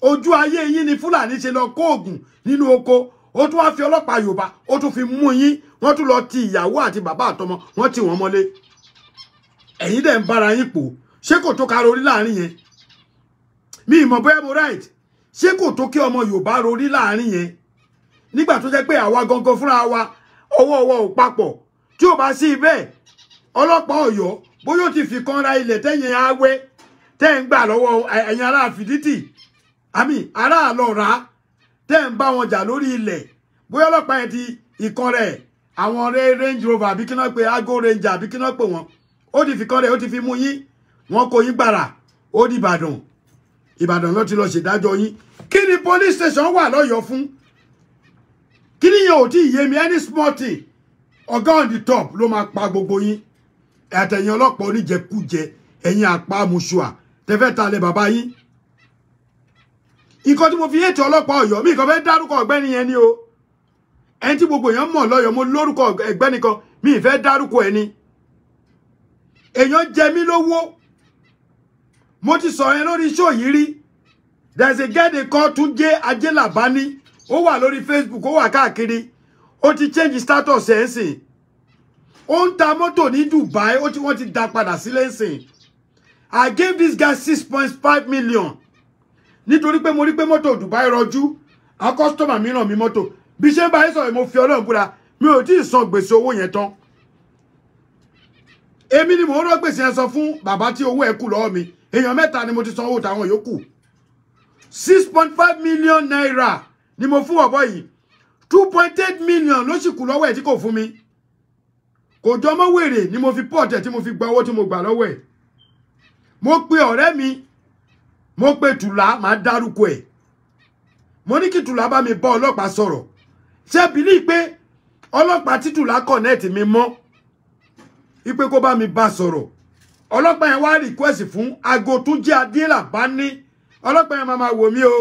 Ojú ayé yín ni Fúlàní ṣe lọ kó ògùn nínú oko. Ó tún wá fi ọlọ́pàá Yorùbá, ó tún fi mú yín. Wọ́n tún lọ ti ìyàwó àti bàbá àtọmọ, wọ́n tì wọ́n mọ́lé. Ẹ̀yin dẹ̀ ń bára yín pò. Ṣé kò tó ká rorí láàrin yẹn? Mi ìmọ̀ bóyá mo right. Ṣé kò tó kí ọmọ Yorùbá rorí láàrin yẹn? Nígbà tó jẹ́ pé àwa gangan fúnra wa, ọwọ́ ò papọ̀. Tí ò bá sí ibẹ̀, ọlọ́pàá Ọ̀yọ́ bóyá ó ti fi kan ra ilẹ̀ tẹ́yìn Awẹ́ tẹ́ ń gbà lọ́wọ́ ẹ̀yin ará Fìdítì, ará Ìlọ́ra tẹ́ ń bá wọn jà lórí ilẹ̀. Bóyá ọlọ́pàá yẹn ti ìkan rẹ̀, àwọn Range Rover àbí kí náà pé Ago Ranger àbí kí náà pé wọn. Ó ti fi kan rẹ̀, ó ti fi mú yín. Wọ́n kó yín gbàrà, ó di Ìbàdàn ló ti lọ ṣèdájọ́ yín. Kí ni police station wà lọ́yọ̀ọ́ fún? Kí ni yẹn ò tí ì yé mi, any small thing. Ọ̀gá on the top ló máa pa gbogbo yín. Àtẹ̀yìn ọlọ́pàá oníjẹkújẹ, ẹ̀yin àpá Mùṣùà, tẹ́fẹ́ ta lẹ bàbá yín. Nǹkan tí mo fi hate ọlọ́pàá Ọ̀yọ́, mi kàn fẹ́ dárúkọ ọ̀gbẹ́ni yẹn ni o. Ẹni tí gbogbo èèyàn mọ̀ lọ́yọ̀ọ́, mo lórúkọ ẹgbẹ́ni kan, mi ì fẹ́ dárúkọ ẹni. Èèyàn jẹ mí lówó. Mo ti sọ̀rọ̀ yẹn lórí show yìí rí. There's a guy they call Túnjí Ajélàbání. Ó wà lórí Facebook, ó wà káàkiri. Ó ti change status ẹ̀ ń sìn. Ó ń ta mọ́tò ní Dubai, wọ́n ti dá padà sílé ń sìn. I gave this guy 6.5 million. Nítorí pé mo rí pé mọ́tò Dubai rọjú. Àwọn customer mi ràn mí mọ́tò. Bí ṣe bá yín sọ̀rọ̀ mo fi Ọlọ́run búra, mi ò tí ì san gbèsè owó yẹn tán. èmi ni mo rò gbèsè ẹ sọ fún bàbá tí owó ẹ kù lọ́wọ́ mi èèyàn mẹ́ta ni mo ti san owó táwọn yòókù 6.5 million naira ni mo fún ọ̀bọ yìí 2.8 million ló sì kù lọ́wọ́ ẹ̀ tí kò fún mi kò jọ mọ́ wèrè ni mo fi port ẹ̀ tí mo fi gba owó tí mo gbà lọ́wọ́ ẹ̀ mo pe ọ̀rẹ́ mi mo pe Tùlá máa dárúkọ ẹ̀ mo ní kí Tùlá bá mi bá ọlọ́pàá sọ̀rọ̀ ṣé bìlí pé ọlọ́pàá tí Tùlá connect mi mọ́ ipe kó bá mi bá sọ̀rọ̀ ọlọ́pàá yẹn wá request fún aago tún jẹ́ adéla bá ní ọlọ́pàá yẹn máa wò mí o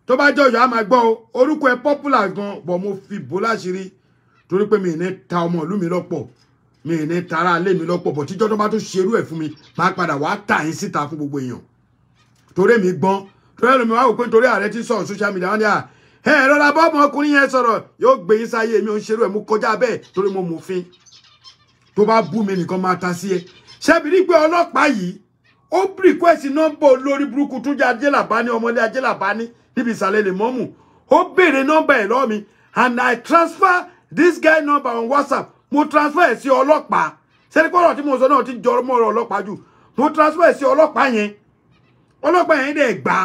tó bá jẹ́ Ọ̀yọ́ á máa gbọ́ o orúkọ ẹ popular gan bọ̀ mo fi bò láṣìírí torí pé mi ní ta ọmọ ìlú mi lọ́pọ̀ mi ní tara alé mi lọ́pọ̀ bọ̀ tíjọ́ tó bá tó ṣerú ẹ̀ fún mi máa padà wá tà yín síta fún gbogbo èèyàn torí mi gbọ́n torí ẹlòmí wá wò pé torí ààrẹ ti sọ̀rọ̀ social media wọn ni à ẹ lọ́la bọ́ ọmọkùnrin yẹn sọ̀rọ̀ yóò gbé yín sáyé mi ò ń ṣerú ẹ̀ mú kọjá bẹ́ẹ̀ torí mo mòfin tó bá bú mi nìkan máa ta sí ẹ ṣebí pé ọlọ́pàá yìí ó request nọ́mbà olórí burúkú tó jẹ́ Ajélàbá ní ọmọlé Ajélàbá ní níbi ìsàlẹ̀ lè mọ́mù ó béèrè nọ́mbà ẹ̀ lọ́wọ́ mi and I transfer this guy number on WhatsApp mo transfer ẹ̀ sí ọlọ́pàá sẹ́ni pọ́nrọ̀ tí mo sọ náà ti jọ mọ́ ọ̀rọ̀ ọlọ́pàá jù mo transfer ẹ̀ sí ọlọ́pàá yẹn dẹ̀ gba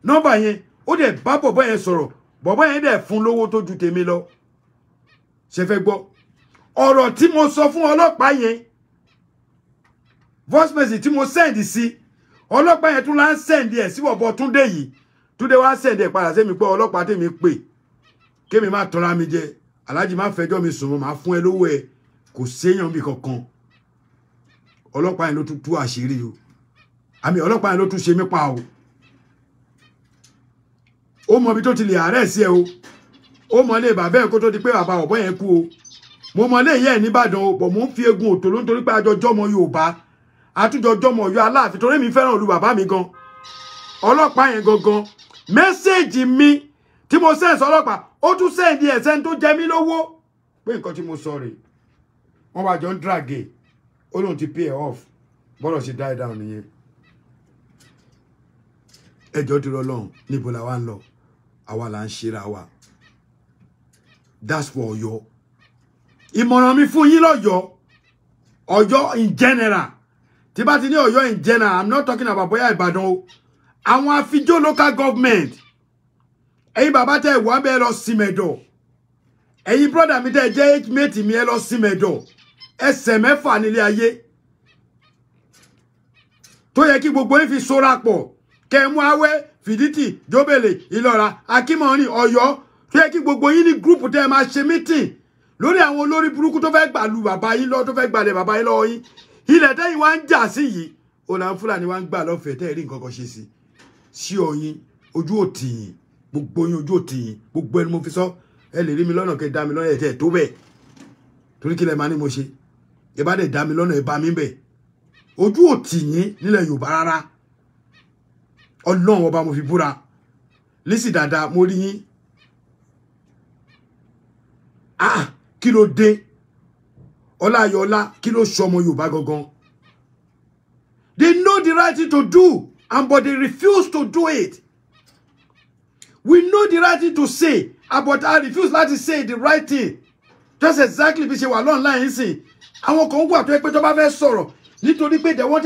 nọ́mbà yẹn ó dẹ̀ bá bọ̀bọ́ yẹn sọ̀rọ̀ bọ̀bọ́ yẹn dẹ̀ fún lówó tó ju tèmi lọ ṣe fẹ́ gbọ́ ọ̀rọ̀ tí mo sọ fún ọlọ́pàá yẹn voice message tí mo send sí ọlọ́pàá yẹn tún lá ń send ẹ̀ sí bọ̀bọ́ Túndé yìí Túndé wá send ẹ̀ padà sí mi pé ọlọ́pàá tèmi pè kémi má tọ́ra mi jẹ aláàjì má fẹjọ́ mi sùn má fún ẹ lówó ẹ kò séèyàn bí kankan ọlọ́pàá yẹn ló tún tú àṣírí o àmì ọlọ́pàá yẹn ló tún ṣe mí pa o ó mọ ibi tó ti lè àárẹ̀ sí ẹ o ó mọ ilé bàbá ẹ kó tó di pé bàbá ọ̀bọ yẹn kú o mo mọ ilé yẹn nìbàdàn o bọ̀ mo ń fi egun òtò ló ń torí pé àjọjọ́ ọmọ Yorùbá àtújọjọ́ ọmọ Ọ̀yọ́ Aláàfin torí mi fẹ́ràn olú bàbá mi gan ọlọ́pàá yẹn gangan mẹ́sẹ̀jì mi tí mo sẹ́ǹsì ọlọ́pàá ó tún sẹ́ǹdì ẹ̀sẹ̀ tó jẹ mí lówó pé nǹkan tí mo sọ rèé wọ́n wá jọ ń dragé ó lóun ti pay off bọ́rọ̀ ṣe die down nìyẹn ẹjọ́ ti rọ lọ́hùn níbo la wá ń lọ àwa là ń ṣera wa that's for Ọ̀yọ́ ìmọ̀ràn mi fún yín lọ́yọ́ Ọ̀yọ́ in general tí bá ti ní Ọ̀yọ́ in general I'm not talking about bóyá Ìbàdàn o àwọn àfijó local government ẹ̀yin bàbá tẹ́ ìwà bẹ́ẹ̀ lọ sí mẹ́dọ̀ ẹ̀yin brother mi tẹ́ jẹ́ mate mi ẹ lọ sí mẹ́dọ̀ ẹsẹ̀ mẹ́fà nílé ayé tó yẹ kí gbogbo yín fi sóra pọ̀ kẹmú awẹ́ fìdítì jóbèlè ìlọ́ra akímọ̀rin Ọ̀yọ́ tó yẹ kí gbogbo yín ní group tẹ́ máa ṣe meeting lórí àwọn olórí burúkú tó fẹ́ gbàlú bàbá yín lọ tó fẹ́ gbalẹ̀ bàbá yín lọ́wọ́ yín ilẹ̀ tẹ́yìn wá ń jà sí yìí ọ̀là Fúlàní wá ń gbà lọ́fẹ̀ẹ́ tẹ́ rí nǹkan kan ṣe sí ọyìn ojú òtì yín gbogbo yín ojú òtì yín gbogbo ẹni mo fi sọ ẹ lè rí mi lọ́nà kẹ́ dá mi lọ́nà ẹ̀ tó bẹ́ẹ̀ torí kí lẹ máa ní mo ṣe ẹ bá dẹ̀ dá mi lọ́nà ẹ bá mi bẹ̀ ojú òtì yín nílẹ̀ Yorùbá rárá Ọlọ́run ọba mo fi búra lísì dáadáa mo rí yín kí ló dé Ọláyọlá kí ló ṣọmọ Yorùbá gangan they know the right thing to do but they refuse to do it we know the right thing to say but I refuse láti say the right thing just exactly bí ṣe wà online sìn àwọn kan wà tó yẹ pé tó bá fẹ́ sọ̀rọ̀ nítorí pé they want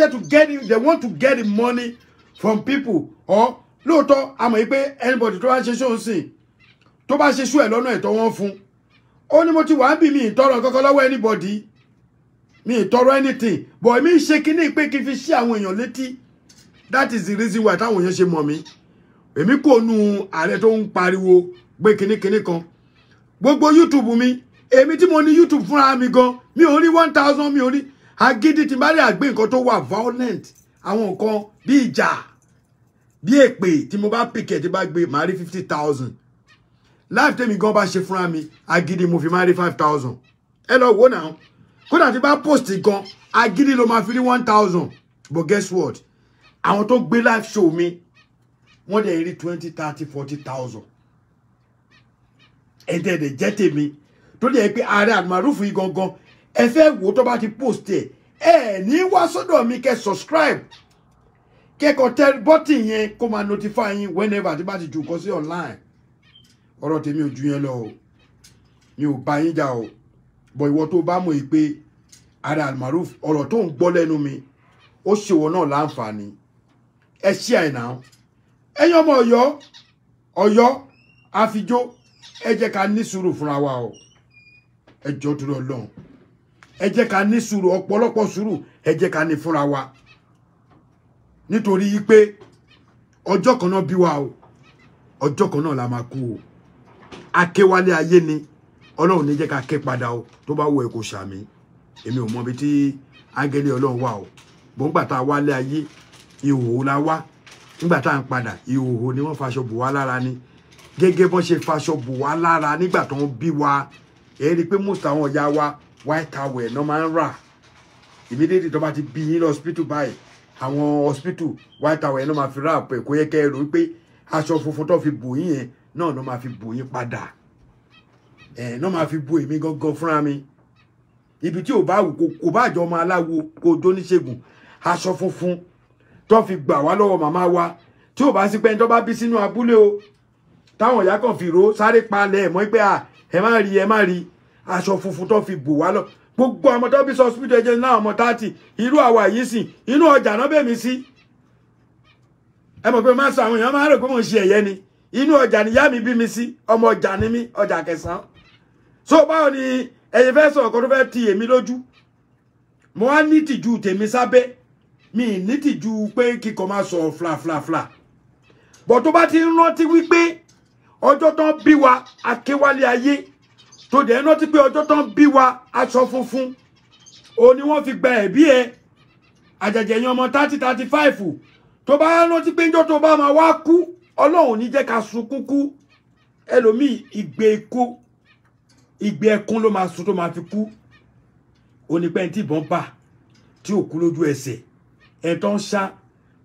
to get the money from people or lóòótọ́ àmọ́ yìí pé anybody tó bá ṣe ṣóun sìn tó bá ṣe ṣú ẹ̀ lọ́nà ẹ̀tọ́ wọn fún ó ní mo ti wà ń bí mi ìtọrọ kankan lọ́wọ́ anybody mi ìtọrọ anything but mi ṣe kíní pé kí n fi ṣí àwọn èèyàn létí that is the reason why táwọn èèyàn ṣe mọ̀ mí èmi kò nu ààrẹ tó ń pariwo gbé kíní kan gbogbo YouTube mi èmi tí mo ní YouTube fúnra mi gan mi ò rí 1000 mi ò rí agídí tí n bá rí àgbé nǹkan tó wà violent àwọn nǹkan bí ìjà bí èpè tí mo bá pìkẹ̀ tí bá gbé màá rí 50,000 life tèmi gan bá ṣe fúnra mi agídí mo fi máa rí 5,000 ẹ lọ wò náà kódà tí bá post gan agídí ló máa fi rí 1,000 but guess what àwọn tó gbé live show mi wọ́n dẹ̀ rí 20, 30, 40,000 ẹ̀dẹ̀ẹ̀dẹ̀ jẹ́ tèmi tó dẹ̀ pé ààrẹ àmàrúfù yìí gangan ẹ fẹ́ wò tó bá ti post ẹ̀ ní wá sọ́dọ̀ mi kẹ́ subscribe kẹ́kọ̀ọ́ tẹ bọ́tì yẹn kó máa notify yín whenever tí bá ti jù kọ́ sí online ọ̀rọ̀ tèmi ò ju yẹn lọ o mi ò bá yín jà o bọ̀ ìwọ tó bá mọ̀ yìí pé ara almaruf ọ̀rọ̀ tó ń gbọ́ lẹ́nu mi ó ṣe wọ́n náà láǹfààní ẹ ṣí àìná ẹ̀yin ọmọ Ọ̀yọ́ àfijó ẹ jẹ́ ká ní sùúrù fúnra wa o ẹ jọ̀ọ́ torí Ọlọ́run ẹ jẹ́ ká ní sùúrù ọ̀pọ̀lọpọ̀ sùúrù ẹ jẹ́ ká ní fúnra wa nítorí pé ọjọ́ kan náà bí wa o ọjọ́ kan náà la máa kú o akéwálé ayé ni Ọlọ́run ní jẹ́ ká ké padà o tó bá wọ ẹ kó ṣàmì èmi ò mọ bí tí áńgẹ́lì Ọlọ́run wà o bó ń gbà tá a wálé ayé ìhòòhò la wá nígbà tá à ń padà ìhòòhò ni wọ́n faṣọ bò wá lára ni gẹ́gẹ́ bọ́n ṣe faṣọ bò wá lára nígbà tó ń bí wa ẹ rí i pé most àwọn ọ̀yá wa white towel náà máa ń rà immediately tó bá ti bí yín lọ hospital báyìí àwọn hospital white towel náà máa fi rà pẹ̀ kó yẹ kẹ́ ẹ rò wípé aṣọ funfun tó fi bò yín yẹn náà máa fi bò yín padà náà máa fi bò èmi gangan fúnra mi ibi tí ò bá wù kò bá jọ ọmọ aláwo kó o dóníṣègùn aṣọ funfun tó fi gbà wá lọ́wọ́ màmá wa tí ò bá sí pé tó bá bí sínú abúlé o táwọn ìyá kan fi ro sáré palẹ̀ mọ́ pé ẹ má rí aṣọ funfun tó fi bò wá lọ gbogbo ọmọ tó bí sọ hospital ẹjẹ náà ọmọ 30 irú àwa yìí sìn inú ọjà náà bẹ̀ mí sí ẹ mọ̀ pé má sọ àwọn èèyàn máa rò pé mo ń ṣe ẹ̀yẹ ni inú ọjà ni ìyá mi bí mi sí ọmọ ọjà ni mí ọjà kẹsàn-án so báwo ni ẹ̀yin fẹ́ sọ ọ̀kan tó fẹ́ ti èmi lójú mo wá ní tìjú tèmi sábẹ́ mi ní tìjú pé kíkọ máa sọ fla bọ̀ tó bá ti ń rántí wípé ọjọ́ tán bí wa akéwálé ayé tó dẹ̀ rántí pé ọjọ́ tán bí wa aṣọ funfun o ni wọ́n fi gba ẹ̀bí ẹ àjàjẹ̀ yan ọmọ 30-35 tó bá rántí pé njọ́ tó bá máa wá kú Ọlọ́run ní jẹ́ ká sunkún kú ẹlòmíì ìgbé ẹkún ló máa sun tó máa fi kú onípẹ́ tí ìbọn bà tí ò kú lójú ẹsẹ̀ ẹ̀ tó ń ṣá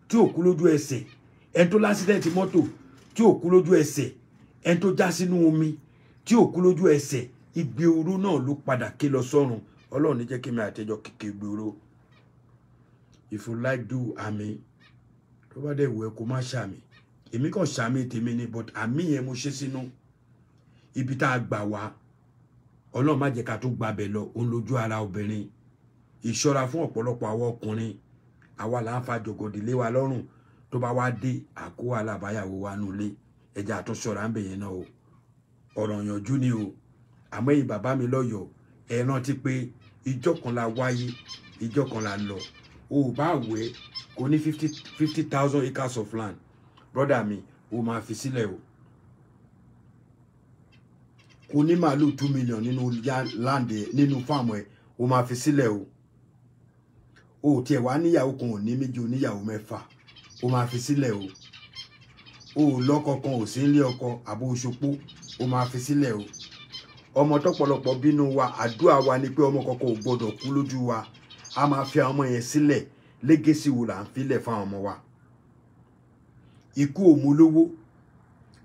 tí ò kú lójú ẹsẹ̀ ẹ̀ tó lásídẹ̀ntì mọ́tò tí ò kú lójú ẹsẹ̀ ẹ̀ tó já sínú omi tí ò kú lójú ẹsẹ̀ ìgbé oró náà ló padà ké lọ sọ́run Ọlọ́run ní jẹ́ kí mi àtẹjọ́ kékeré gbòòrò if you like do àmì tó bá dẹ̀ wù ẹ́ kó má ṣàmì èmi kàn ṣàmì tèmi ni but àmì yẹn mo ṣe sínú ibi tá a gbà wá Ọlọ́run má jẹ́ ká tún gbàbẹ̀ lọ òun lójú ara obìnrin ìṣọ́ra fún ọ̀pọ̀lọpọ̀ àwọn ọkùnrin àwa là ń fa jògòdì lé wa lọ́rùn tó bá wá dé àkó alábáyàwó wa nulẹ̀ ẹja àtúnṣọ́ra ń bẹ̀yẹn náà o ọ̀rọ̀ yanjú ni o àmọ́ èyí bàbá mi lọ́yọ̀ọ́ ẹ rántí pé ìjọ kan la wáyé ìjọ kan la lọ o bá wẹ̀ kò ní 50,000 acres of land brother mi o máa fi sílẹ̀ o kò ní màálù 2 million nínú land nínú fáàmù ẹ o máa fi sílẹ̀ o tiẹ̀ wá níyàwó kan ò ní méjì oníyàwó mẹ́fà o máa fi sílẹ̀ o lọ́kọ kan ò sí nílé ọkọ àbó oṣopó o máa fi sílẹ̀ o ọmọ tọ́pọ̀lọpọ̀ bínú wa àdúrà wa ni pé ọmọ kankan ò gbọdọ̀ kú lójú wa a máa fi àwọn ọmọ yẹn sílẹ̀ lẹ́gẹ̀sì wo là ń filẹ̀ fáwọn ọmọ wa ikú ò mú lówó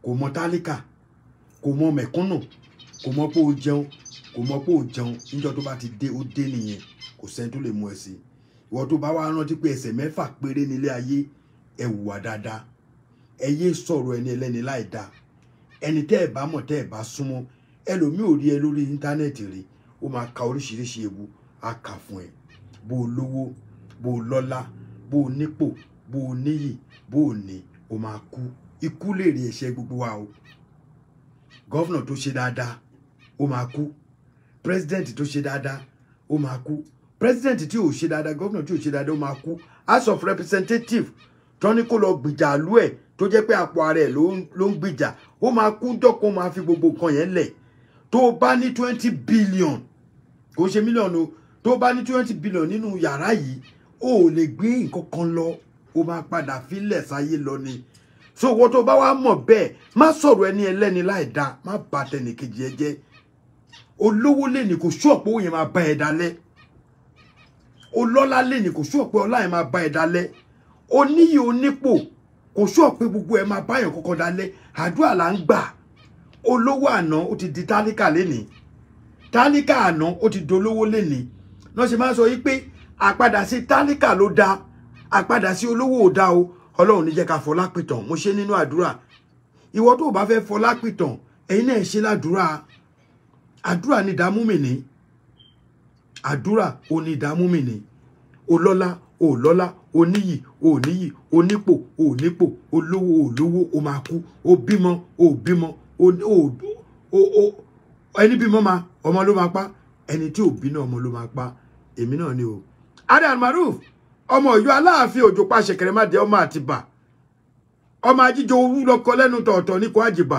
kò mọ tálíkà kò mọ mẹ̀kúnnù kò mọ pé ó jẹun kò mọ pé ó jẹun níjọ́ tó bá ti dé ó dé nìyẹn kò sẹ́ni tó lè mú ẹ sí ìwọ tó bá wá rántí pé ẹsẹ̀ mẹ́fà péré nílé ayé ẹ hùwà dáadáa ẹ yé sọ̀rọ̀ ẹni ẹlẹ́ni láì dáa ẹni tẹ́ ẹ bá mọ̀ tẹ́ ẹ bá súnmọ́ ẹlòmíì ò rí ẹ lórí íńtánẹ́ẹ̀tì rí ó máa ka oríṣiríṣi ewu á kà fún ẹ bó o lówó bó o lọ́lá bó o nípò bó o níyì bó o ní o máa kú ikú lè rí ẹ̀ṣẹ̀ gbogbo wa o gọ́fúnà tó ṣe dáadáa ó máa kú pírẹsidẹ́ǹtì tó ṣe dáadáa ó máa kú pírẹsidẹ́ǹtì tí ò ṣe dáadáa gọ́fúnà tí ò ṣe dáadáa ó máa kú house of representative tó ní kó lọ gbìjà àlú ẹ̀ tó jẹ́ pé àpò ara ẹ̀ ló ń gbìjà ó máa kú dọ́kun máa fi gbogbo nǹkan yẹn lẹ̀ tó bá ní 20 billion kò ṣe mílíọ̀nù tó bá ní 20 billion nínú yàrá yìí ó lè gbé nǹkan kan lọ ó máa padà fílẹ̀ sáyé lọ ni so wọ́n tó bá wá mọ̀ bẹ́ẹ̀ má sọ̀rọ̀ ẹni ẹlẹ́ni láì dáa má bà tẹnìkejì ẹ jẹ́ olówó lè ní kò ṣọ́ọ̀pọ̀ òun yẹn máa bá ẹ dalẹ̀ olọ́lá lè ní kò ṣọ́ọ̀pọ̀ ọlá yẹn máa bá ẹ dalẹ̀ oníyì onípò kò ṣọ́ọ̀pọ̀ gbogbo ẹ máa bá yẹn kọ́kọ́ dalẹ̀ àdúrà là ń gbà olówó àná ó ti di tálíkà lénìí tálíkà àná ó ti dolówó lénìí náà ṣe máa sọ yí pé àpadà sí tálíkà ló dá àpadà sí olówó ò dá o Ọlọ́run ní jẹ́ ká fọlá pìtàn mo ṣe nínú àdúrà ìwọ tó bá fẹ́ fọlá pìtàn ẹ̀yin náà ṣe ládùúrà àdúrà ní ìdámúmìnì àdúrà oní ìdààmú mi ni olọ́lá o lọ́lá oníyì o níyì onípò o nípò olówó o lówó o máa kú o bímọ o bímọ o ẹni bímọ ma ọmọ ló máa pa ẹni tí ò bí náà ọmọ ló máa pa èmi náà ni o Adam Maruf ọmọ Ọ̀yọ́ Aláàfin Òjò pa ṣẹ̀kẹ̀rẹ̀ má dé ọmọ Àtìbà ọmọ ajíjọ owú lọkọ lẹ́nu tọ̀ọ̀tọ̀ ní kò àjìbà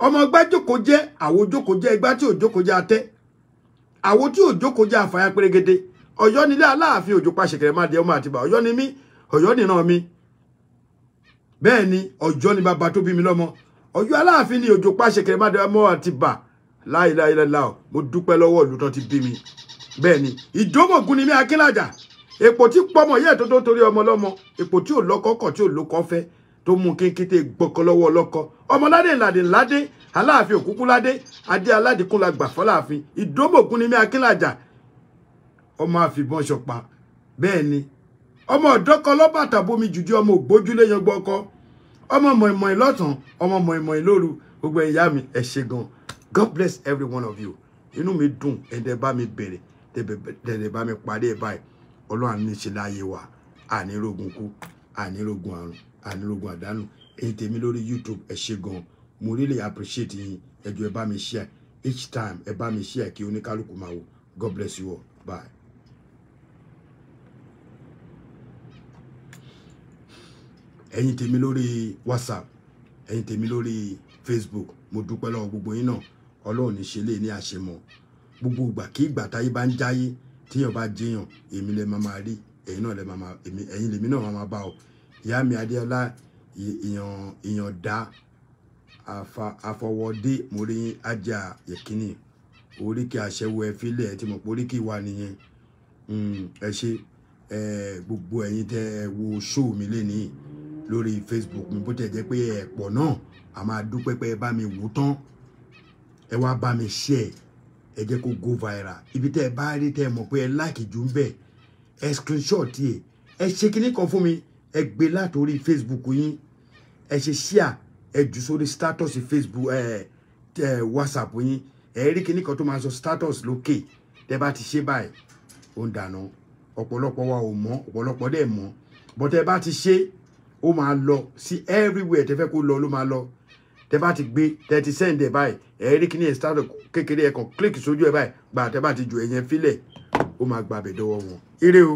ọmọ gbá jókòó jẹ́ àwo jókòó jẹ́ igbá tí ò jókòó jẹ́ atẹ́ àwo tí ò jókòó jẹ́ àfàyà pérégede Ọ̀yọ́ nílé Aláàfin Òjò pa ṣẹ̀kẹ̀rẹ̀ má dé ọmọ Àtìbà Ọ̀yọ́ ni mí Ọ̀yọ́ nìran mi bẹ́ẹ̀ ni Ọ̀yọ́ ni bàbá tó bí mi lọ́mọ Ọ̀yọ́ Aláàfin ni Òjò pa ṣẹ̀kẹ̀rẹ̀ má dé ọmọ Àtìbà láìláìláìláò mo dúpẹ́ lọ́wọ́ ìlú tán ti bí mi bẹ́ẹ̀ ni Ìdómògùn ni mí Akínlájà èpò tí pọmọ yẹ tó torí ọmọ lọ́mọ èpò tí ò lọ́kọ tí ò lókọ fẹ́ tó mú kéńkété gbọkọ lọ́wọ́ ọlọ́kọ ọmọládé ńládé Aláàfin òkúkú ládé adé aládìkún la gbà fọláàfin Ìdómògùn ni mí Akínlájà ọmọ àfìbọn ṣọpa bẹ́ẹ̀ ni ọmọ ọ̀dọ́kọ lọ́bàtà bomi jùjú ọmọ ògbójúlé yan gbọ́kọ ọmọ mọ̀ìmọ̀ì lọ́sàn ọmọ mọ̀ìmọ̀ì lóru gbogbo ìyá mi ẹ ṣé gan God bless every one of you inú mi dùn ẹ̀dẹ̀ bá mi bẹ̀rẹ̀ tẹ̀lẹ̀ bá mi parí ẹ̀ báyìí Ọlọ́run ní ṣe láyé wa ànírógun kú ànírógun àrùn ànírógun àdánù èyí tèmi lórí YouTube ẹ ṣé gan mo really appreciate yín ẹ jọ̀ọ́ ẹ bá mi share each time ẹ bá mi share kí oníkálùkù máa wò God bless you all bye. ẹ̀yin tèmi lórí WhatsApp ẹ̀yin tèmi lórí Facebook mo dúpẹ́ lọ́wọ́ gbogbo yín náà Ọlọ́run ní ṣe lè ní àṣemọ gbogbo ìgbà kí ìgbà táyé bá ń jáyé tíyàn bá jẹyàn èmi lè máa rí ẹ̀yin náà lè máa ẹ̀yin lèmi náà máa bá ọ ìyá mi Adéọlá ìyàn dá àfọwọ́dé mo rí ajá yẹ̀kínì oríkì àṣẹwò ẹ fílẹ̀ ẹ ti mọ̀ pé oríkì wa nìyẹn ẹ ṣe gbogbo ẹ̀yin tẹ́ ẹ wo show mi lénìí lórí Facebook mi bó tẹ̀ jẹ́ pé ẹ pọ̀ náà a máa dúpẹ́ pé ẹ bá mi wò tán ẹ wá bá mi share ẹ jẹ́ kó go viral ibi tẹ́ ẹ bá rí tẹ́ ẹ mọ̀ pé ẹ like jù ń bẹ̀ ẹ screenshot yẹ ẹ ṣe kíní kan fún mi ẹ gbé látòrí Facebook yín ẹ ṣe share ẹ jù sórí status Facebook WhatsApp yín ẹ rí kíní kan tó máa sọ status lókè tẹ́ bá ti ṣe báyìí ó ń dáná ọ̀pọ̀lọpọ̀ wa ò mọ̀ ọ̀pọ̀lọpọ̀ dẹ̀ mọ̀ but tẹ́ bá ti ṣe ó máa lọ sí everywhere tẹ́ fẹ́ kó lọ ló máa lọ tẹ́ bá ti gbé tẹ́ ti send ẹ báyìí ẹ rí kíní ẹ status kékeré ẹ kàn click sójú ẹ báyìí gbà tẹ́ bá ti ju ẹ̀yẹn fílẹ̀ ó máa gbàbẹ̀ dọ́wọ́ wọn ire o.